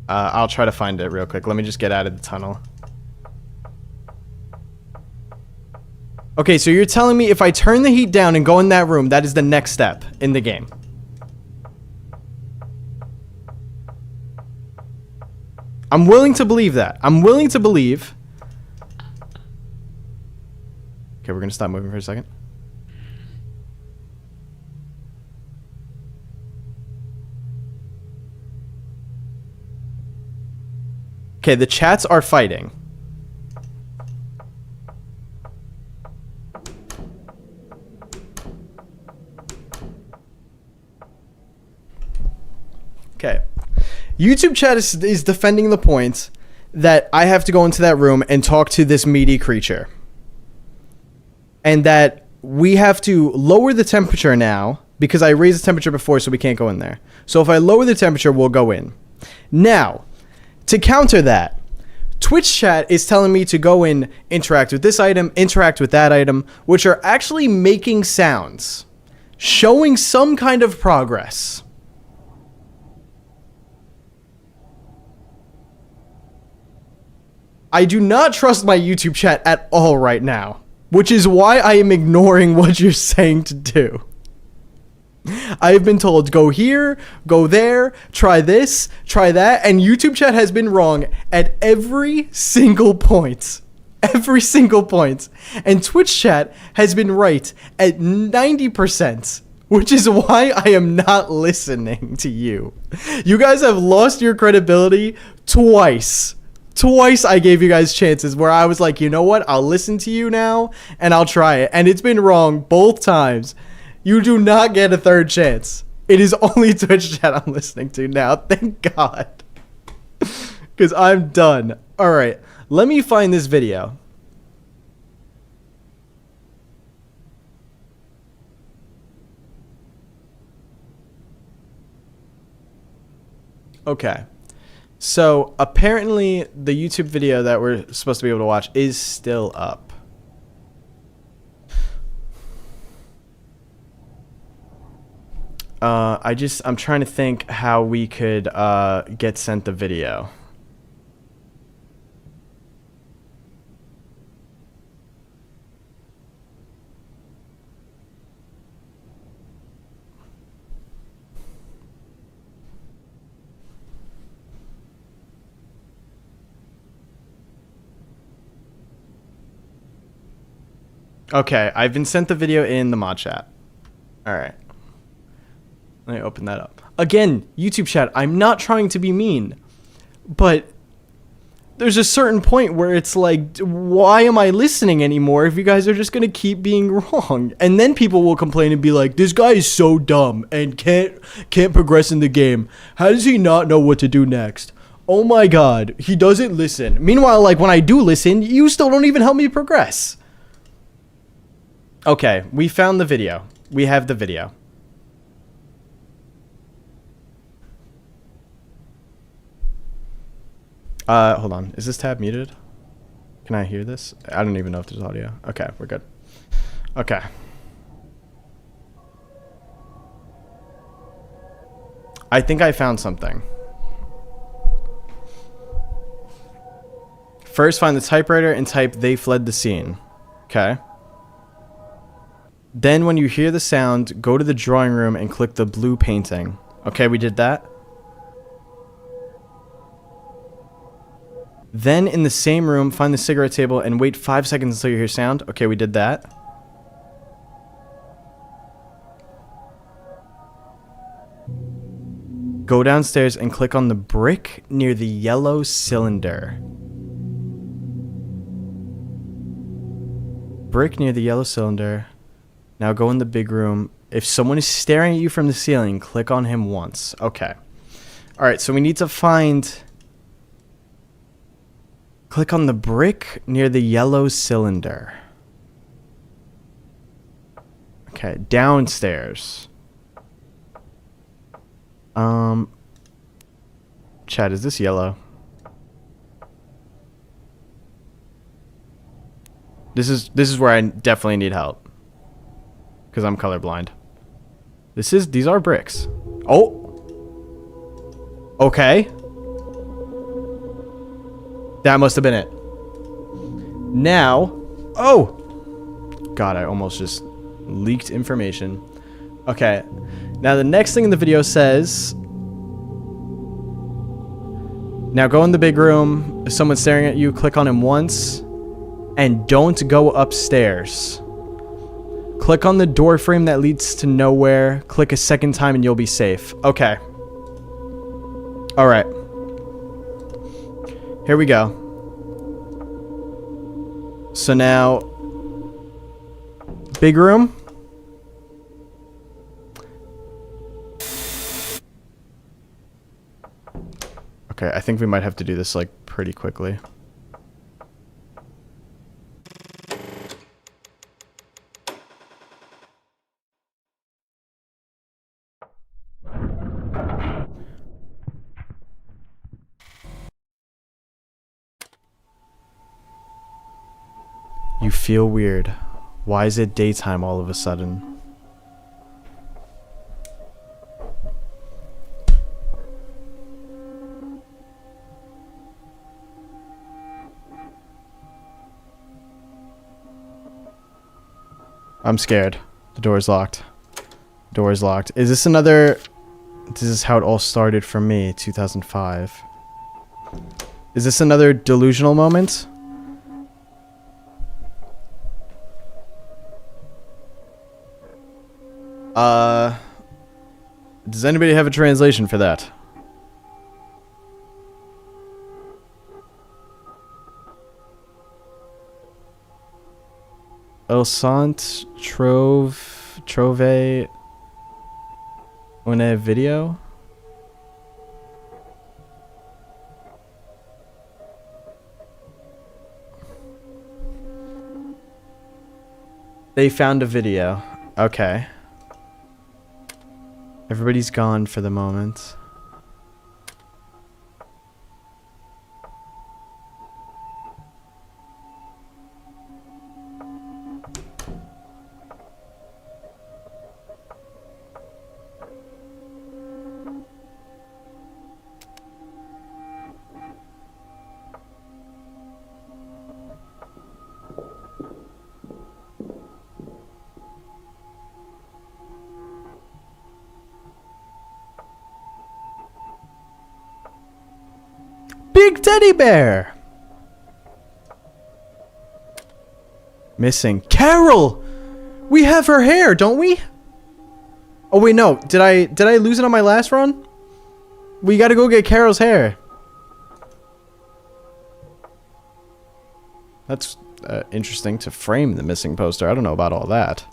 I'll try to find it real quick. Let me just get out of the tunnel. Okay, so you're telling me if I turn the heat down and go in that room, that is the next step in the game. I'm willing to believe that. I'm willing to believe. Okay, we're gonna stop moving for a second. Okay, the chats are fighting. Okay. YouTube chat is defending the point that I have to go into that room and talk to this meaty creature. And that we have to lower the temperature now because I raised the temperature before, so we can't go in there. So if I lower the temperature, we'll go in. Now, to counter that, Twitch chat is telling me to go in, interact with this item, interact with that item, which are actually making sounds, showing some kind of progress. I do not trust my YouTube chat at all right now, which is why I am ignoring what you're saying to do. I have been told, go here, go there, try this, try that, and YouTube chat has been wrong at every single point. Every single point. And Twitch chat has been right at 90%, which is why I am not listening to you. You guys have lost your credibility twice. Twice I gave you guys chances where I was like, you know what? I'll listen to you now and I'll try it. And it's been wrong both times. You do not get a third chance. It is only Twitch chat I'm listening to now. Thank God. Because I'm done. All right. Let me find this video. Okay. So apparently the YouTube video that we're supposed to be able to watch is still up. I'm trying to think how we could get sent the video. Okay, I've been sent the video in the mod chat. All right. Let me open that up. Again, YouTube chat, I'm not trying to be mean, but there's a certain point where it's like, why am I listening anymore if you guys are just going to keep being wrong? And then people will complain and be like, this guy is so dumb and can't progress in the game. How does he not know what to do next? Oh my God, he doesn't listen. Meanwhile, like when I do listen, you still don't even help me progress. Okay, we found the video. We have the video. Hold on. Is this tab muted? Can I hear this? I don't even know if there's audio. Okay, we're good. Okay. I think I found something. First, find the typewriter and type "they fled the scene." Okay. Then when you hear the sound, go to the drawing room and click the blue painting. Okay, we did that. Then in the same room, find the cigarette table and wait 5 seconds until you hear sound. Okay, we did that. Go downstairs and click on the brick near the yellow cylinder. Brick near the yellow cylinder. Now go in the big room. If someone is staring at you from the ceiling, click on him once. Okay. All right, so we need to find... Click on the brick near the yellow cylinder. Okay, downstairs. Chad, is this yellow? This is where I definitely need help. Because I'm colorblind. These are bricks. Oh! Okay. That must have been it. Now... Oh! God, I almost just leaked information. Okay. Now the next thing in the video says... Now go in the big room. If someone's staring at you, click on him once. And don't go upstairs. Click on the door frame that leads to nowhere. Click a second time and you'll be safe. Okay. Alright. Here we go. So now... Big room. Okay, I think we might have to do this, like, pretty quickly. You feel weird. Why is it daytime all of a sudden? I'm scared. The door is locked. Door is locked. Is this another... This is how it all started for me, 2005. Is this another delusional moment? Does anybody have a translation for that? El Sant Trove une video? They found a video. Okay. Everybody's gone for the moment. Big teddy bear. Missing. Carol! We have her hair, don't we? Oh wait, no. Did I lose it on my last run? We gotta go get Carol's hair. That's interesting to frame the missing poster. I don't know about all that.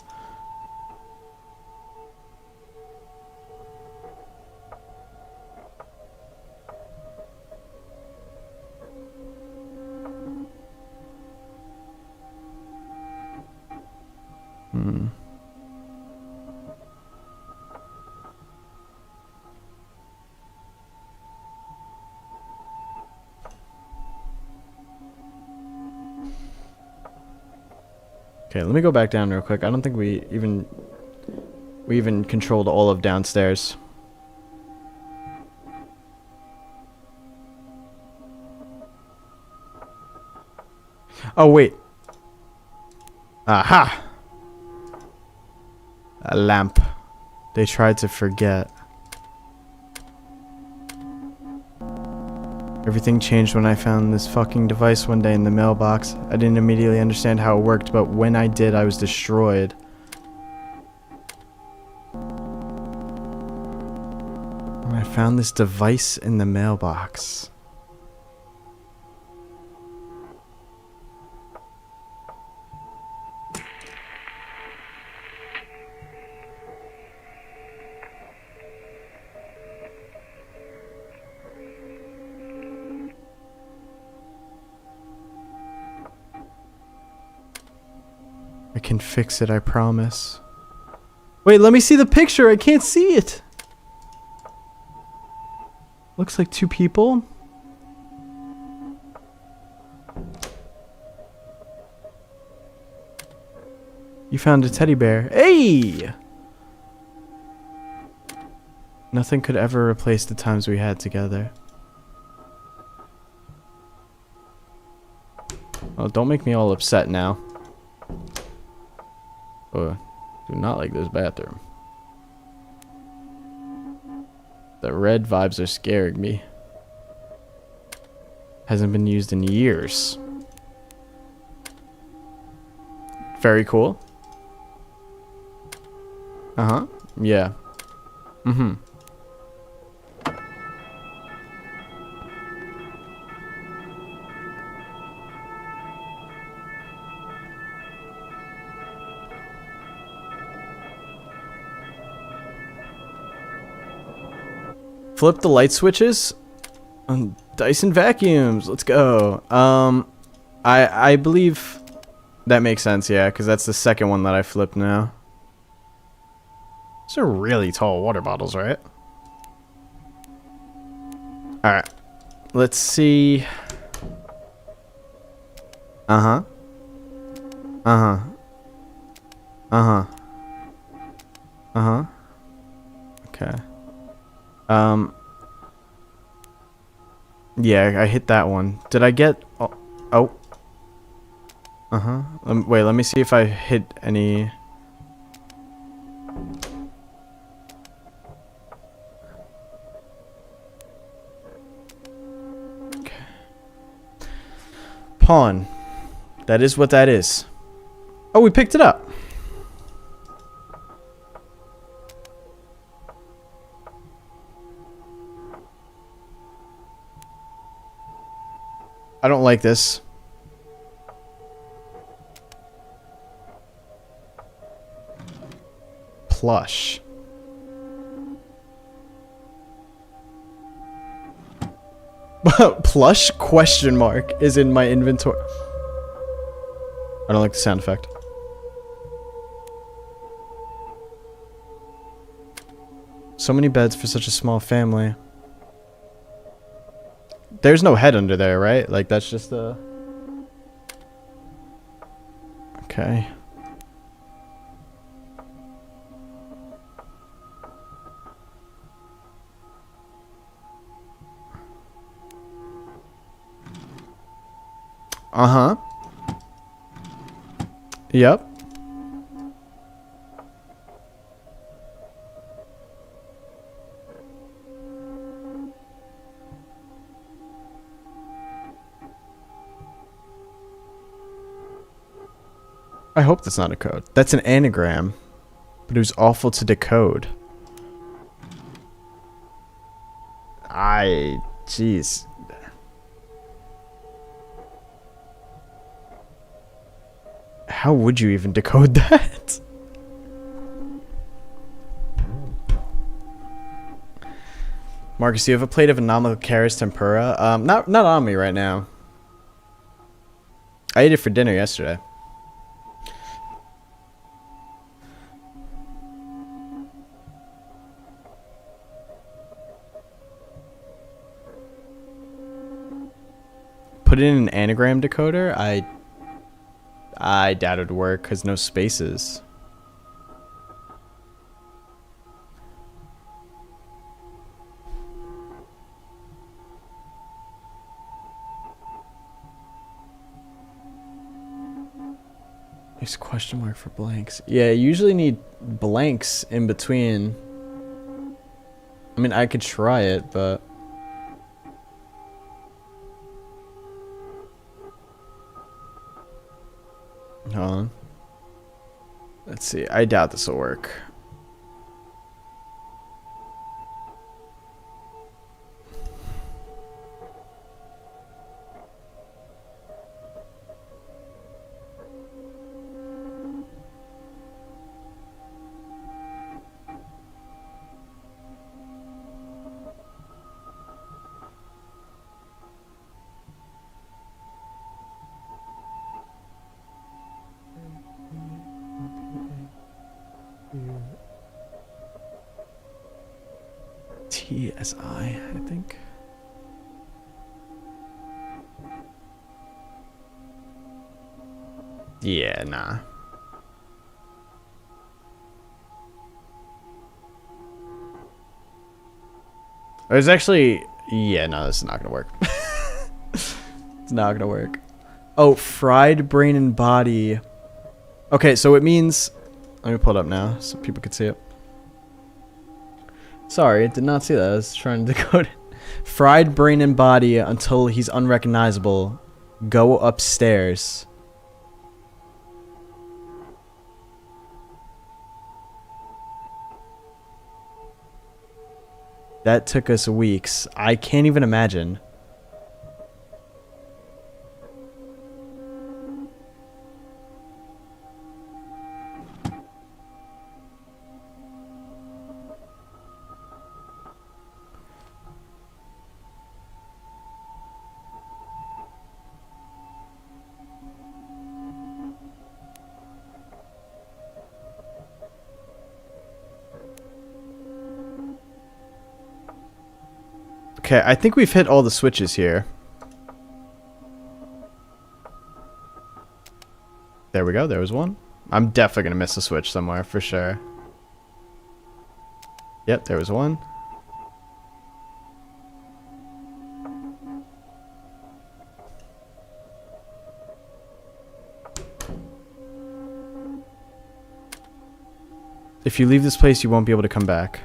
Okay, let me go back down real quick. I don't think we even controlled all of downstairs. Oh wait. Aha! A lamp. They tried to forget. Everything changed when I found this fucking device one day in the mailbox. I didn't immediately understand how it worked, but when I did, I was destroyed. I found this device in the mailbox. I can fix it, I promise. Wait, let me see the picture. I can't see it. Looks like two people. You found a teddy bear. Hey! Nothing could ever replace the times we had together. Oh, don't make me all upset now. Oh, do not like this bathroom. The red vibes are scaring me. Hasn't been used in years. Very cool. Uh-huh. Yeah. Mm-hmm. Flip the light switches on Dyson vacuums. Let's go. I believe that makes sense, yeah, because that's the second one that I flipped now. These are really tall water bottles, right? Alright. Let's see. Uh-huh. Uh-huh. Uh-huh. Uh-huh. Okay. Yeah, I hit that one. Did I get... Oh. Uh-huh. Wait, let me see if I hit any... Okay. Pawn. That is what that is. Oh, we picked it up. I don't like this. Plush. Plush question mark is in my inventory. I don't like the sound effect. So many beds for such a small family. There's no head under there, right? Like, that's just a... Okay. Uh-huh. Yep. I hope that's not a code. That's an anagram. But it was awful to decode. Jeez. How would you even decode that? Marcus, do you have a plate of Anomalocaris tempura? Not on me right now. I ate it for dinner yesterday. Put it in an anagram decoder? I doubt it'd work because no spaces. There's question mark for blanks. Yeah, you usually need blanks in between. I mean, I could try it, but... Hold on. Let's see. I doubt this will work. TSI, I think. Yeah, nah. There's actually... Yeah, no, this is not gonna work. It's not gonna work. Oh, fried brain and body. Okay, so it means... Let me pull it up now so people can see it. Sorry, I did not see that. I was trying to decode it. Fried brain and body until he's unrecognizable. Go upstairs. That took us weeks. I can't even imagine. Okay, I think we've hit all the switches here. There we go, there was one. I'm definitely gonna miss a switch somewhere, for sure. Yep, there was one. If you leave this place, you won't be able to come back.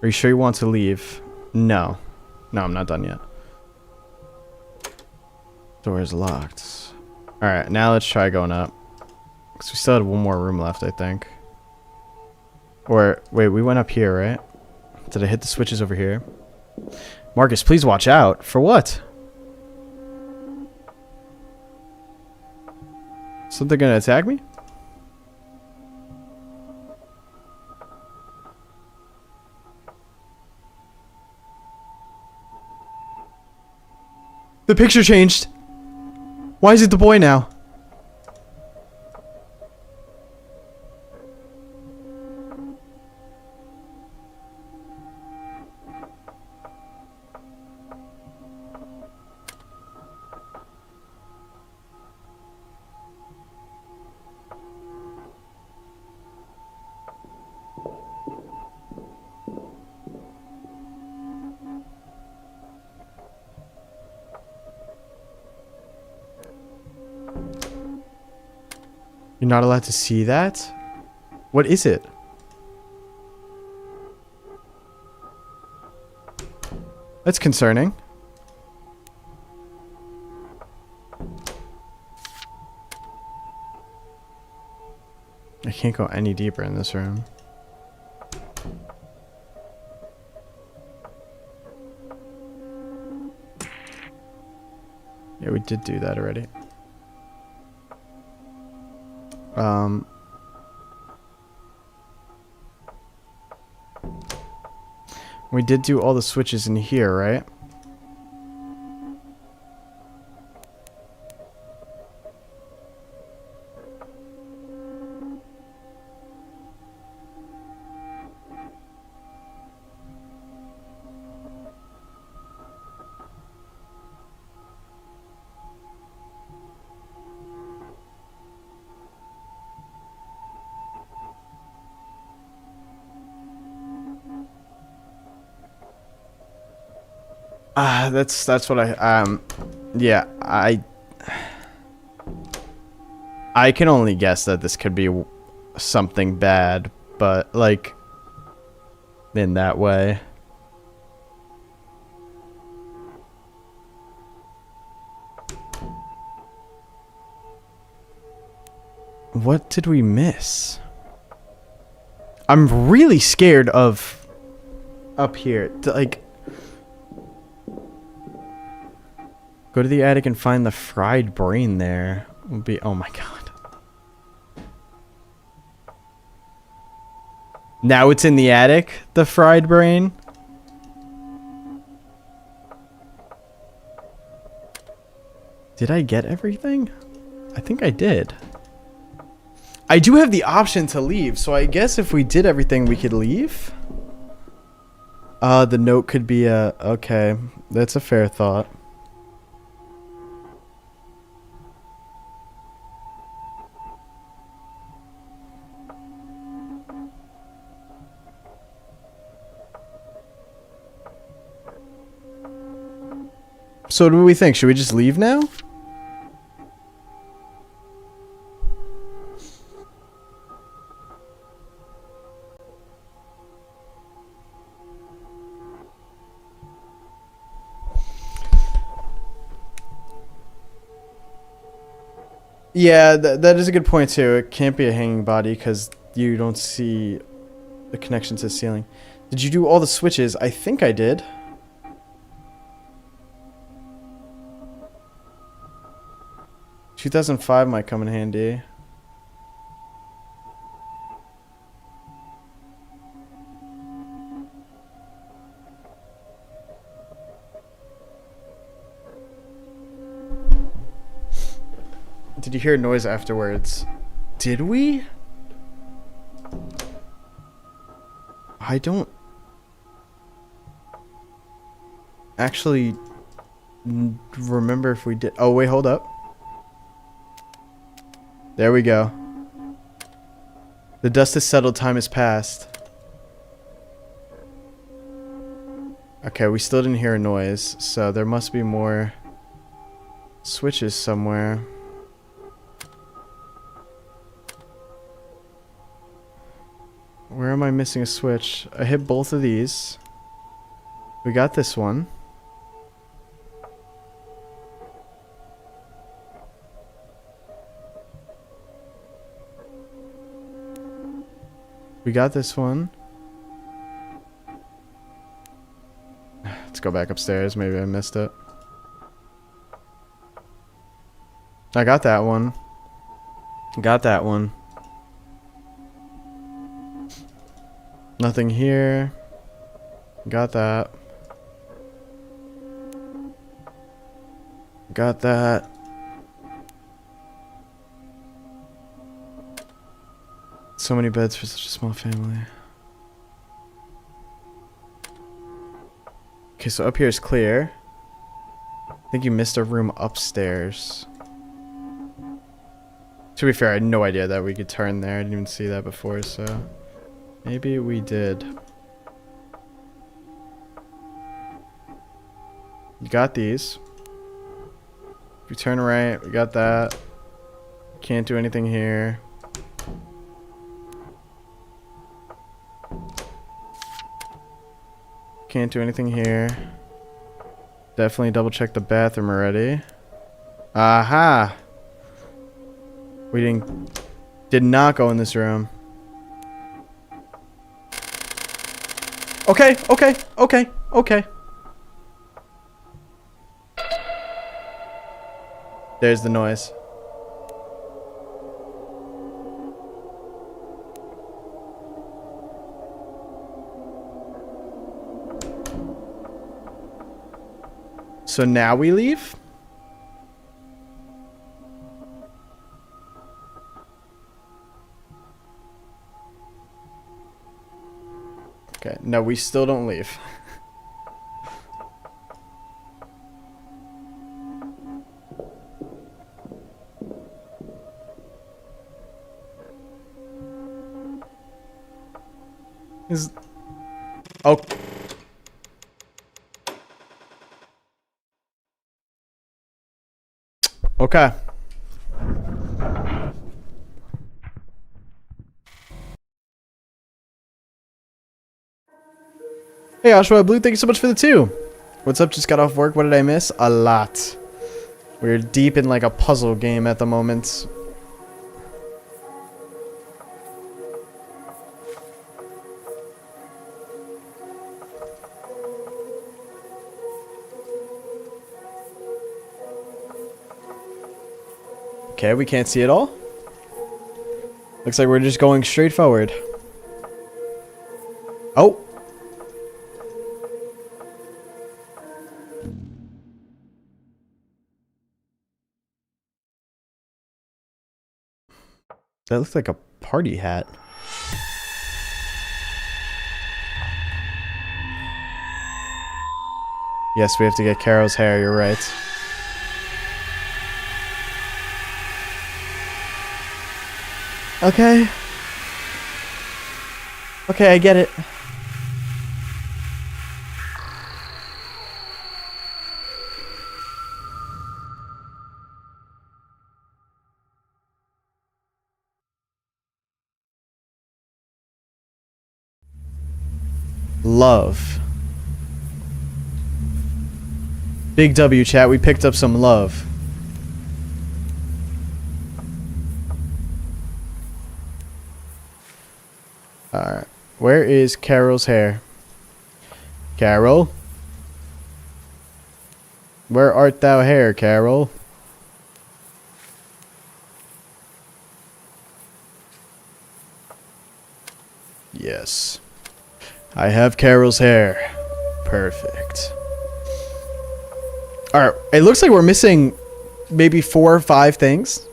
Are you sure you want to leave? No. No, I'm not done yet. Door is locked. Alright, now let's try going up. Because we still had one more room left, I think. Or, wait, we went up here, right? Did I hit the switches over here? Marcus, please watch out. For what? Something gonna attack me? The picture changed. Why is it the boy now? You're not allowed to see that? What is it? That's concerning. I can't go any deeper in this room. Yeah, we did do that already. We did do all the switches in here, right? That's what yeah, I can only guess that this could be something bad, but like in that way. What did we miss? I'm really scared of up here. Like, go to the attic and find the fried brain there. Would be, oh my god. Now it's in the attic, the fried brain. Did I get everything? I think I did. I do have the option to leave, so I guess if we did everything, we could leave. The note could be a... Okay, that's a fair thought. So what do we think? Should we just leave now? Yeah, that is a good point too. It can't be a hanging body because you don't see the connection to the ceiling. Did you do all the switches? I think I did. $2005 might come in handy. Did you hear a noise afterwards? Did we? I don't actually remember if we did. Oh, wait, hold up. There we go. The dust has settled, time has passed. Okay, we still didn't hear a noise, so there must be more switches somewhere. Where am I missing a switch? I hit both of these. We got this one. We got this one. Let's go back upstairs. Maybe I missed it. I got that one. Got that one. Nothing here. Got that. Got that. So many beds for such a small family. Okay, so up here is clear. I think you missed a room upstairs. To be fair, I had no idea that we could turn there. I didn't even see that before, so maybe we did. You got these. If you turn right, we got that. Can't do anything here. Can't do anything here. Definitely double check the bathroom already. Aha! We did not go in this room. Okay, okay, okay, okay. There's the noise. So now we leave? Okay, no, we still don't leave. Oh. Okay. Hey, Oshua Blue, thank you so much for the 2. What's up? Just got off work. What did I miss? A lot. We're deep in like a puzzle game at the moment. Okay, we can't see it all. Looks like we're just going straight forward. Oh. That looks like a party hat. Yes, we have to get Carol's hair. You're right. Okay. Okay, I get it. Love. Big W, chat. We picked up some love. Alright. Where is Carol's hair? Carol? Where art thou hair, Carol? Yes. I have Carol's hair. Perfect. Alright, it looks like we're missing maybe 4 or 5 things.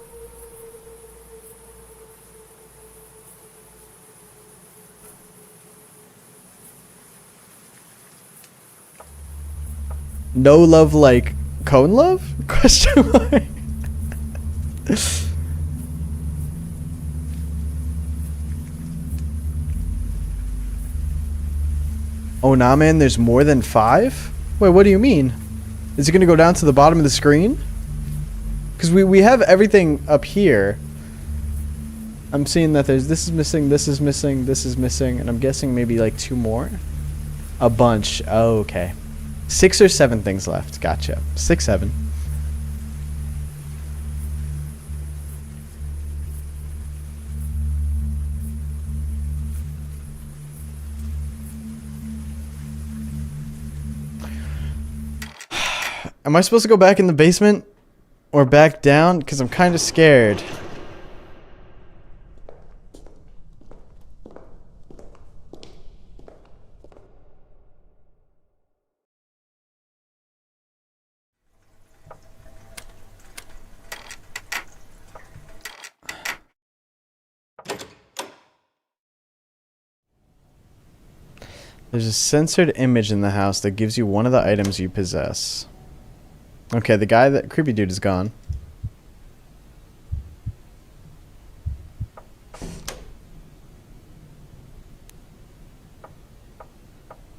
No love like cone love? Question mark. Oh nah, man, there's more than 5? Wait, what do you mean? Is it gonna go down to the bottom of the screen? Because we have everything up here. I'm seeing that there's this is missing, this is missing, this is missing, and I'm guessing maybe like 2 more. A bunch. Oh, okay. 6 or 7 things left. Gotcha. 6, 7. Am I supposed to go back in the basement? Or back down? Because I'm kind of scared. There's a censored image in the house that gives you one of the items you possess. Okay, the guy, that creepy dude, is gone.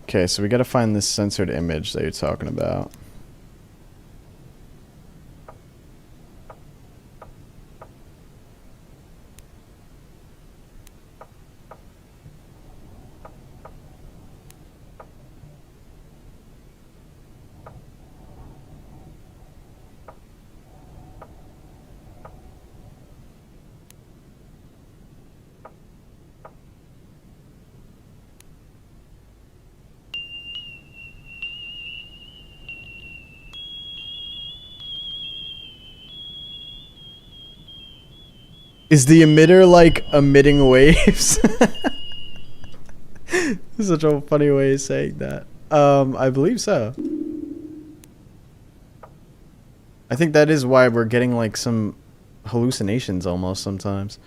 Okay, so we gotta find this censored image that you're talking about. Is the emitter like emitting waves? Such a funny way of saying that. I believe so. I think that is why we're getting like some hallucinations almost sometimes.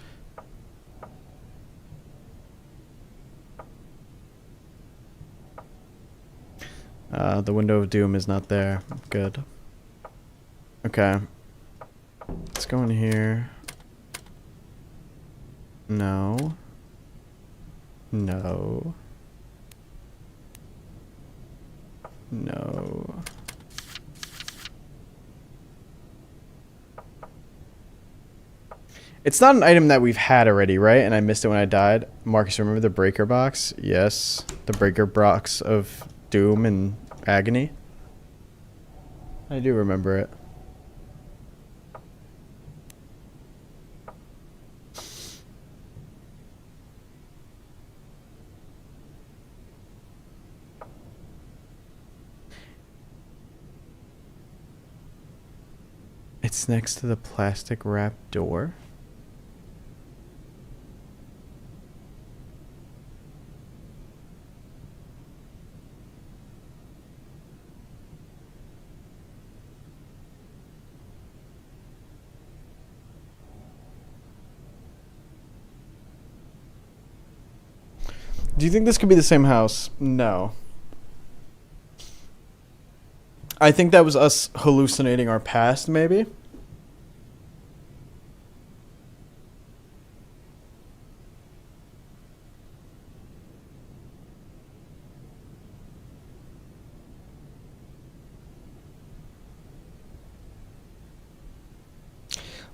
The window of doom is not there. Good. Okay. Let's go in here. No. No. No. It's not an item that we've had already, right? And I missed it when I died. Marcus, remember the breaker box? Yes. The breaker box of doom and agony. I do remember it. It's next to the plastic wrapped door. Do you think this could be the same house? No. I think that was us hallucinating our past, maybe.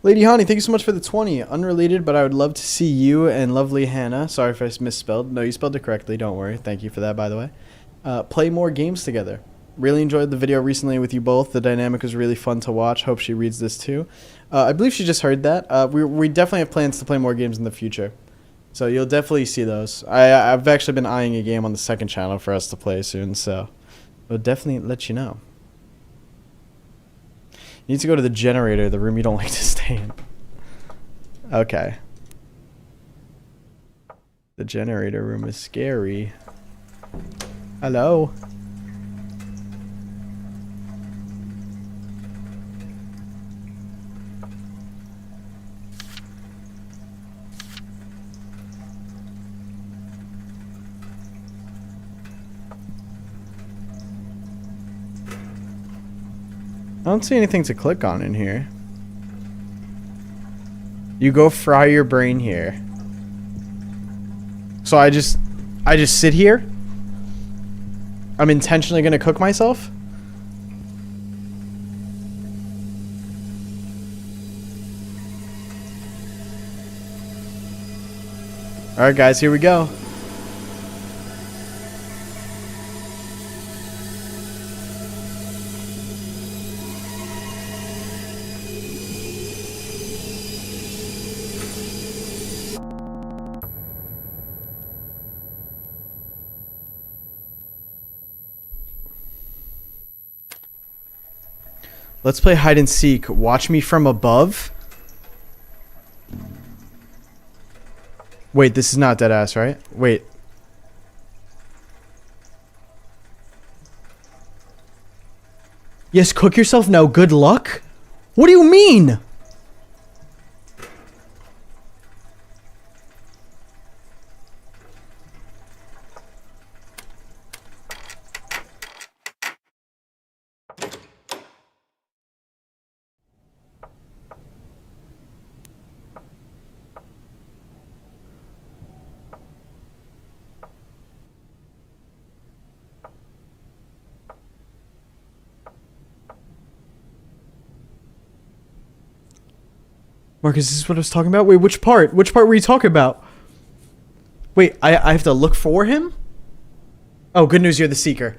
Lady Honey, thank you so much for the 20. Unrelated, but I would love to see you and lovely Hannah. Sorry if I misspelled. No, you spelled it correctly. Don't worry. Thank you for that, by the way. Play more games together. Really enjoyed the video recently with you both. The dynamic was really fun to watch. Hope she reads this too. I believe she just heard that. We definitely have plans to play more games in the future. So you'll definitely see those. I've actually been eyeing a game on the second channel for us to play soon. So we'll definitely let you know. You need to go to the generator, the room you don't like to stay in. Okay. The generator room is scary. Hello? I don't see anything to click on in here. You go fry your brain here. So I just sit here? I'm intentionally gonna cook myself? Alright guys, here we go. Let's play hide and seek. Watch me from above. Wait, this is not dead ass, right? Wait. Yes, cook yourself now. Good luck? What do you mean? Marcus, this is what I was talking about? Wait, which part? Which part were you talking about? Wait, I have to look for him? Oh, good news, you're the seeker.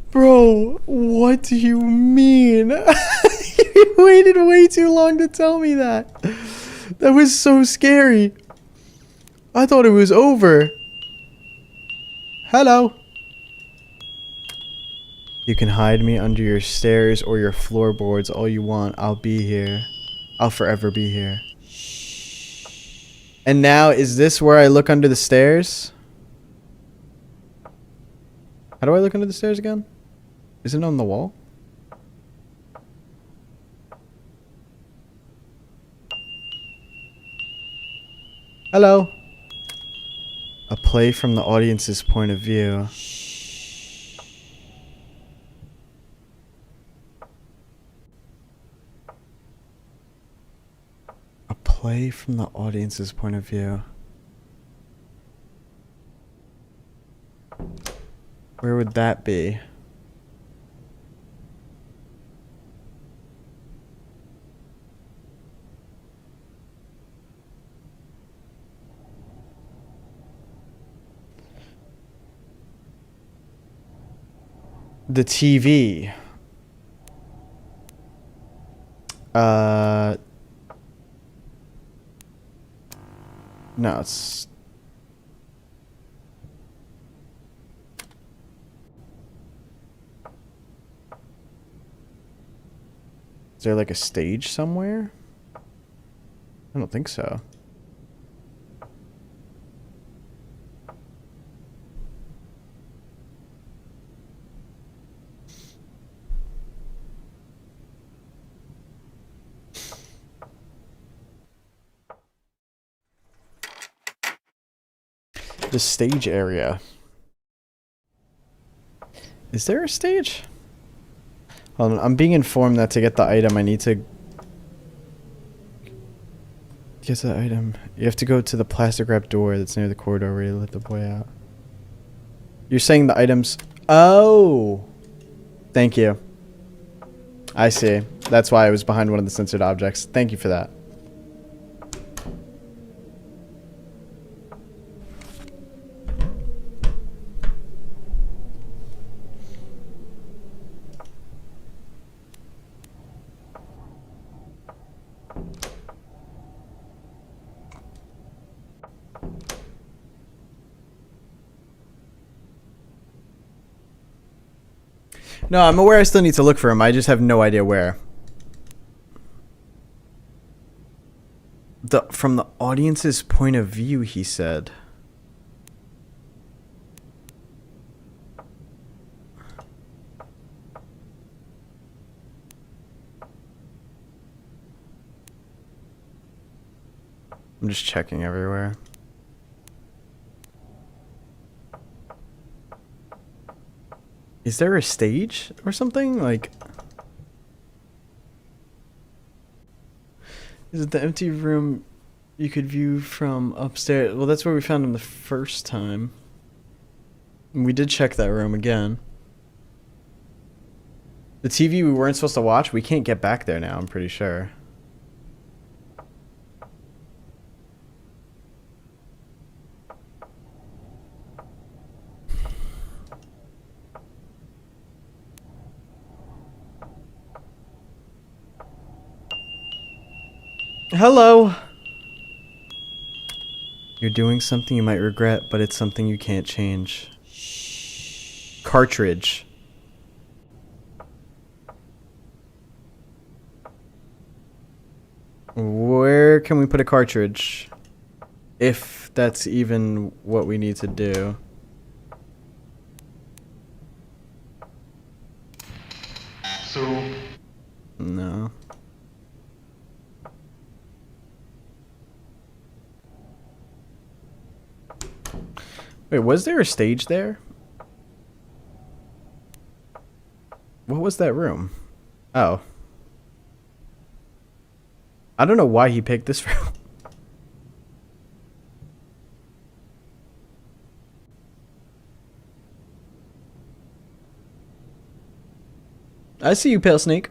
Bro, what do you mean? You waited way too long to tell me that. That was so scary. I thought it was over. Hello. You can hide me under your stairs or your floorboards all you want. I'll be here. I'll forever be here. And now, is this where I look under the stairs? How do I look under the stairs again? Is it on the wall? Hello. A play from the audience's point of view. A play from the audience's point of view. Where would that be? The TV. No, it's... Is there like a stage somewhere? I don't think so. The stage area. Is there a stage? Hold on, I'm being informed that to get the item, I need to get the item. You have to go to the plastic wrap door that's near the corridor where you let the boy out. You're saying the items... Oh! Thank you. I see. That's why I was behind one of the censored objects. Thank you for that. No, I'm aware I still need to look for him. I just have no idea where. From the audience's point of view, he said. I'm just checking everywhere. Is there a stage or something? Like, is it the empty room you could view from upstairs? Well, that's where we found him the first time. And we did check that room again. The TV we weren't supposed to watch, we can't get back there now, I'm pretty sure. Hello. You're doing something you might regret, but it's something you can't change. Shh. Cartridge. Where can we put a cartridge? If that's even what we need to do. So, No. Wait, was there a stage there? What was that room? Oh. I don't know why he picked this room. I see you, Pale Snake.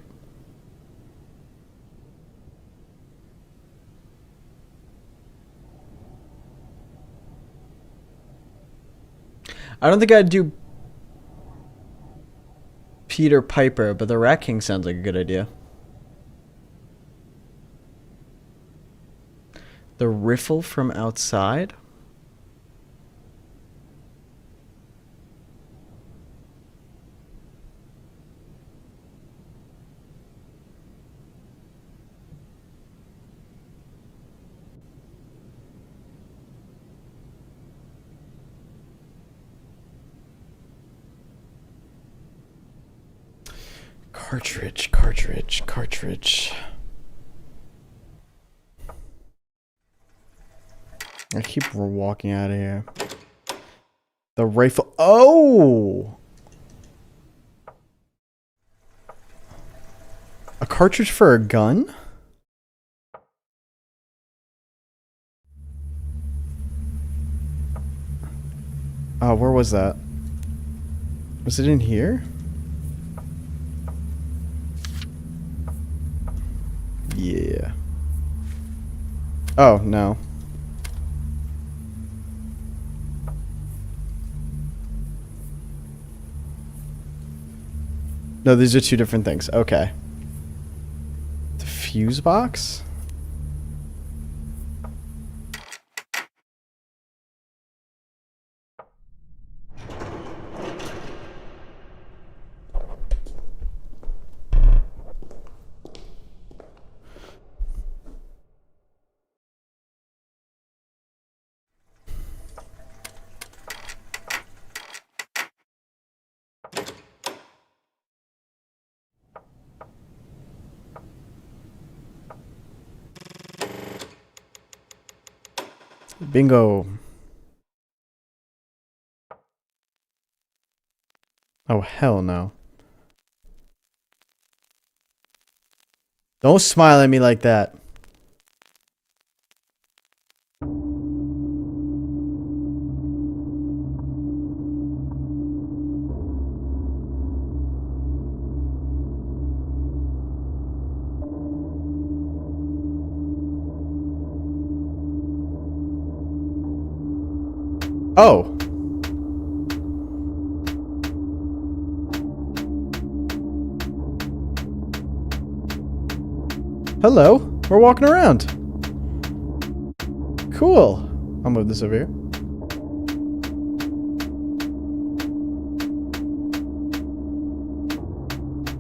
I don't think I'd do Peter Piper, but the Rat King sounds like a good idea. The riffle from outside? Cartridge. I keep walking out of here. The rifle. Oh! A cartridge for a gun? Oh, where was that? Was it in here? Yeah. Oh, no. No, these are two different things. Okay. The fuse box? Bingo. Oh, hell no. Don't smile at me like that. Oh. Hello. We're walking around. Cool. I'll move this over here.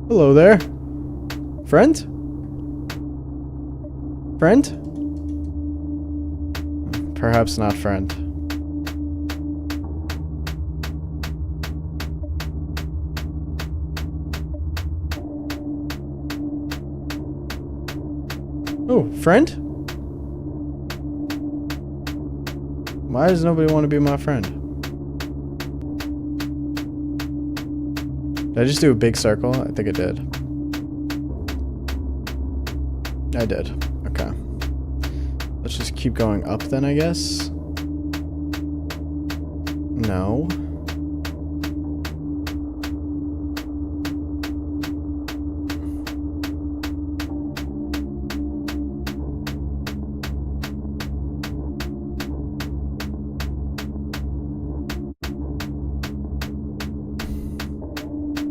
Hello there. Friend? Friend? Perhaps not friend. Oh, friend? Why does nobody want to be my friend? Did I just do a big circle? I think I did. I did. Okay. Let's just keep going up then, I guess. No.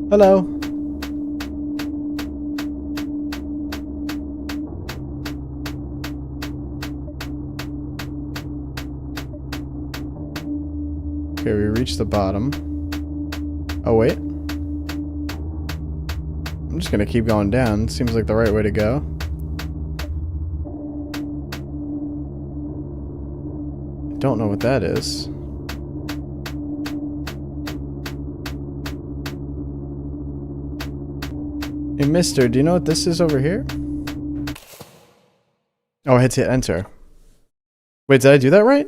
Hello. Okay, we reached the bottom. Oh, wait. I'm just gonna keep going down. Seems like the right way to go. Don't know what that is. Hey, mister, do you know what this is over here? Oh, I had to hit enter. Wait, did I do that right?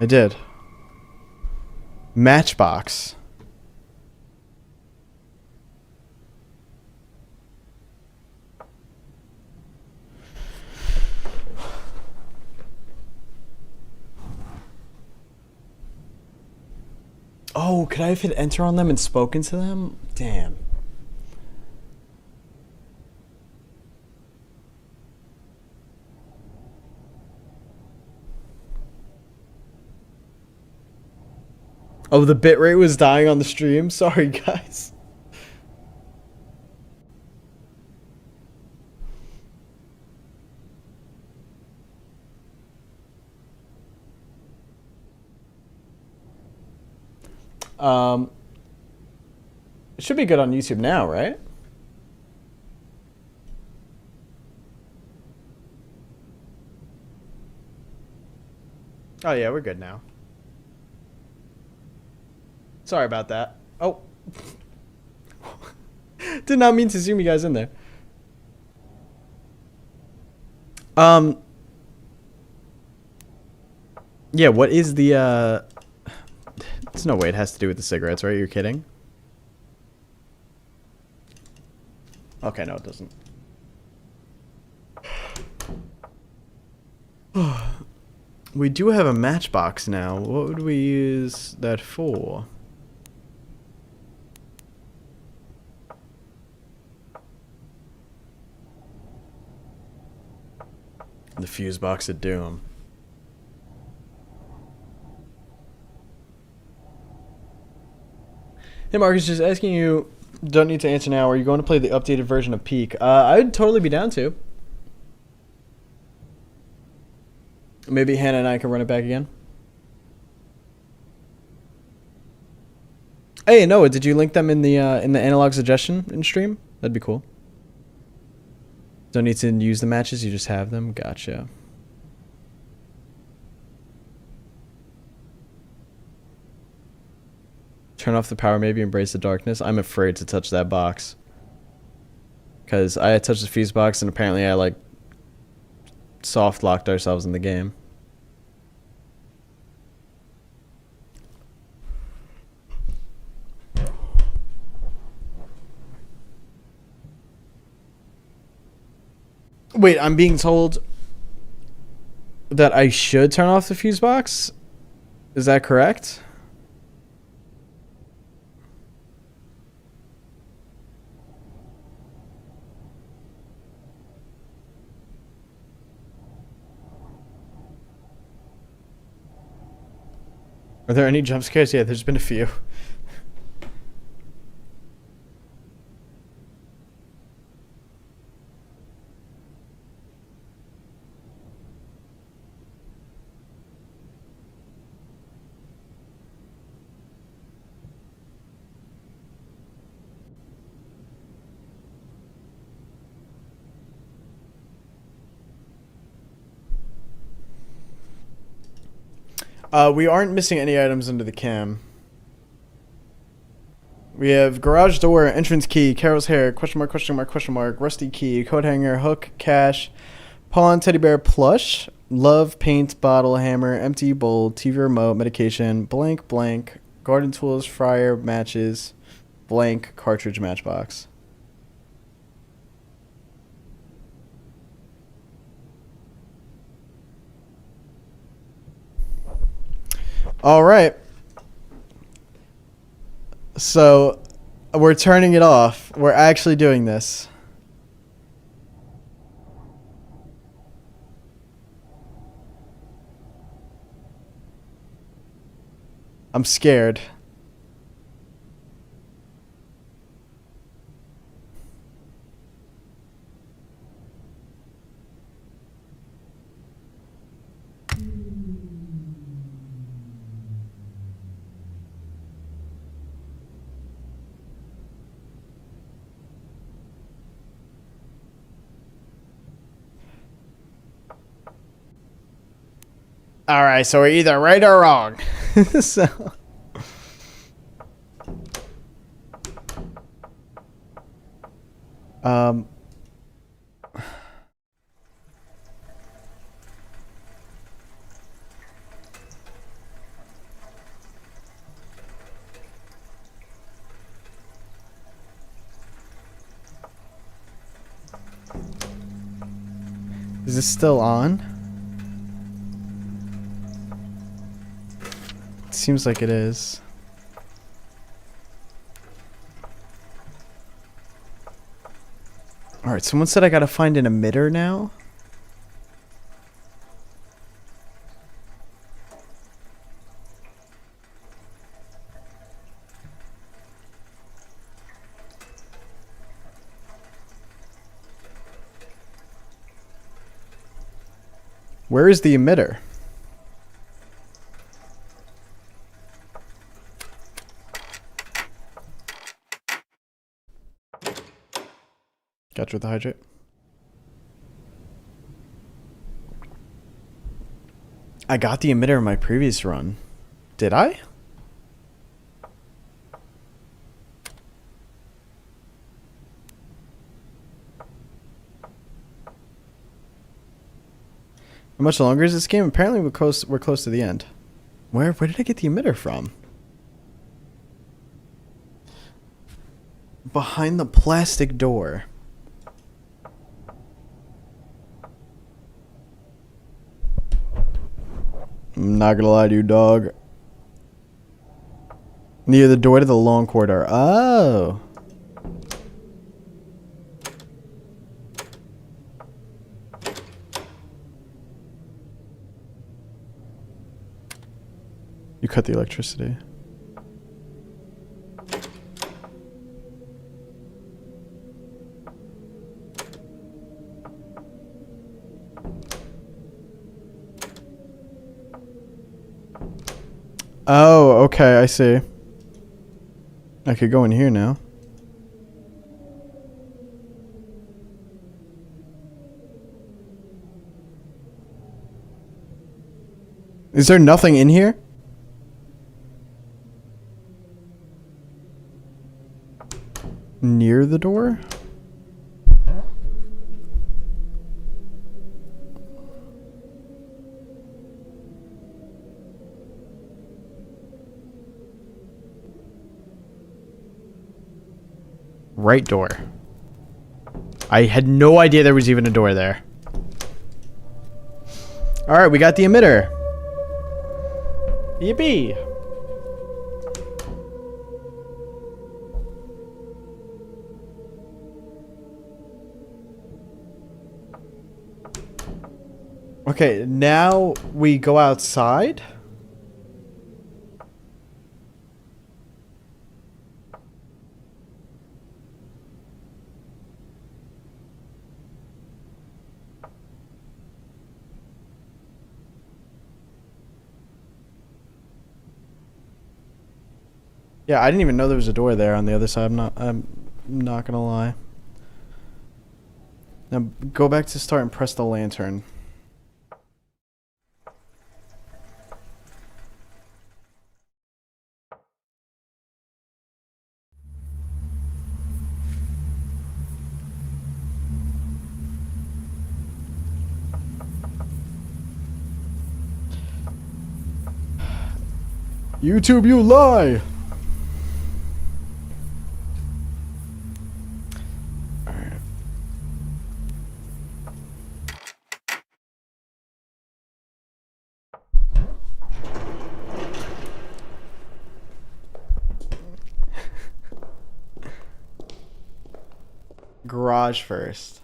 I did. Matchbox. Oh, could I have hit enter on them and spoken to them? Damn. Oh, the bitrate was dying on the stream? Sorry, guys. It should be good on YouTube now, right? Oh yeah, we're good now. Sorry about that. Oh. Did not mean to zoom you guys in there. Yeah, what is the There's no way it has to do with the cigarettes, right? You're kidding? Okay, no, it doesn't. We do have a matchbox now. What would we use that for? The fuse box of doom. Hey Marcus, just asking you, don't need to answer now, are you going to play the updated version of Peak? I'd totally be down to. Maybe Hannah and I can run it back again. Hey Noah, did you link them in the analog suggestion in stream? That'd be cool. Don't need to use the matches, you just have them? Gotcha. Turn off the power, maybe embrace the darkness. I'm afraid to touch that box. Because I had touched the fuse box and apparently I like soft locked ourselves in the game. Wait, I'm being told that I should turn off the fuse box? Is that correct? Are there any jump scares? Yeah, there's been a few. We aren't missing any items under the cam. We have garage door, entrance key, Carol's hair, question mark, question mark, question mark, rusty key, coat hanger, hook, cash, pawn, teddy bear, plush, love, paint, bottle, hammer, empty bowl, TV remote, medication, blank, blank, garden tools, fryer, matches, blank, cartridge, matchbox. All right. So we're turning it off. We're actually doing this. I'm scared. All right, so we're either right or wrong. So is this still on? Seems like it is. All right, someone said I gotta find an emitter now. Where is the emitter? Gotcha with the hydrate. I got the emitter in my previous run. Did I? How much longer is this game? Apparently we're close to the end. Where did I get the emitter from? Behind the plastic door. I'm not gonna lie to you, dog. Near the door to the long corridor. Oh. You cut the electricity. Oh, okay, I see. I could go in here now. Is there nothing in here? Near the door? Right door. I had no idea there was even a door there. All right, we got the emitter. Yippee. Okay, now we go outside. Yeah, I didn't even know there was a door there on the other side. I'm not gonna lie. Now go back to start and press the lantern. YouTube, you lie! Alright. Garage first.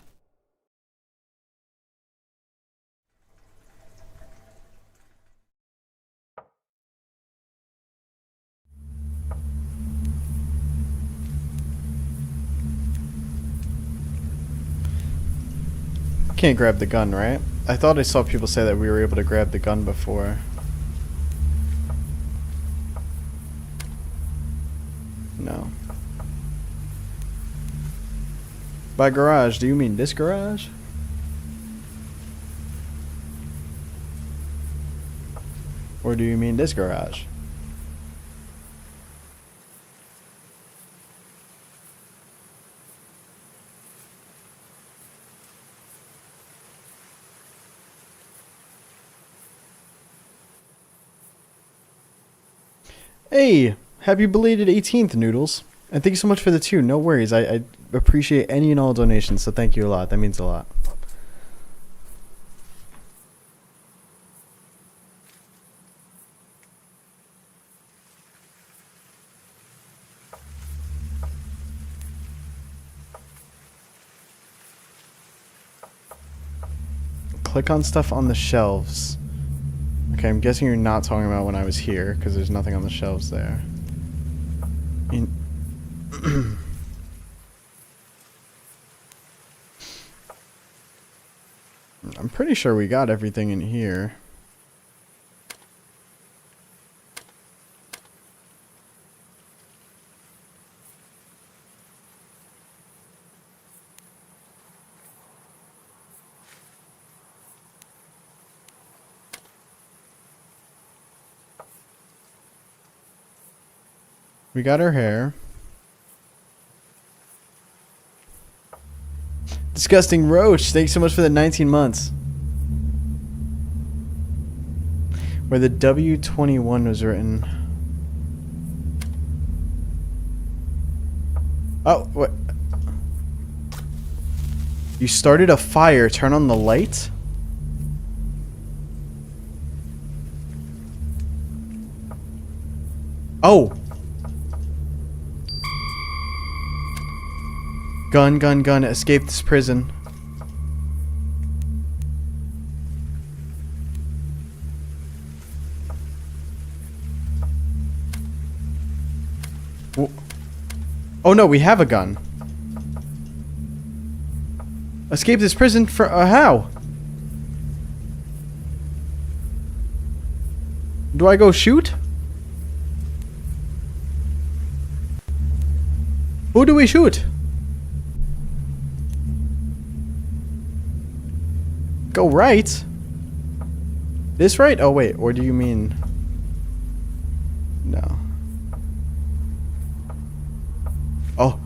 Can't grab the gun, right? I thought I saw people say that we were able to grab the gun before. No. By garage, do you mean this garage? Or do you mean this garage? Hey, happy belated 18th, Noodles. And thank you so much for the 2. No worries. I appreciate any and all donations, so thank you a lot. That means a lot. Click on stuff on the shelves. Okay, I'm guessing you're not talking about when I was here, because there's nothing on the shelves there. I'm pretty sure we got everything in here. We got her hair. Disgusting Roach, thanks so much for the 19 months. Where the W21 was written. Oh, what? You started a fire, turn on the light? Oh! Gun, gun, gun, escape this prison. Oh no, we have a gun. Escape this prison for how? Do I go shoot? Who do we shoot? Go right? This right? Oh wait, or do you mean... No. Oh.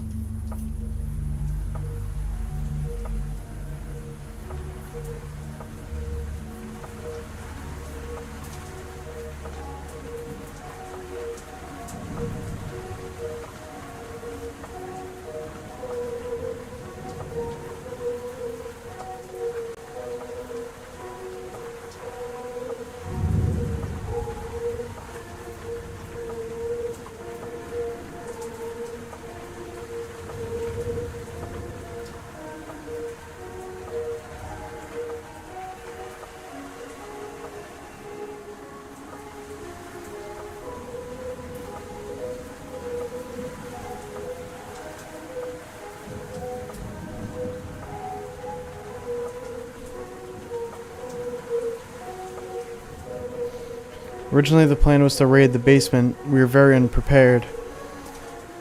Originally, the plan was to raid the basement. We were very unprepared.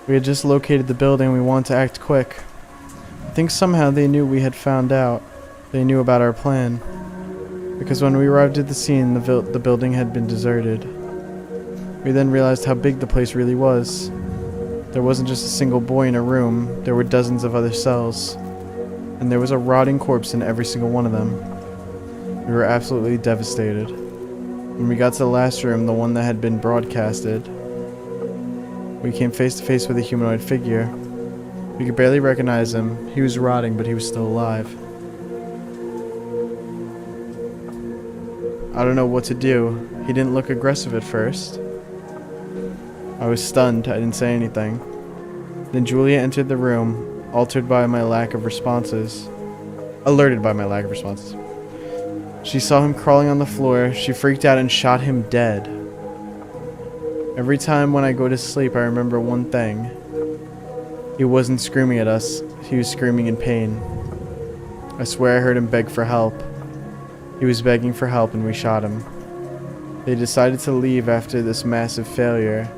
We had just located the building and we wanted to act quick. I think somehow they knew we had found out. They knew about our plan. Because when we arrived at the scene, the building had been deserted. We then realized how big the place really was. There wasn't just a single boy in a room, there were dozens of other cells. And there was a rotting corpse in every single one of them. We were absolutely devastated. When we got to the last room, the one that had been broadcasted, we came face to face with a humanoid figure. We could barely recognize him. He was rotting, but he was still alive. I don't know what to do. He didn't look aggressive at first. I was stunned. I didn't say anything. Then Julia entered the room, alerted by my lack of responses. She saw him crawling on the floor. She freaked out and shot him dead. Every time when I go to sleep, I remember one thing. He wasn't screaming at us. He was screaming in pain. I swear I heard him beg for help. He was begging for help and we shot him. They decided to leave after this massive failure,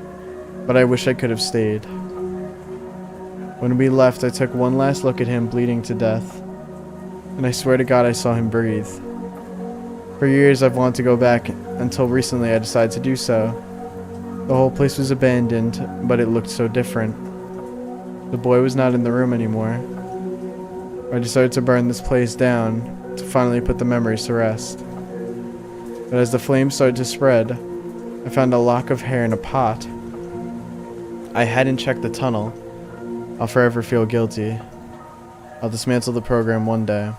but I wish I could have stayed. When we left, I took one last look at him bleeding to death, and I swear to God I saw him breathe. For years I've wanted to go back, until recently I decided to do so. The whole place was abandoned, but it looked so different. The boy was not in the room anymore. I decided to burn this place down, to finally put the memories to rest. But as the flames started to spread, I found a lock of hair in a pot. I hadn't checked the tunnel. I'll forever feel guilty. I'll dismantle the program one day.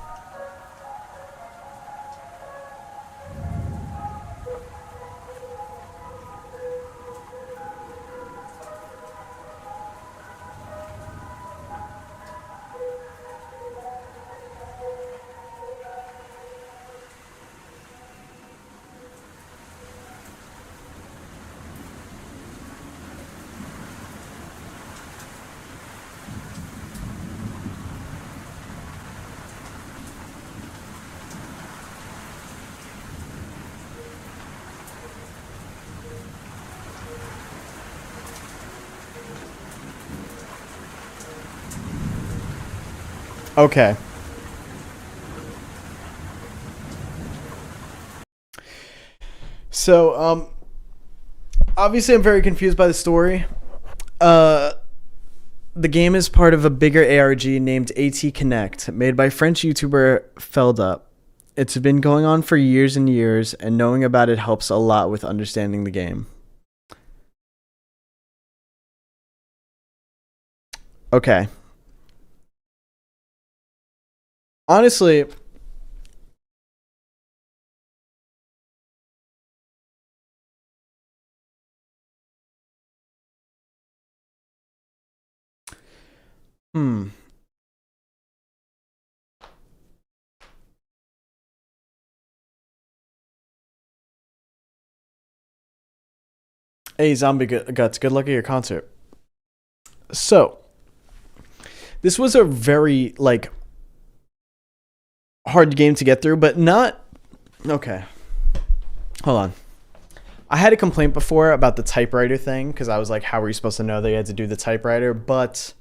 Okay. So, obviously I'm very confused by the story. The game is part of a bigger ARG named AT Connect, made by French YouTuber Feldup. It's been going on for years and years, and knowing about it helps a lot with understanding the game. Okay. Honestly, Hey, Zombie Guts, good luck at your concert. So, this was a very, like, hard game to get through, but not... Okay. Hold on. I had a complaint before about the typewriter thing, because I was like, how were you supposed to know that you had to do the typewriter? But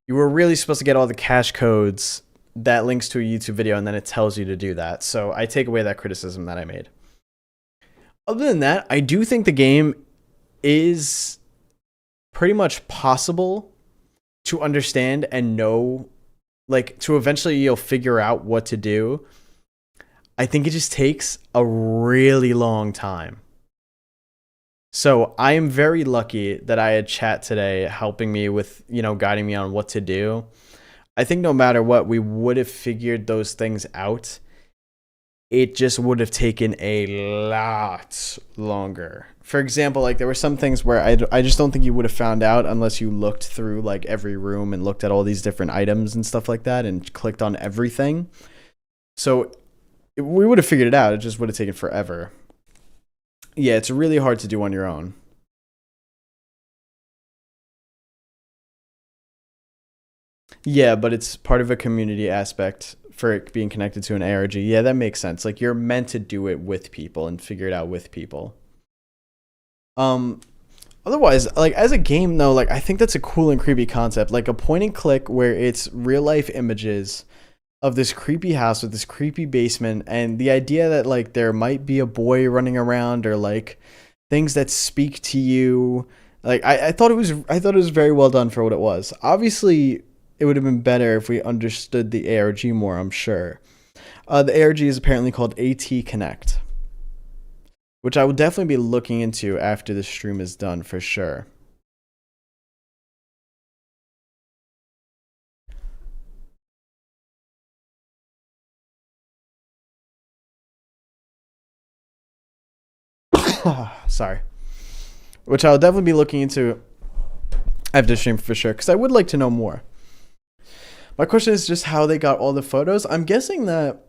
you were really supposed to get all the cache codes that links to a YouTube video, and then it tells you to do that. So I take away that criticism that I made. Other than that, I do think the game is pretty much possible to understand and know, like, to eventually you'll figure out what to do. I think it just takes a really long time. So I am very lucky that I had chat today helping me with, guiding me on what to do. I think no matter what, we would have figured those things out. It just would have taken a lot longer. For example, like, there were some things where I just don't think you would have found out unless you looked through, like, every room and looked at all these different items and stuff like that and clicked on everything. So we would have figured it out. It just would have taken forever. Yeah, it's really hard to do on your own. Yeah, but it's part of a community aspect for it being connected to an ARG. Yeah, that makes sense. Like, you're meant to do it with people and figure it out with people. Um, Otherwise, like as a game though, like I think that's a cool and creepy concept. Like a point and click where it's real life images of this creepy house with this creepy basement, and the idea that like there might be a boy running around, or like things that speak to you. Like I thought it was very well done for what it was. Obviously, it would have been better if we understood the ARG more, I'm sure. The ARG is apparently called AT Connect, which I will definitely be looking into after the stream is done for sure. Sorry. Which I'll definitely be looking into after the stream for sure, because I would like to know more. My question is just how they got all the photos. I'm guessing that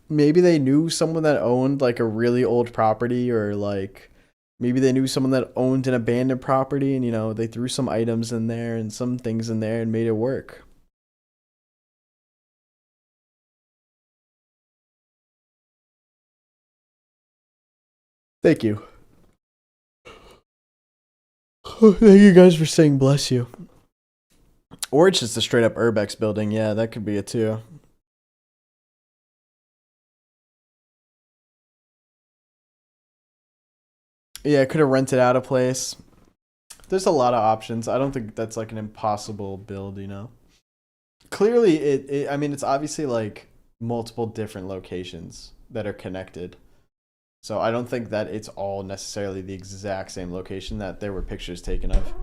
maybe they knew someone that owned like a really old property, or like maybe they knew someone that owned an abandoned property, and you know, they threw some items in there and some things in there and made it work. Thank you. Thank you guys for saying bless you. Or it's just a straight up Urbex building. Yeah, that could be it too. Yeah, I could have rented out a place. There's a lot of options. I don't think that's like an impossible build, you know? Clearly, I mean, it's obviously like multiple different locations that are connected. So I don't think that it's all necessarily the exact same location that there were pictures taken of.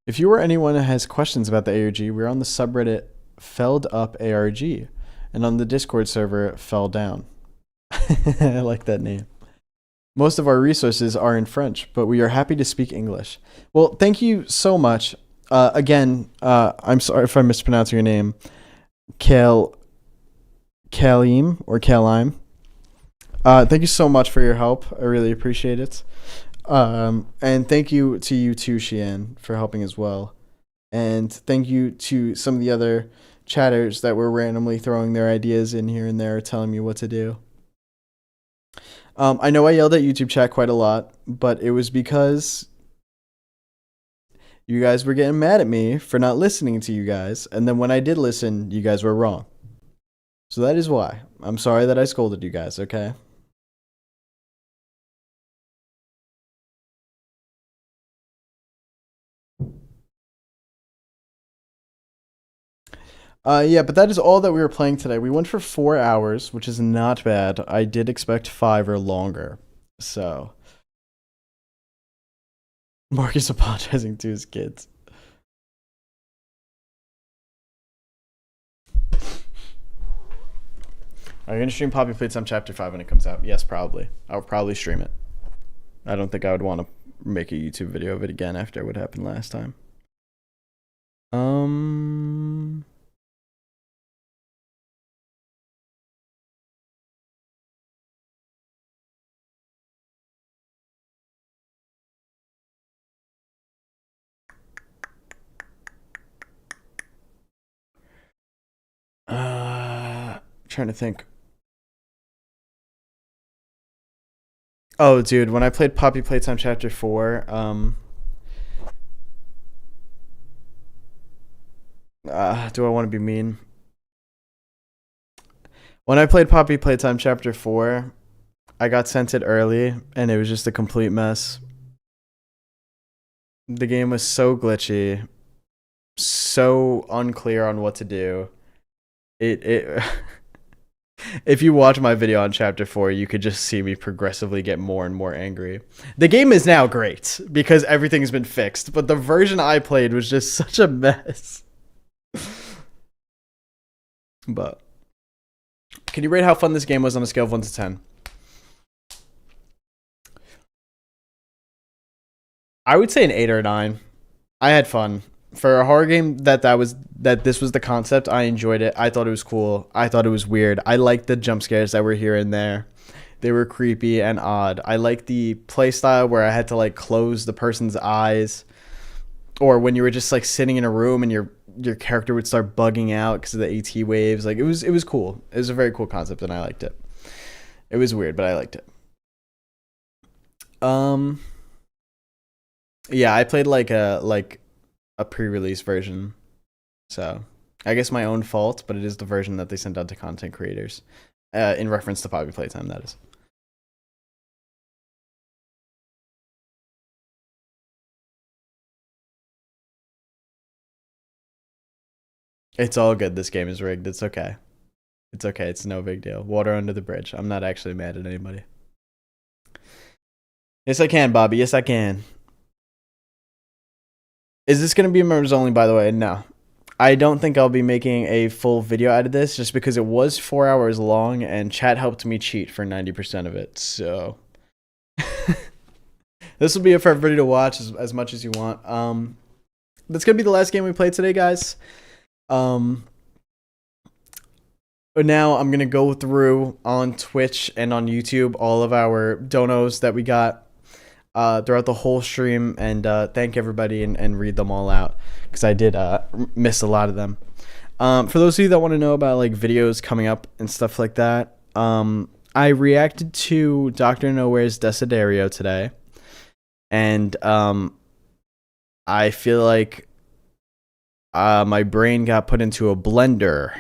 If you or anyone has questions about the ARG, we're on the subreddit Felled Up ARG, and on the Discord server Fell Down. I like that name. Most of our resources are in French, but we are happy to speak English. Well, thank you so much. Again, I'm sorry if I'm mispronouncing your name. Kalim or Kalim. Thank you so much for your help. I really appreciate it. And thank you to you too, Shian, for helping as well. And thank you to some of the other chatters that were randomly throwing their ideas in here and there, telling me what to do. I know I yelled at YouTube chat quite a lot, but it was because you guys were getting mad at me for not listening to you guys. And then when I did listen, you guys were wrong. So that is why. I'm sorry that I scolded you guys, okay? Yeah, but that is all that we were playing today. We went for 4 hours, which is not bad. I did expect 5 or longer. So, Marcus apologizing to his kids. Are you going to stream Poppy Playtime Chapter 5 when it comes out? Yes, probably. I'll probably stream it. I don't think I would want to make a YouTube video of it again after what happened last time. Trying to think. Oh, dude, when I played Poppy Playtime Chapter 4, do I want to be mean? When I played Poppy Playtime Chapter 4, I got sent it early, and it was just a complete mess. The game was so glitchy, so unclear on what to do. It If you watch my video on Chapter 4, you could just see me progressively get more and more angry. The game is now great because everything's been fixed, but the version I played was just such a mess. But can you rate how fun this game was on a scale of 1 to 10? I would say an 8 or a 9. I had fun. For a horror game that this was the concept, I enjoyed it. I thought it was cool. I thought it was weird. I liked the jump scares that were here and there. They were creepy and odd. I liked the play style where I had to like close the person's eyes, or when you were just like sitting in a room and your character would start bugging out because of the AT waves. Like it was cool. It was a very cool concept and I liked it. It was weird, but I liked it. Yeah, I played like a pre-release version. So, I guess my own fault, but it is the version that they sent out to content creators. In reference to Poppy Playtime, that is. It's all good. This game is rigged. It's okay. It's okay. It's no big deal. Water under the bridge. I'm not actually mad at anybody. Yes, I can, Bobby. Yes, I can. Is this going to be members only, by the way? No. I don't think I'll be making a full video out of this just because it was 4 hours long and chat helped me cheat for 90% of it. So this will be for everybody to watch as much as you want. That's going to be the last game we play today, guys. But now I'm going to go through on Twitch and on YouTube all of our donos that we got throughout the whole stream and thank everybody and read them all out because I did miss a lot of them. For those of you that want to know about like videos coming up and stuff like that, I reacted to Dr. Nowhere's Desiderio today, and I feel like my brain got put into a blender,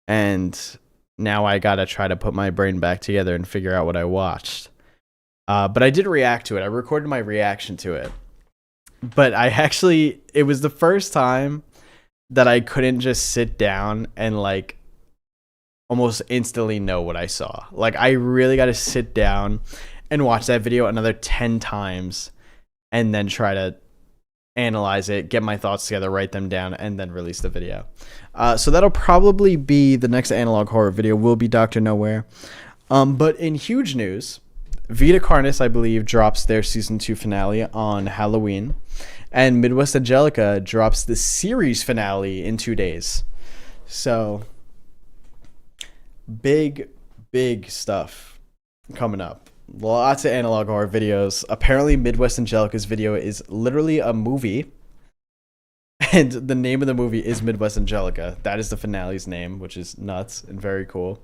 and now I gotta try to put my brain back together and figure out what I watched. But I did react to it. I recorded my reaction to it. But it was the first time that I couldn't just sit down and like almost instantly know what I saw. Like I really got to sit down and watch that video another 10 times and then try to analyze it, get my thoughts together, write them down, and then release the video. So that'll probably be the next analog horror video will be Dr. Nowhere. But in huge news, Vita Carnis, I believe, drops their season 2 finale on Halloween, and Midwest Angelica drops the series finale in 2 days. So big stuff coming up. Lots of analog horror videos. Apparently Midwest Angelica's video is literally a movie, and the name of the movie is Midwest Angelica. That is the finale's name, which is nuts and very cool.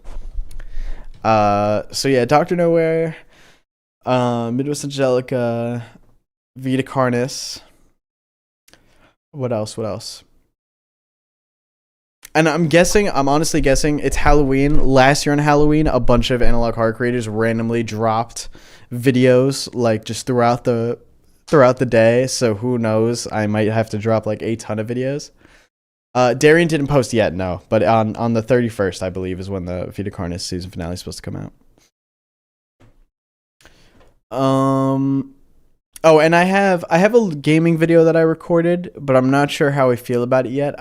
So yeah, Dr. Nowhere, Midwest Angelica, Vita Carnis. What else? And I'm honestly guessing it's Halloween. Last year on Halloween, a bunch of analog horror creators randomly dropped videos like just throughout the day. So who knows? I might have to drop like a ton of videos. Darian didn't post yet, no. But on the 31st, I believe, is when the Vita Carnis season finale is supposed to come out. Oh, and I have a gaming video that I recorded, but I'm not sure how I feel about it yet.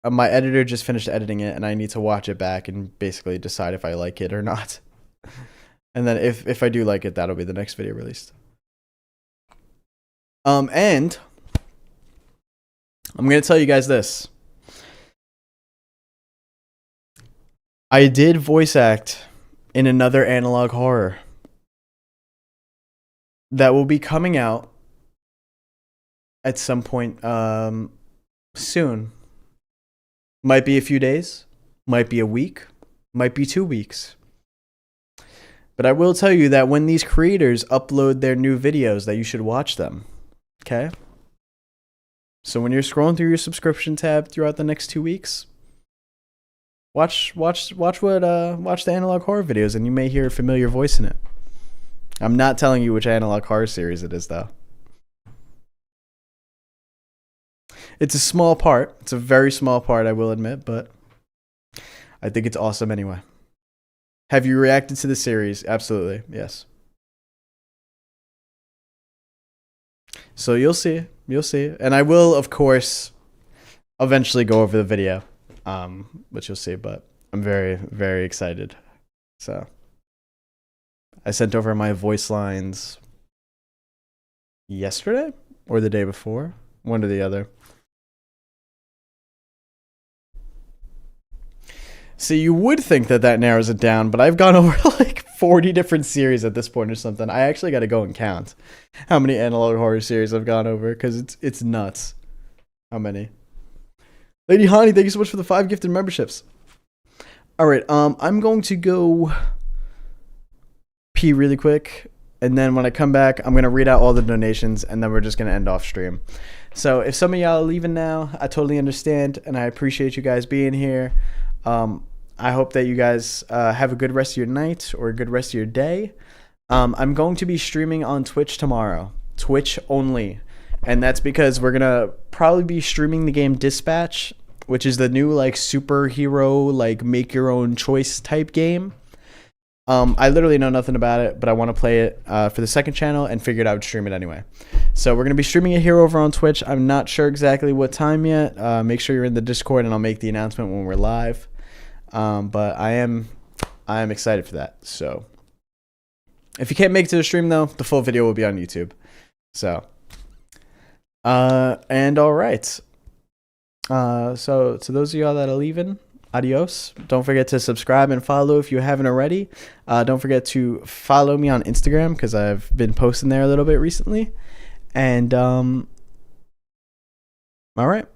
My editor just finished editing it, and I need to watch it back and basically decide if I like it or not. And then if I do like it, that'll be the next video released. And I'm gonna tell you guys this. I did voice act in another analog horror that will be coming out at some point soon. Might be a few days, might be a week, might be 2 weeks. But I will tell you that when these creators upload their new videos, that you should watch them. Okay? So when you're scrolling through your subscription tab throughout the next 2 weeks, watch the analog horror videos, and you may hear a familiar voice in it. I'm not telling you which analog horror series it is, though. It's a small part. It's a very small part, I will admit, but I think it's awesome anyway. Have you reacted to the series? Absolutely, yes. So you'll see. You'll see. And I will, of course, eventually go over the video, which you'll see, but I'm very, very excited. So I sent over my voice lines yesterday or the day before, one or the other. See, you would think that narrows it down, but I've gone over like 40 different series at this point or something. I actually got to go and count how many analog horror series I've gone over because it's nuts. How many? Lady Hani, thank you so much for the 5 gifted memberships. All right. I'm going to go pee really quick, and then when I come back, I'm gonna read out all the donations, and then we're just gonna end off stream. So if some of y'all are leaving now, I totally understand, and I appreciate you guys being here. I hope that you guys have a good rest of your night or a good rest of your day. I'm going to be streaming on Twitch tomorrow, Twitch only, and that's because we're gonna probably be streaming the game Dispatch, which is the new like superhero like make your own choice type game. I literally know nothing about it, but I want to play it for the second channel and figured I would stream it anyway. So we're going to be streaming it here over on Twitch. I'm not sure exactly what time yet. Make sure you're in the Discord and I'll make the announcement when we're live. But I am excited for that. So if you can't make it to the stream though, the full video will be on YouTube. So, and all right. So to those of y'all that are leaving, adios. Don't forget to subscribe and follow if you haven't already. Don't forget to follow me on Instagram because I've been posting there a little bit recently. And all right,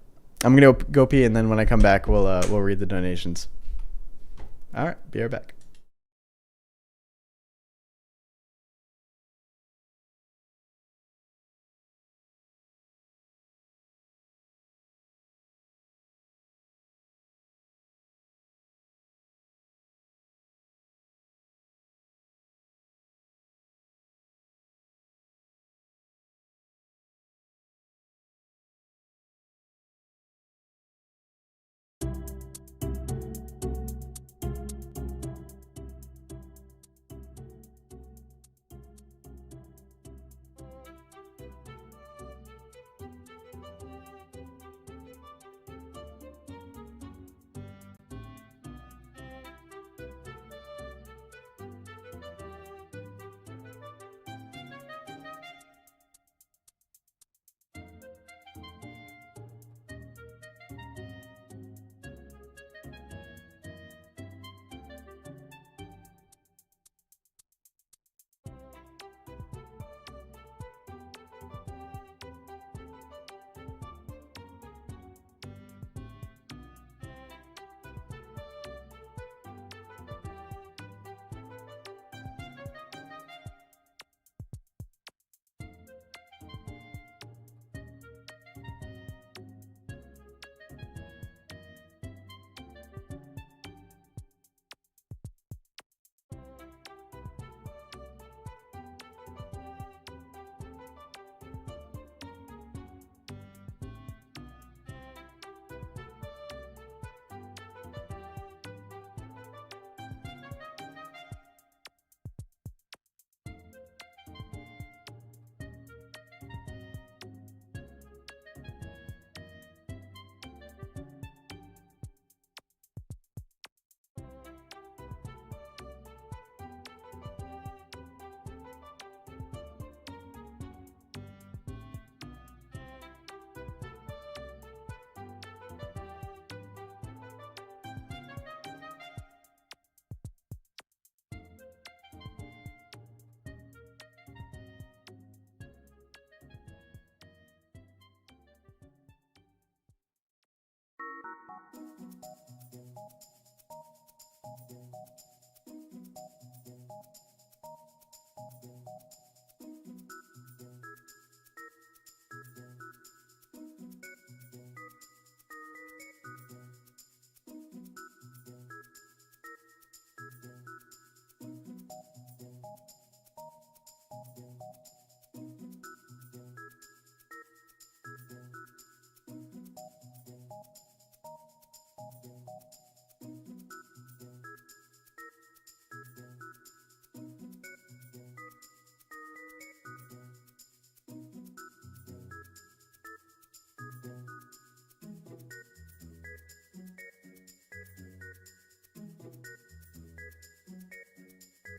I'm gonna go pee, and then when I come back, we'll read the donations. All right, be right back.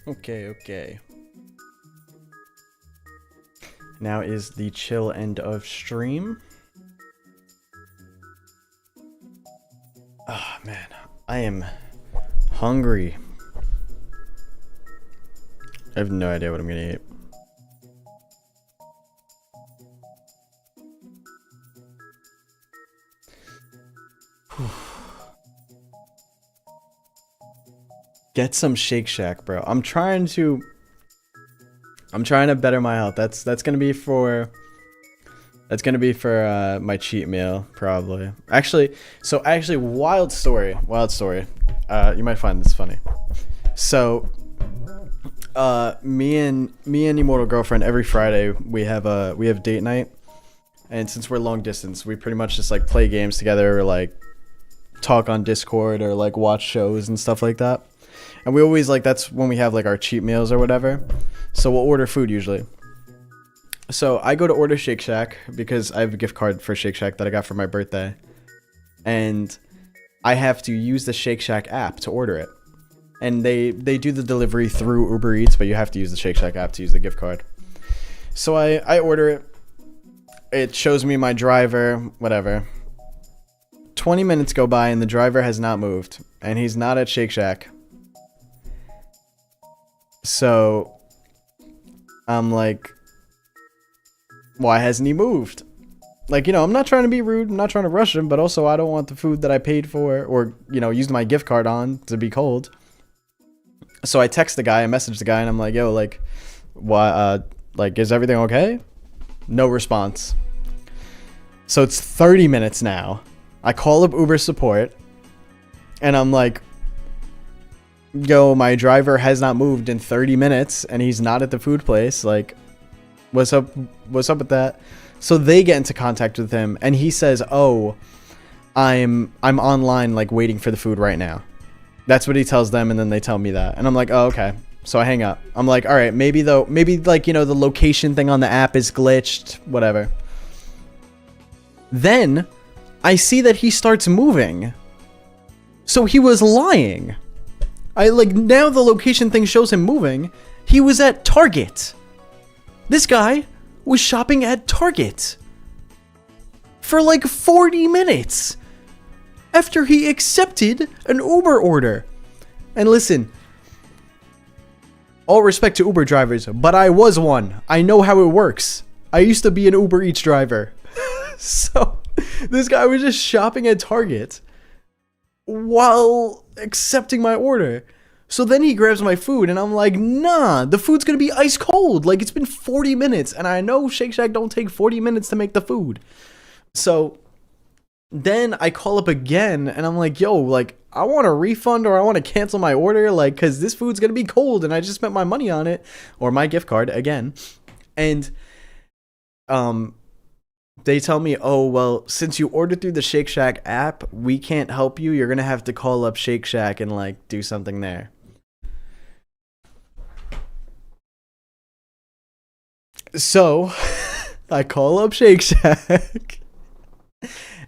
Okay. Now is the chill end of stream. Ah, man, I am hungry. I have no idea what I'm gonna eat. Get some Shake Shack, bro. I'm trying to better my health. That's gonna be for my cheat meal probably. Actually, wild story. You might find this funny. So, me and Immortal Girlfriend every Friday we have date night, and since we're long distance, we pretty much just like play games together or like talk on Discord or like watch shows and stuff like that. And we always like, that's when we have like our cheat meals or whatever. So we'll order food usually. So I go to order Shake Shack because I have a gift card for Shake Shack that I got for my birthday. And I have to use the Shake Shack app to order it. And they do the delivery through Uber Eats, but you have to use the Shake Shack app to use the gift card. So I order it. It shows me my driver, whatever. 20 minutes go by and the driver has not moved. And he's not at Shake Shack. So I'm like, why hasn't he moved? Like, you know, I'm not trying to be rude. I'm not trying to rush him, but also I don't want the food that I paid for or, you know, used my gift card on to be cold. So I text the guy, I message the guy, and I'm like, yo, like, why, like, is everything okay? No response. So it's 30 minutes now. I call up Uber support, and I'm like, yo, my driver has not moved in 30 minutes, and he's not at the food place. Like, what's up with that? So they get into contact with him, and he says, oh, I'm online, like, waiting for the food right now. That's what he tells them, and then they tell me that. And I'm like, oh, okay. So I hang up. I'm like, all right, maybe, like, you know, the location thing on the app is glitched, whatever. Then I see that he starts moving. So he was lying. Now the location thing shows him moving. He was at Target. This guy was shopping at Target for like 40 minutes after he accepted an Uber order. And listen, all respect to Uber drivers, but I was one. I know how it works. I used to be an Uber Eats driver. So this guy was just shopping at Target while accepting my order. So then he grabs my food and I'm like, nah, the food's gonna be ice cold. Like, it's been 40 minutes and I know Shake Shack don't take 40 minutes to make the food. So then I call up again and I'm like, yo, like, I want a refund or I want to cancel my order, like, cause this food's gonna be cold and I just spent my money on it, or my gift card again. And they tell me, oh, well, since you ordered through the Shake Shack app, we can't help you. You're going to have to call up Shake Shack and, like, do something there. So I call up Shake Shack.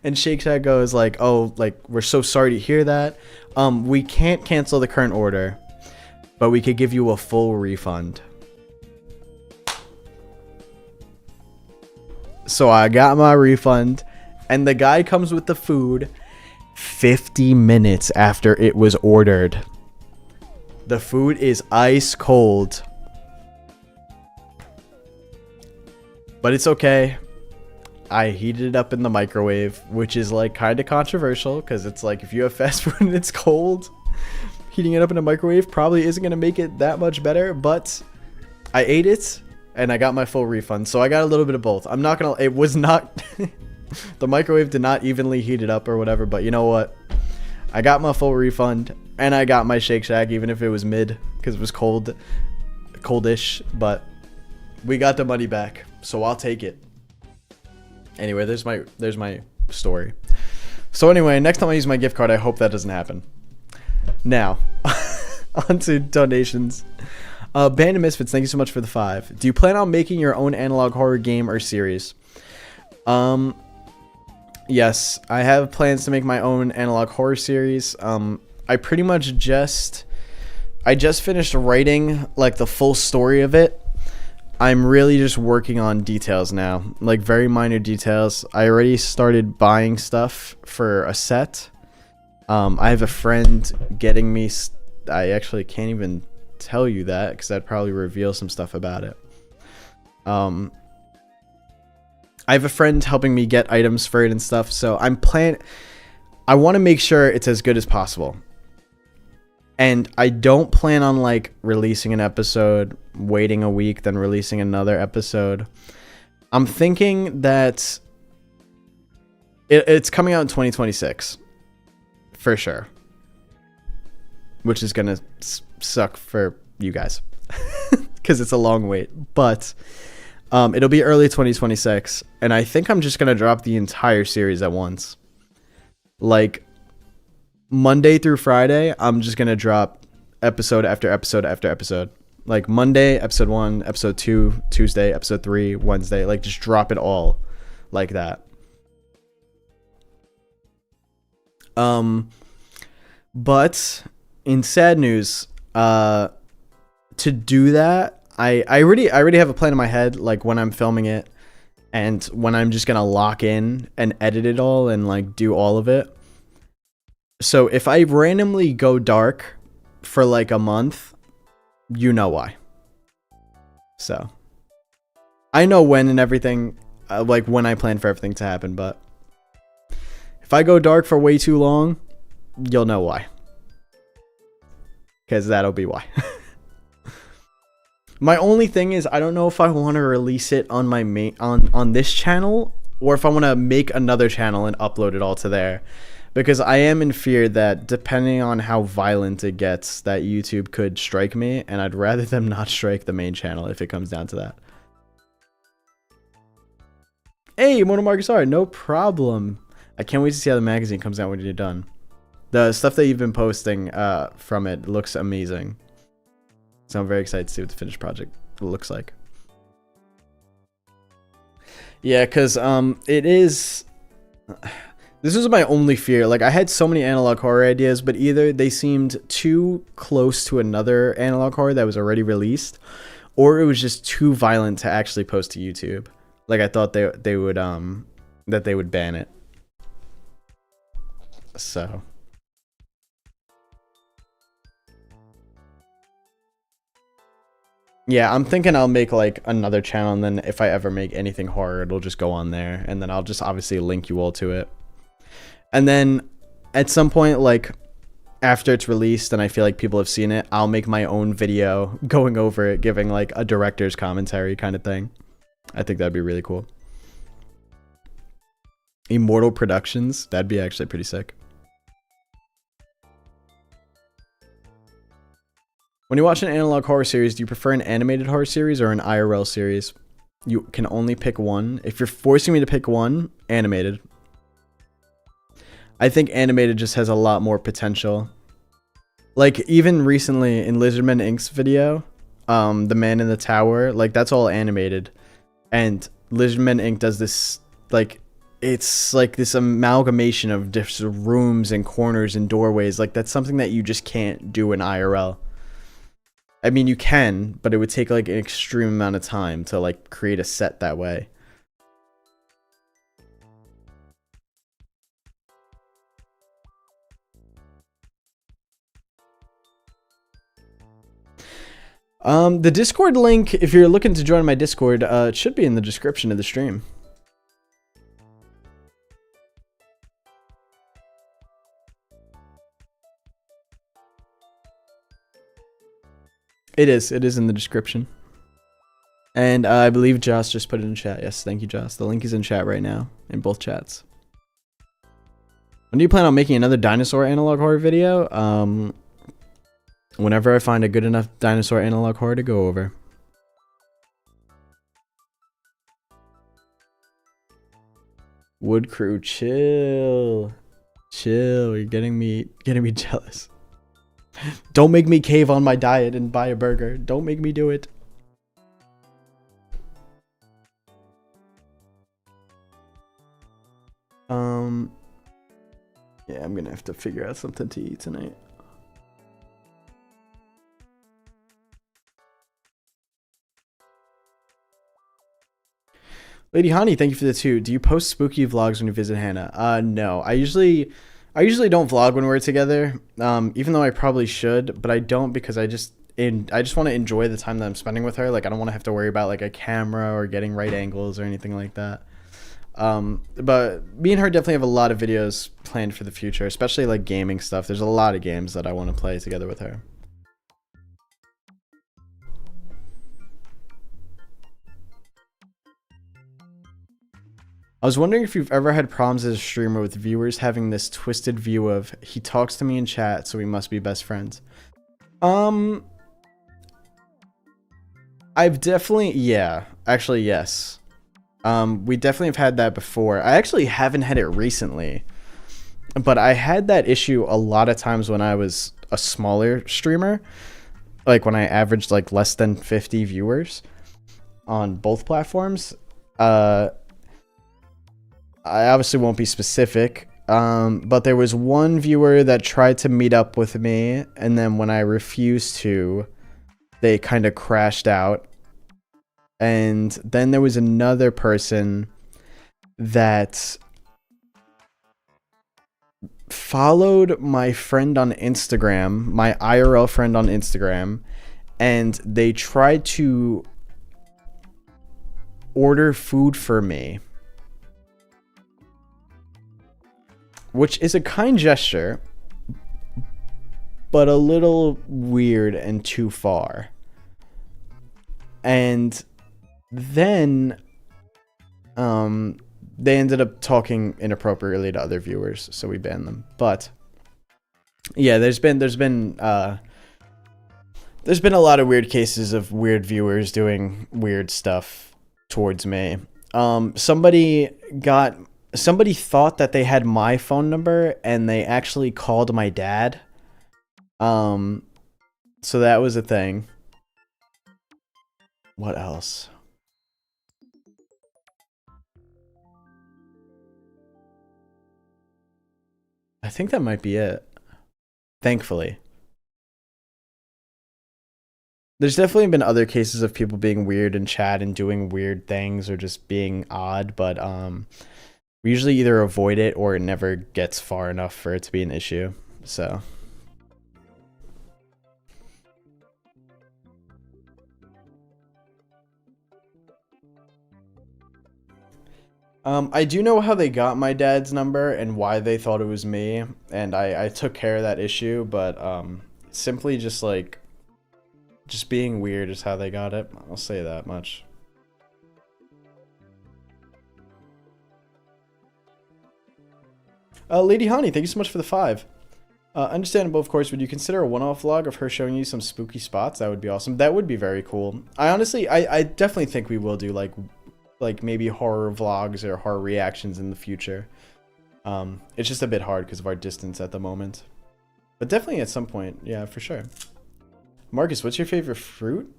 And Shake Shack goes, like, oh, like, we're so sorry to hear that. We can't cancel the current order, but we could give you a full refund. So I got my refund, and the guy comes with the food 50 minutes after it was ordered. The food is ice cold. But it's okay. I heated it up in the microwave, which is like kind of controversial because it's like if you have fast food and it's cold, heating it up in a microwave probably isn't going to make it that much better, but I ate it. And I got my full refund. So I got a little bit of both. I'm not going to... It was not... the microwave did not evenly heat it up or whatever. But you know what? I got my full refund. And I got my Shake Shack even if it was mid. Because it was cold. Coldish. But we got the money back. So I'll take it. Anyway, there's my story. So anyway, next time I use my gift card, I hope that doesn't happen. Now, on to donations. Band of Misfits, thank you so much for the 5. Do you plan on making your own analog horror game or series? Yes, I have plans to make my own analog horror series. I pretty much just finished writing like the full story of it. I'm really just working on details now, like very minor details. I already started buying stuff for a set. I have a friend getting me. I actually can't even tell you that because I'd probably reveal some stuff about it. I have a friend helping me get items for it and stuff, so I want to make sure it's as good as possible. And I don't plan on like releasing an episode, waiting a week, then releasing another episode. I'm thinking that it's coming out in 2026 for sure, which is gonna suck for you guys because it's a long wait. But it'll be early 2026, and I think I'm just gonna drop the entire series at once, like Monday through Friday. I'm just gonna drop episode after episode after episode. Like Monday, episode 1, episode 2, Tuesday, episode 3, Wednesday. Like just drop it all like that. But in sad news, to do that, I already have a plan in my head, like when I'm filming it and when I'm just gonna lock in and edit it all and like do all of it. So if I randomly go dark for like a month, you know why. So I know when and everything, like when I plan for everything to happen, but if I go dark for way too long, you'll know why. Because that'll be why. My only thing is I don't know if I want to release it on my on this channel, or if I want to make another channel and upload it all to there. Because I am in fear that depending on how violent it gets, that YouTube could strike me, and I'd rather them not strike the main channel if it comes down to that. Hey, EmortalMarcus art, no problem. I can't wait to see how the magazine comes out when you're done. The stuff that you've been posting from it looks amazing. So I'm very excited to see what the finished project looks like. Yeah, because it is... This was my only fear. Like, I had so many analog horror ideas, but either they seemed too close to another analog horror that was already released, or it was just too violent to actually post to YouTube. Like, I thought they would that they would ban it. So yeah, I'm thinking I'll make like another channel, and then if I ever make anything horror, it'll just go on there, and then I'll just obviously link you all to it. And then at some point, like after it's released and I feel like people have seen it, I'll make my own video going over it, giving like a director's commentary kind of thing. I think that'd be really cool. Immortal Productions, that'd be actually pretty sick. When you watch an analog horror series, do you prefer an animated horror series or an IRL series? You can only pick one. If you're forcing me to pick one, animated. I think animated just has a lot more potential. Like, even recently in Lizardman Inc.'s video, The Man in the Tower, like, that's all animated. And Lizardman Inc. does this, like, it's like this amalgamation of different rooms and corners and doorways. Like, that's something that you just can't do in IRL. I mean, you can, but it would take, like, an extreme amount of time to, like, create a set that way. The Discord link, if you're looking to join my Discord, it should be in the description of the stream. It is in the description. And I believe Joss just put it in chat. Yes, thank you, Joss. The link is in chat right now, in both chats. When do you plan on making another dinosaur analog horror video? Whenever I find a good enough dinosaur analog horror to go over. Wood Crew, chill. Chill, you're getting me jealous. Don't make me cave on my diet and buy a burger. Don't make me do it. Yeah, I'm gonna have to figure out something to eat tonight. Lady Honey, thank you for the 2. Do you post spooky vlogs when you visit Hannah? No. I usually don't vlog when we're together. Even though I probably should, but I don't because I just want to enjoy the time that I'm spending with her. Like, I don't want to have to worry about like a camera or getting right angles or anything like that. But me and her definitely have a lot of videos planned for the future, especially like gaming stuff. There's a lot of games that I want to play together with her. I was wondering if you've ever had problems as a streamer with viewers having this twisted view of he talks to me in chat, so we must be best friends. I've definitely, yeah, actually, yes. We definitely have had that before. I actually haven't had it recently, but I had that issue a lot of times when I was a smaller streamer, like when I averaged like less than 50 viewers on both platforms. I obviously won't be specific, but there was one viewer that tried to meet up with me, and then when I refused to, they kind of crashed out. And then there was another person that followed my friend on Instagram, my IRL friend on Instagram, and they tried to order food for me, which is a kind gesture, but a little weird and too far. And then they ended up talking inappropriately to other viewers, so we banned them. But yeah, there's been a lot of weird cases of weird viewers doing weird stuff towards me. Somebody thought that they had my phone number and they actually called my dad. So that was a thing. What else? I think that might be it. Thankfully. There's definitely been other cases of people being weird in chat and doing weird things or just being odd, but we usually either avoid it or it never gets far enough for it to be an issue. So I do know how they got my dad's number and why they thought it was me, and I took care of that issue, but simply just being weird is how they got it. I'll say that much. Lady Honey, thank you so much for the 5. Understandable, of course. Would you consider a one-off vlog of her showing you some spooky spots? That would be awesome. That would be very cool. I definitely think we will do like maybe horror vlogs or horror reactions in the future. It's just a bit hard because of our distance at the moment. But definitely at some point, yeah, for sure. Marcus, what's your favorite fruit?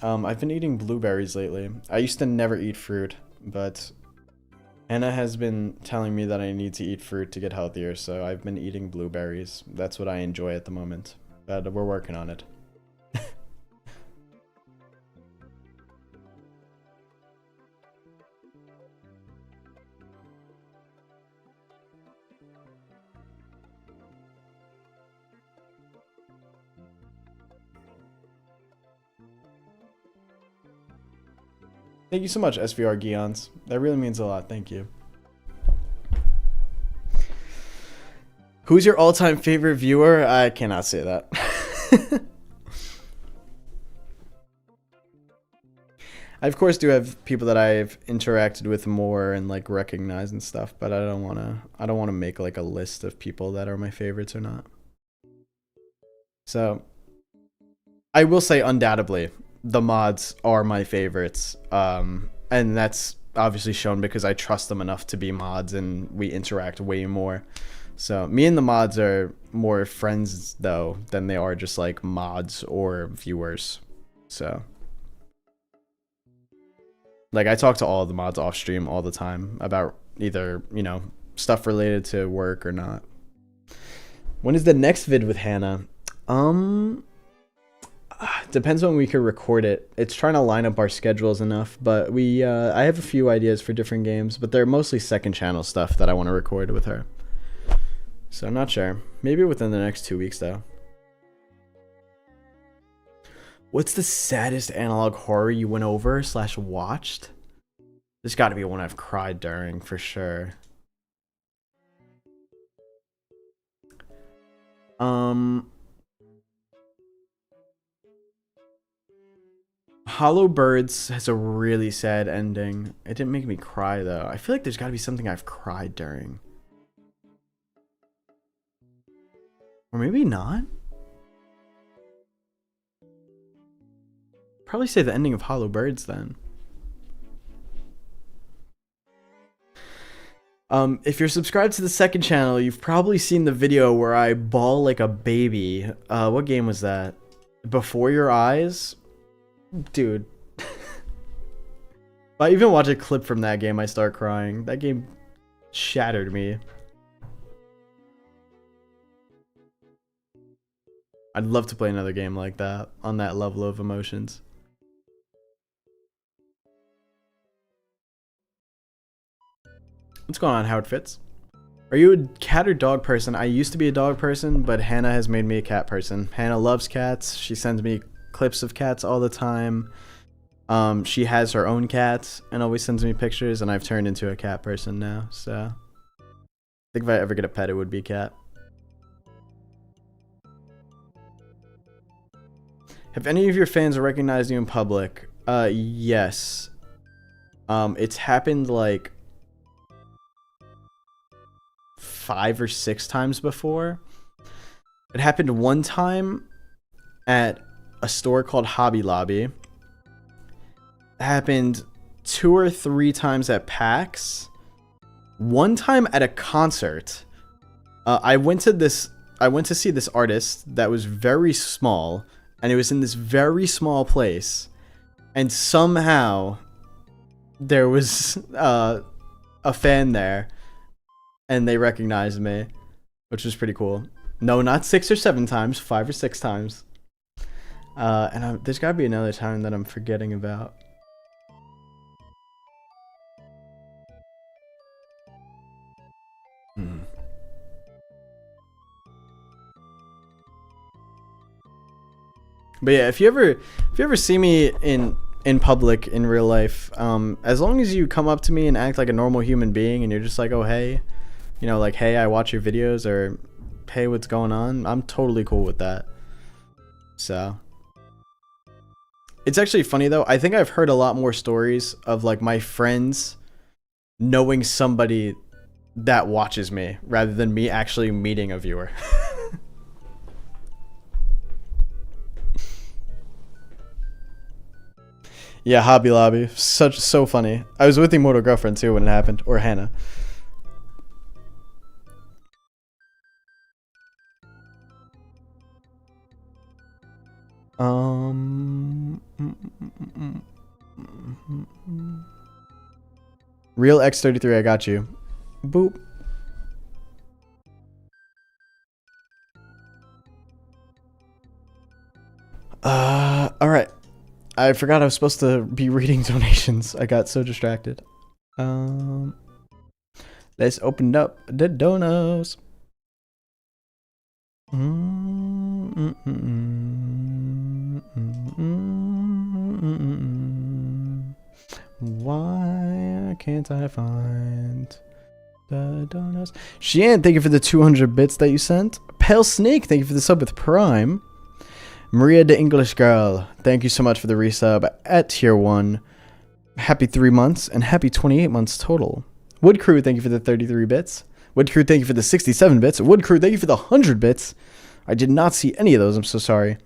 I've been eating blueberries lately. I used to never eat fruit, but Anna has been telling me that I need to eat fruit to get healthier, so I've been eating blueberries. That's what I enjoy at the moment, but we're working on it. Thank you so much, SVR Gions. That really means a lot. Thank you. Who's your all-time favorite viewer? I cannot say that. I of course do have people that I've interacted with more and like recognize and stuff, but I don't want to make like a list of people that are my favorites or not. So I will say undoubtedly the mods are my favorites, and that's obviously shown because I trust them enough to be mods and we interact way more. So me and the mods are more friends though than they are just like mods or viewers. So like I talk to all of the mods off stream all the time about either, you know, stuff related to work or not. When is the next vid with Hannah? Depends when we could record it. It's trying to line up our schedules enough, but I have a few ideas for different games, but they're mostly second channel stuff that I want to record with her. So I'm not sure. Maybe within the next 2 weeks though. What's the saddest analog horror you went over / watched? There's got to be one I've cried during for sure. Hollow Birds has a really sad ending. It didn't make me cry though. I feel like there's got to be something I've cried during. Or maybe not. Probably say the ending of Hollow Birds then. If you're subscribed to the second channel, you've probably seen the video where I bawl like a baby. What game was that? Before Your Eyes? Dude. If I even watch a clip from that game, I start crying. That game shattered me. I'd love to play another game like that, on that level of emotions. What's going on, Howard Fitz? Are you a cat or dog person? I used to be a dog person, but Hannah has made me a cat person. Hannah loves cats. She sends me clips of cats all the time. She has her own cat and always sends me pictures, and I've turned into a cat person now. So I think if I ever get a pet, it would be a cat. Have any of your fans recognized you in public? Yes. It's happened like 5 or 6 times before. It happened one time at a store called Hobby Lobby. It happened 2 or 3 times at PAX. One time at a concert. I went to see this artist that was very small, and it was in this very small place, and somehow there was a fan there, and they recognized me, which was pretty cool. No, not 6 or 7 times, 5 or 6 times. There's gotta be another time that I'm forgetting about. But yeah, if you ever see me in public in real life, as long as you come up to me and act like a normal human being, and you're just like, oh hey, you know, like, hey, I watch your videos, or hey, what's going on, I'm totally cool with that. So it's actually funny though, I think I've heard a lot more stories of like my friends knowing somebody that watches me rather than me actually meeting a viewer. Yeah, Hobby Lobby. So funny. I was with Immortal Girlfriend too when it happened. Or Hannah. Real X33, I got you. Boop. Alright. I forgot I was supposed to be reading donations. I got so distracted. Let's open up the donos. Why can't I find the donos? Shean, thank you for the 200 bits that you sent. Pale Snake, thank you for the sub with Prime. Maria the English Girl, thank you so much for the resub at tier 1. Happy 3 months and happy 28 months total. Wood Crew, thank you for the 33 bits. Wood Crew, thank you for the 67 bits. Wood Crew, thank you for the 100 bits. I did not see any of those, I'm so sorry.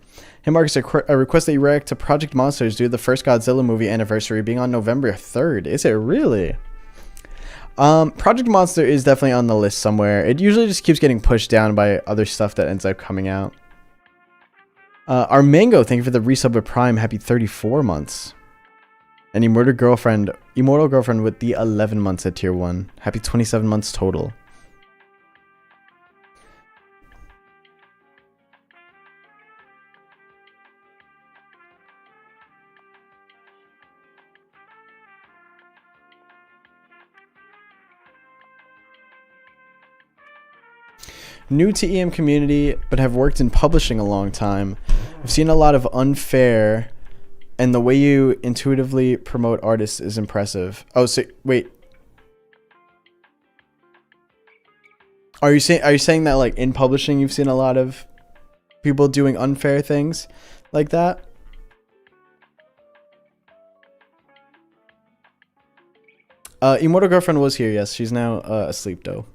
Hey Marcus, I request that you react to Project Monsters due to the first Godzilla movie anniversary being on November 3rd. Is it really? Project Monster is definitely on the list somewhere. It usually just keeps getting pushed down by other stuff that ends up coming out. Our Mango, thank you for the resub with Prime. Happy 34 months. And Immortal Girlfriend with the 11 months at tier 1. Happy 27 months total. New to EM community, but have worked in publishing a long time. I've seen a lot of unfair And the way you intuitively promote artists is impressive. Oh, so wait. Are you saying that like in publishing you've seen a lot of people doing unfair things like that? Immortal Girlfriend was here, yes. She's now asleep though.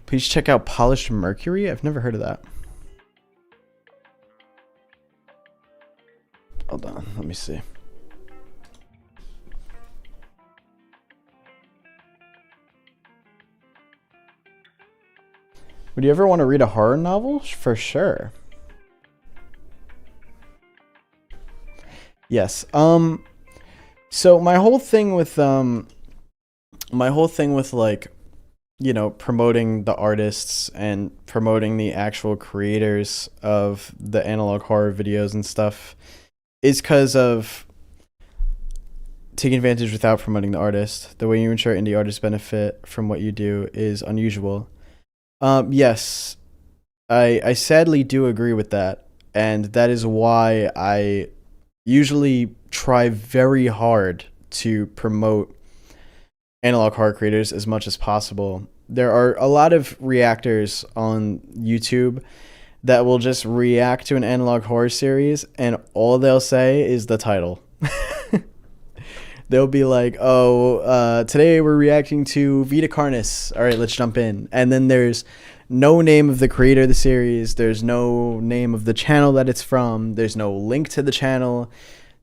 Please check out Polished Mercury. I've never heard of that. Hold on, let me see. Would you ever want to read a horror novel? For sure. Yes. So my whole thing with like, you know, promoting the artists and promoting the actual creators of the analog horror videos and stuff is because of taking advantage without promoting the artist. The way you ensure indie artists benefit from what you do is unusual. Yes, I sadly do agree with that, and that is why I usually try very hard to promote analog horror creators as much as possible. There are a lot of reactors on YouTube that will just react to an analog horror series, and all they'll say is the title. They'll be like, oh, today we're reacting to Vita Carnis. All right, let's jump in. And then there's no name of the creator of the series. There's no name of the channel that it's from. There's no link to the channel.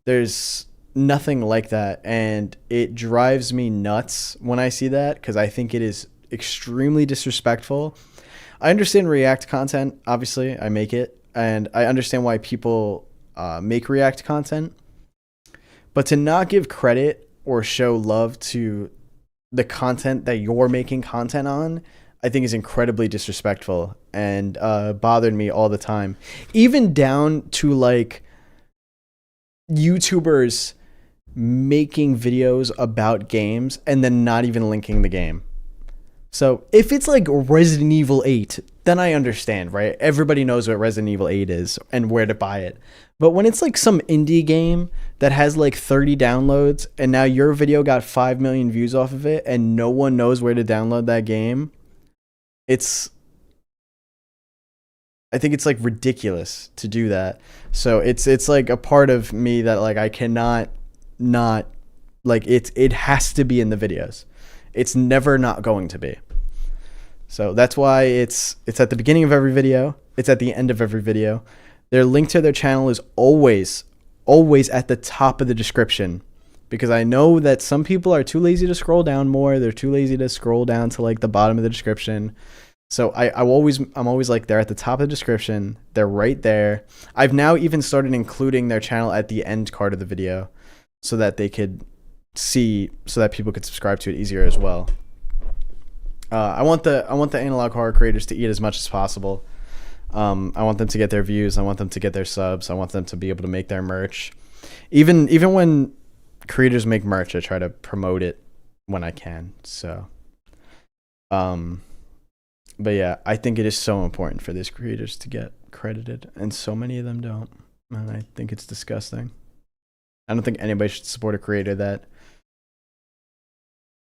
There's nothing like that. And it drives me nuts when I see that because I think it is extremely disrespectful. I understand React content. Obviously, I make it. And I understand why people make React content. But to not give credit or show love to the content that you're making content on, I think is incredibly disrespectful and bothered me all the time. Even down to like YouTubers making videos about games and then not even linking the game. So if it's like Resident Evil 8, then I understand, right? Everybody knows what Resident Evil 8 is and where to buy it. But when it's like some indie game that has like 30 downloads and now your video got 5 million views off of it and no one knows where to download that game, I think it's like ridiculous to do that. So it's like a part of me that like I cannot not like it has to be in the videos. It's never not going to be. So that's why it's at the beginning of every video. It's at the end of every video. Their link to their channel is always at the top of the description because I know that some people are too lazy to scroll down more. They're too lazy to scroll down to like the bottom of the description. So I'm always like they're at the top of the description. They're right there. I've now even started including their channel at the end card of the video so that they could see, so that people could subscribe to it easier as well. I want the analog horror creators to eat as much as possible. I want them to get their views. I want them to get their subs. I want them to be able to make their merch. Even when creators make merch, I try to promote it when I can. So, but yeah, I think it is so important for these creators to get credited, and so many of them don't. And I think it's disgusting. I don't think anybody should support a creator that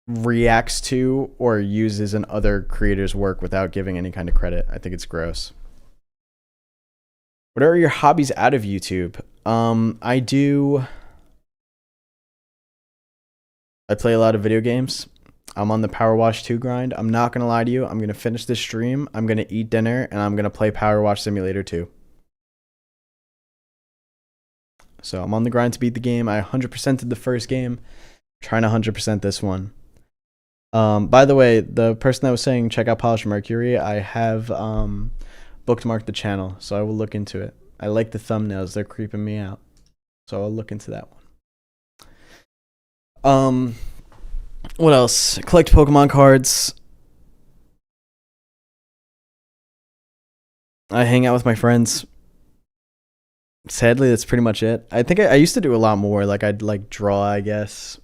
reacts to or uses an other creator's work without giving any kind of credit. I think it's gross. What are your hobbies out of YouTube? I play a lot of video games. I'm on the Power Wash 2 grind. I'm not going to lie to you. I'm going to finish this stream. I'm going to eat dinner and I'm going to play Power Wash Simulator 2. So I'm on the grind to beat the game. I 100%ed the first game. Trying to 100% this one. By the way, the person that was saying check out Polished Mercury, I have bookmarked the channel, so I will look into it. I like the thumbnails. They're creeping me out. So I'll look into that one. What else? Collect Pokemon cards. I hang out with my friends. Sadly, that's pretty much it. I think I used to do a lot more. Like I'd like draw, I guess.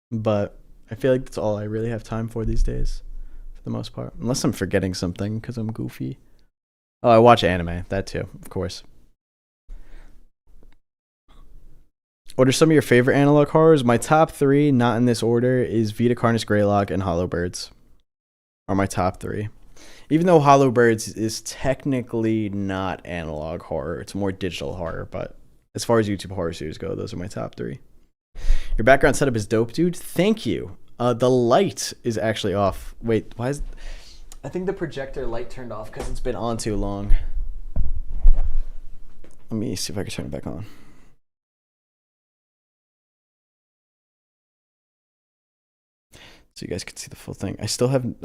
But I feel like that's all I really have time for these days, for the most part. Unless I'm forgetting something because I'm goofy. Oh, I watch anime. That too, of course. What are some of your favorite analog horrors? My top 3, not in this order, is Vita Carnus Greylock and Hollow Birds. Are my top 3. Even though Hollow Birds is technically not analog horror, it's more digital horror, but as far as YouTube horror series go, those are my top 3. Your background setup is dope, dude. Thank you. The light is actually off. Wait, why is... I think the projector light turned off because it's been on too long. Let me see if I can turn it back on. So you guys can see the full thing. I still have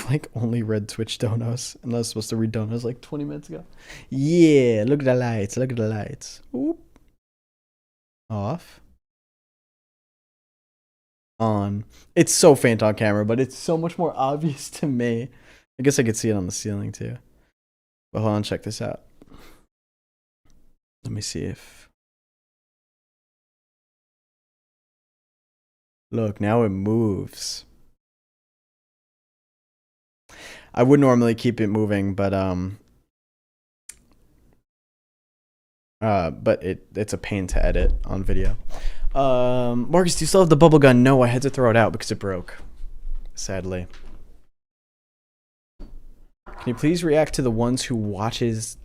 like only read Twitch donos, and I was supposed to read donos like 20 minutes ago. Yeah, look at the lights. Look at the lights. Oop. Off. On. It's so faint on camera, but it's so much more obvious to me. I guess I could see it on the ceiling too. But hold on, check this out. Let me see if... Look, now it moves. I would normally keep it moving, but it's a pain to edit on video. Marcus, do you still have the bubble gun? No, I had to throw it out because it broke. Sadly. Can you please react to the one who watches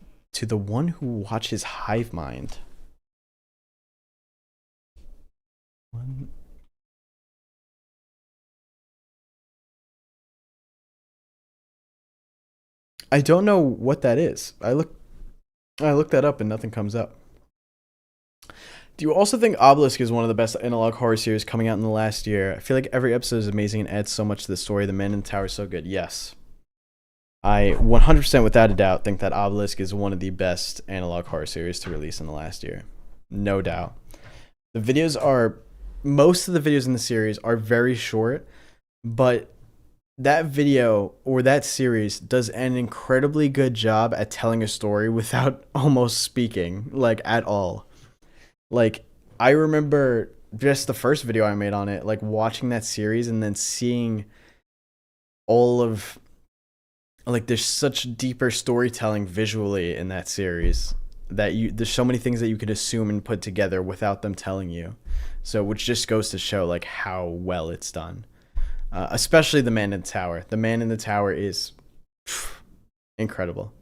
Hive Mind? I don't know what that is. I looked that up and nothing comes up. Do you also think Obelisk is one of the best analog horror series coming out in the last year? I feel like every episode is amazing and adds so much to the story. The Man in the Tower is so good. Yes. I 100% without a doubt think that Obelisk is one of the best analog horror series to release in the last year. No doubt. Most of the videos in the series are very short, but that video or that series does an incredibly good job at telling a story without almost speaking, like, at all. Like, I remember just the first video I made on it, like, watching that series and then seeing all of, like, there's such deeper storytelling visually in that series that there's so many things that you could assume and put together without them telling you. So, which just goes to show, like, how well it's done. Especially The Man in the Tower. The Man in the Tower is incredible.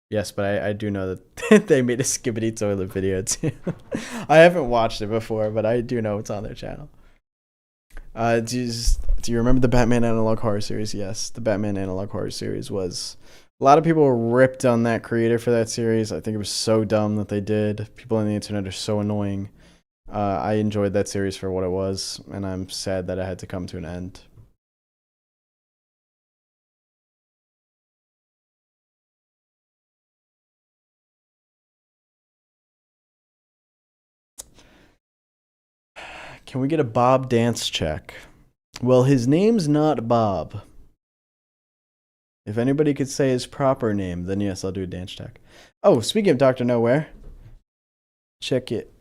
Yes, but I do know that they made a Skibbity Toilet video too. I haven't watched it before, but I do know it's on their channel. Do you remember the Batman Analog Horror Series? Yes, the Batman Analog Horror Series was... A lot of people ripped on that creator for that series. I think it was so dumb that they did. People on the internet are so annoying. I enjoyed that series for what it was, and I'm sad that it had to come to an end. Can we get a Bob dance check? Well, his name's not Bob. If anybody could say his proper name, then yes, I'll do a dance check. Oh, speaking of Dr. Nowhere, check it.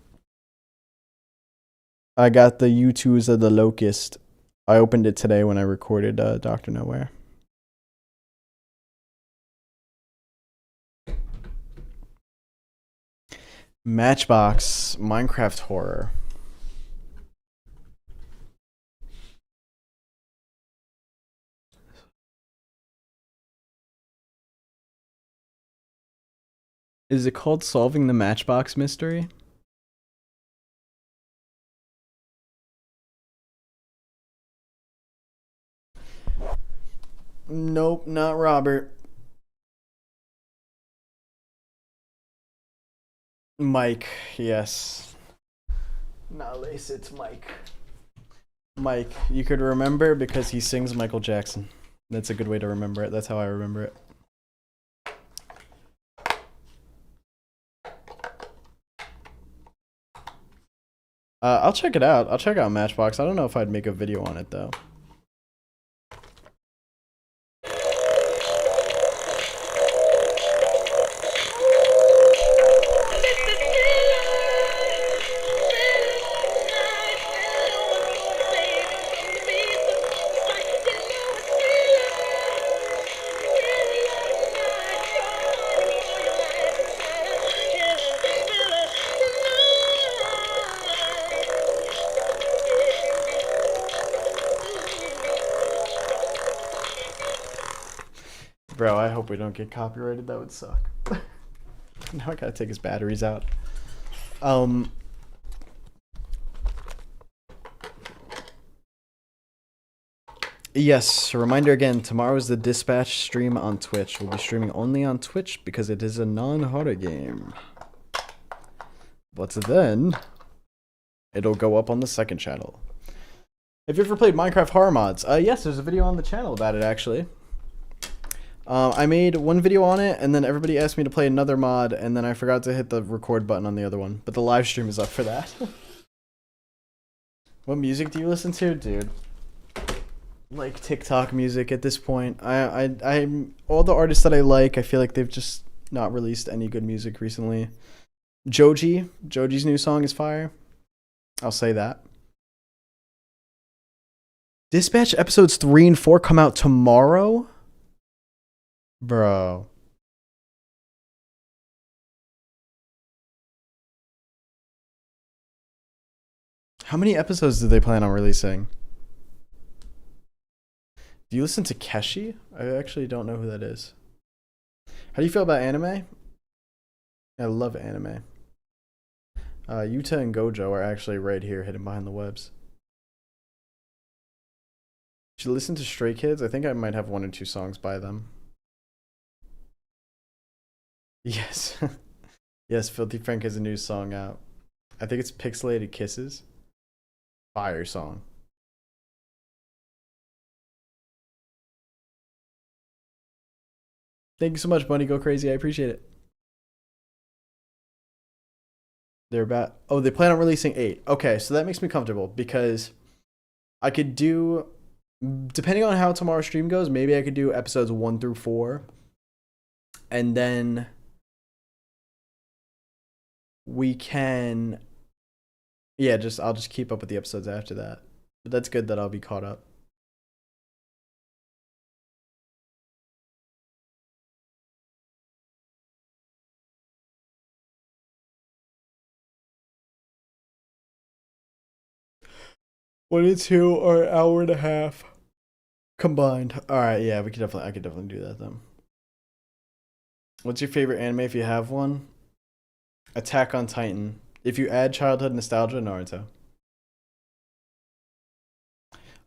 I got the U2s of the Locust. I opened it today when I recorded Dr. Nowhere. Matchbox Minecraft Horror. Is it called Solving the Matchbox Mystery? Nope, not Robert. Mike, yes. Not Lace, it's Mike. Mike, you could remember because he sings Michael Jackson. That's a good way to remember it. That's how I remember it. I'll check it out. I'll check out Matchbox. I don't know if I'd make a video on it though. Bro, I hope we don't get copyrighted. That would suck. Now I gotta take his batteries out. Yes, a reminder again, tomorrow is the Dispatch stream on Twitch. We'll be streaming only on Twitch because it is a non-horror game. But then, it'll go up on the second channel. Have you ever played Minecraft horror mods? Yes, there's a video on the channel about it, actually. I made one video on it, and then everybody asked me to play another mod, and then I forgot to hit the record button on the other one. But the live stream is up for that. What music do you listen to? Dude. Like TikTok music at this point. I'm all the artists that I like, I feel like they've just not released any good music recently. Joji's new song is fire. I'll say that. Dispatch episodes 3 and 4 come out tomorrow? Bro. How many episodes do they plan on releasing? Do you listen to Keshi? I actually don't know who that is. How do you feel about anime? I love anime. Yuta and Gojo are actually right here, hidden behind the webs. Should listen to Stray Kids? I think I might have 1 or 2 songs by them. Yes. Yes, Filthy Frank has a new song out. I think it's Pixelated Kisses. Fire song. Thank you so much, Bunny. Go crazy. I appreciate it. They're about... Oh, they plan on releasing 8. Okay, so that makes me comfortable because I could do... Depending on how tomorrow's stream goes, maybe I could do episodes 1 through 4. And then we can... Yeah, I'll just keep up with the episodes after that. But that's good that I'll be caught up. One and 2 are an hour and a half combined. All right, yeah, I could definitely do that then. What's your favorite anime if you have one? Attack on Titan. If you add childhood nostalgia, Naruto.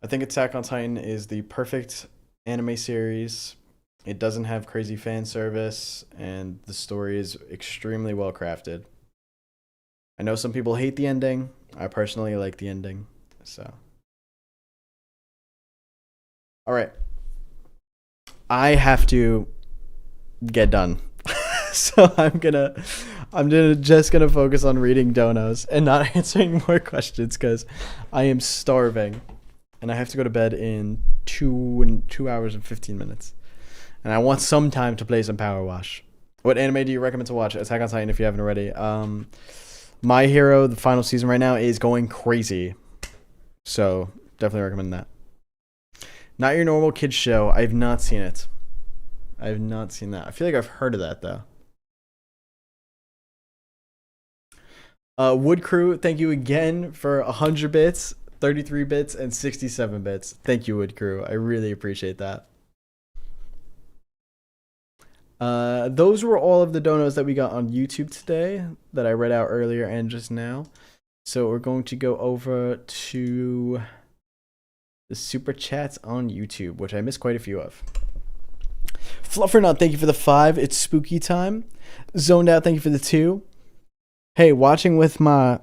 I think Attack on Titan is the perfect anime series. It doesn't have crazy fan service, and the story is extremely well crafted. I know some people hate the ending. I personally like the ending. So, all right, I have to get done. So I'm just gonna focus on reading donos and not answering more questions because I am starving, and I have to go to bed in 2 hours and 15 minutes, and I want some time to play some Power Wash. What anime do you recommend to watch? Attack on Titan if you haven't already. My Hero, the final season right now, is going crazy. So, definitely recommend that. Not Your Normal Kids Show. I have not seen it. I have not seen that. I feel like I've heard of that, though. Wood Crew, thank you again for 100 bits, 33 bits, and 67 bits. Thank you, Wood Crew. I really appreciate that. Those were all of the donos that we got on YouTube today that I read out earlier and just now. So we're going to go over to the super chats on YouTube, which I missed quite a few of. Fluffernut, thank you for the 5. It's spooky time. Zoned Out, thank you for the 2. Hey, watching with my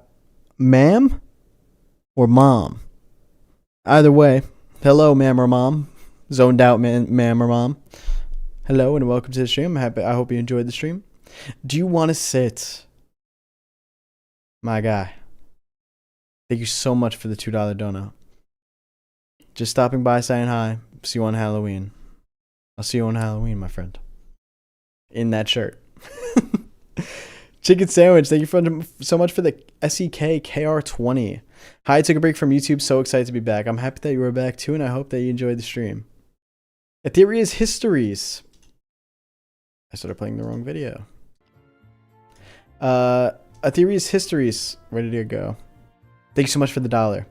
ma'am or mom? Either way, hello, ma'am or mom. Zoned Out, ma'am or mom. Hello and welcome to the stream. I hope you enjoyed the stream. Do you want to sit? My guy. Thank you so much for the $2 dono. Just stopping by saying hi. See you on Halloween. I'll see you on Halloween, my friend. In that shirt. Chicken Sandwich, thank you so much for the SEK KR20. Hi, I took a break from YouTube. So excited to be back. I'm happy that you were back too, and I hope that you enjoyed the stream. Etherea's Histories. I started playing the wrong video. Etherea's Histories. Ready to go. Thank you so much for the $1.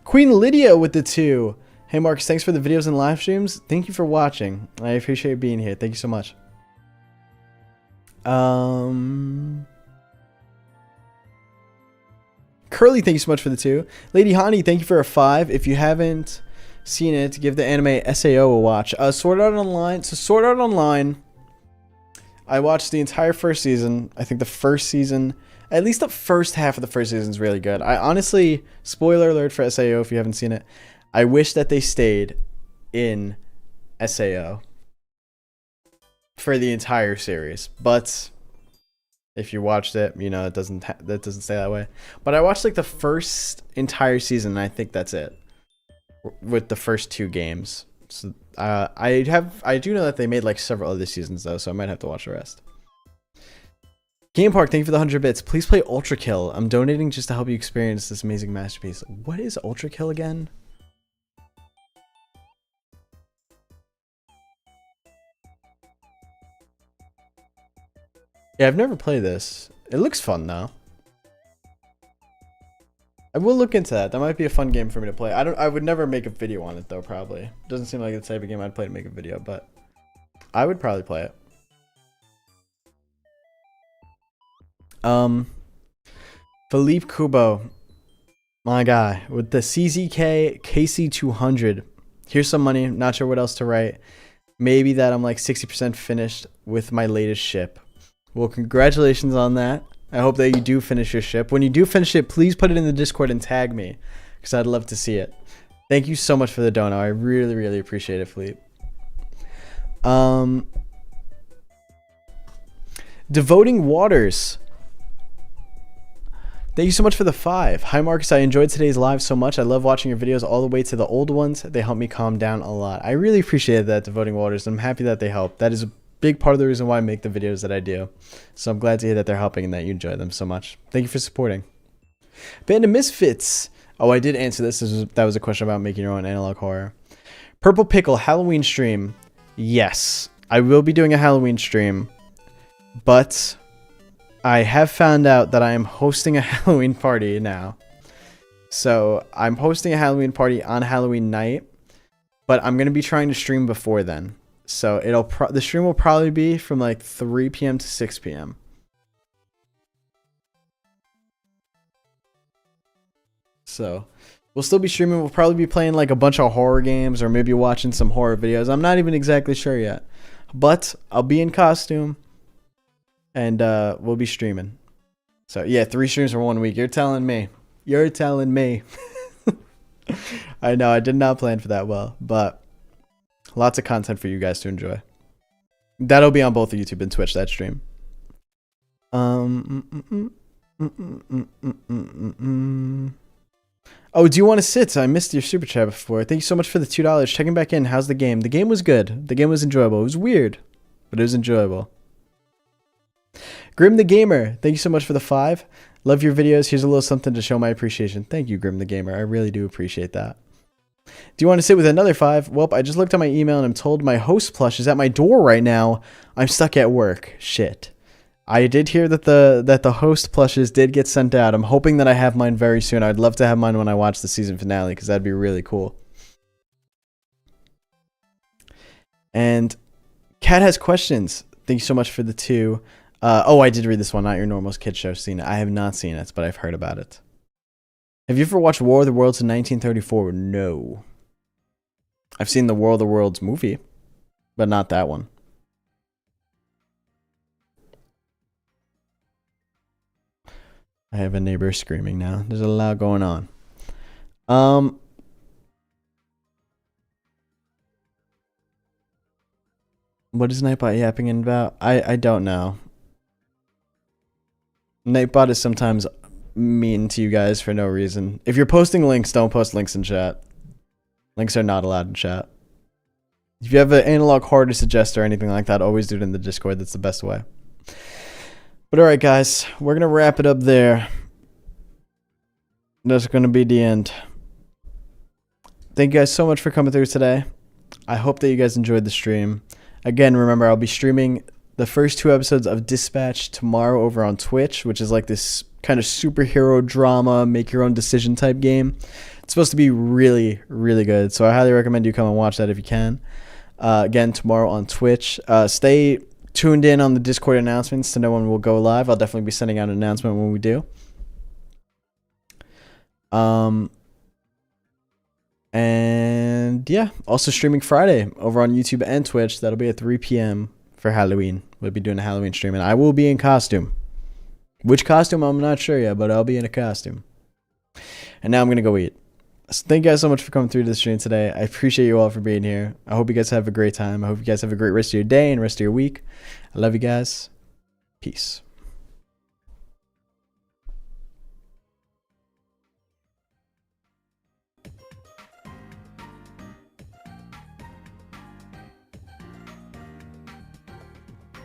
Queen Lydia with the 2. Hey Marcus, thanks for the videos and live streams. Thank you for watching. I appreciate being here. Thank you so much. Curly, thank you so much for the 2. Lady Hani, thank you for a 5. If you haven't seen it, give the anime SAO a watch. Sword Art Online. So Sword Art Online, I watched the entire first season. I think the first season, at least the first half of the first season is really good. I honestly, spoiler alert for SAO if you haven't seen it, I wish that they stayed in SAO for the entire series. But if you watched it, you know, that doesn't stay that way. But I watched like the first entire season, and I think that's it with the first 2 games. So I do know that they made like several other seasons though, so I might have to watch the rest. Game Park, thank you for the 100 bits. Please play Ultra Kill. I'm donating just to help you experience this amazing masterpiece. What is Ultra Kill again? Yeah, I've never played this. It looks fun though. I will look into that. That might be a fun game for me to play. I would never make a video on it though, probably. Doesn't seem like the type of game I'd play to make a video, but I would probably play it. Philippe Kubo, my guy, with the CZK KC200. Here's some money. Not sure what else to write. Maybe that I'm like 60% finished with my latest ship. Well, congratulations on that. I hope that you do finish your ship. When you do finish it, please put it in the Discord and tag me, because I'd love to see it. Thank you so much for the dono. I really, really appreciate it, Philippe. Devoting Waters. Thank you so much for the 5. Hi, Marcus. I enjoyed today's live so much. I love watching your videos all the way to the old ones. They help me calm down a lot. I really appreciate that, Devoting Waters. I'm happy that they help. That is a big part of the reason why I make the videos that I do. So I'm glad to hear that they're helping and that you enjoy them so much. Thank you for supporting. Band of Misfits. Oh, I did answer this. That was a question about making your own analog horror. Purple Pickle Halloween stream. Yes, I will be doing a Halloween stream, but I have found out that I am hosting a Halloween party now. So I'm hosting a Halloween party on Halloween night, but I'm going to be trying to stream before then. So the stream will probably be from like 3 p.m. to 6 p.m. So we'll still be streaming. We'll probably be playing like a bunch of horror games or maybe watching some horror videos. I'm not even exactly sure yet. But I'll be in costume and we'll be streaming. So yeah, 3 streams for 1 week. You're telling me. You're telling me. I know, I did not plan for that well, but lots of content for you guys to enjoy. That'll be on both YouTube and Twitch, that stream. Oh, do you want to sit? I missed your super chat before. Thank you so much for the $2. Checking back in. How's the game? The game was good. The game was enjoyable. It was weird, but it was enjoyable. Grim the Gamer, thank you so much for the 5. Love your videos. Here's a little something to show my appreciation. Thank you, Grim the Gamer. I really do appreciate that. Do you want to sit with another 5? Well, I just looked at my email and I'm told my host plush is at my door right now. I'm stuck at work. Shit. I did hear that the host plushes did get sent out. I'm hoping that I have mine very soon. I'd love to have mine when I watch the season finale because that'd be really cool. And Kat has questions. Thank you so much for the 2. Oh, I did read this one. Not Your Normal's Kid Show. Seen it. I have not seen it, but I've heard about it. Have you ever watched War of the Worlds in 1934? No. I've seen the War of the Worlds movie, but not that one. I have a neighbor screaming now. There's a lot going on. What is Nightbot yapping about? I don't know. Nightbot is sometimes mean to you guys for no reason. If you're posting links, don't post links in chat. Links are not allowed in chat. If you have an analog horror to suggest or anything like that, always do it in the Discord. That's the best way. But alright guys, we're going to wrap it up there. That's going to be the end. Thank you guys so much for coming through today. I hope that you guys enjoyed the stream. Again, remember, I'll be streaming the first 2 episodes of Dispatch tomorrow over on Twitch, which is like this kind of superhero drama, make your own decision type game. It's supposed to be really, really good. So I highly recommend you come and watch that if you can. Again, tomorrow on Twitch. Stay tuned in on the Discord announcements to know when we'll go live. I'll definitely be sending out an announcement when we do. And yeah, also streaming Friday over on YouTube and Twitch. That'll be at 3 p.m. for Halloween. We'll be doing a Halloween stream, and I will be in costume. Which costume, I'm not sure yet, but I'll be in a costume. And now I'm going to go eat. So thank you guys so much for coming through the stream today. I appreciate you all for being here. I hope you guys have a great time. I hope you guys have a great rest of your day and rest of your week. I love you guys. Peace.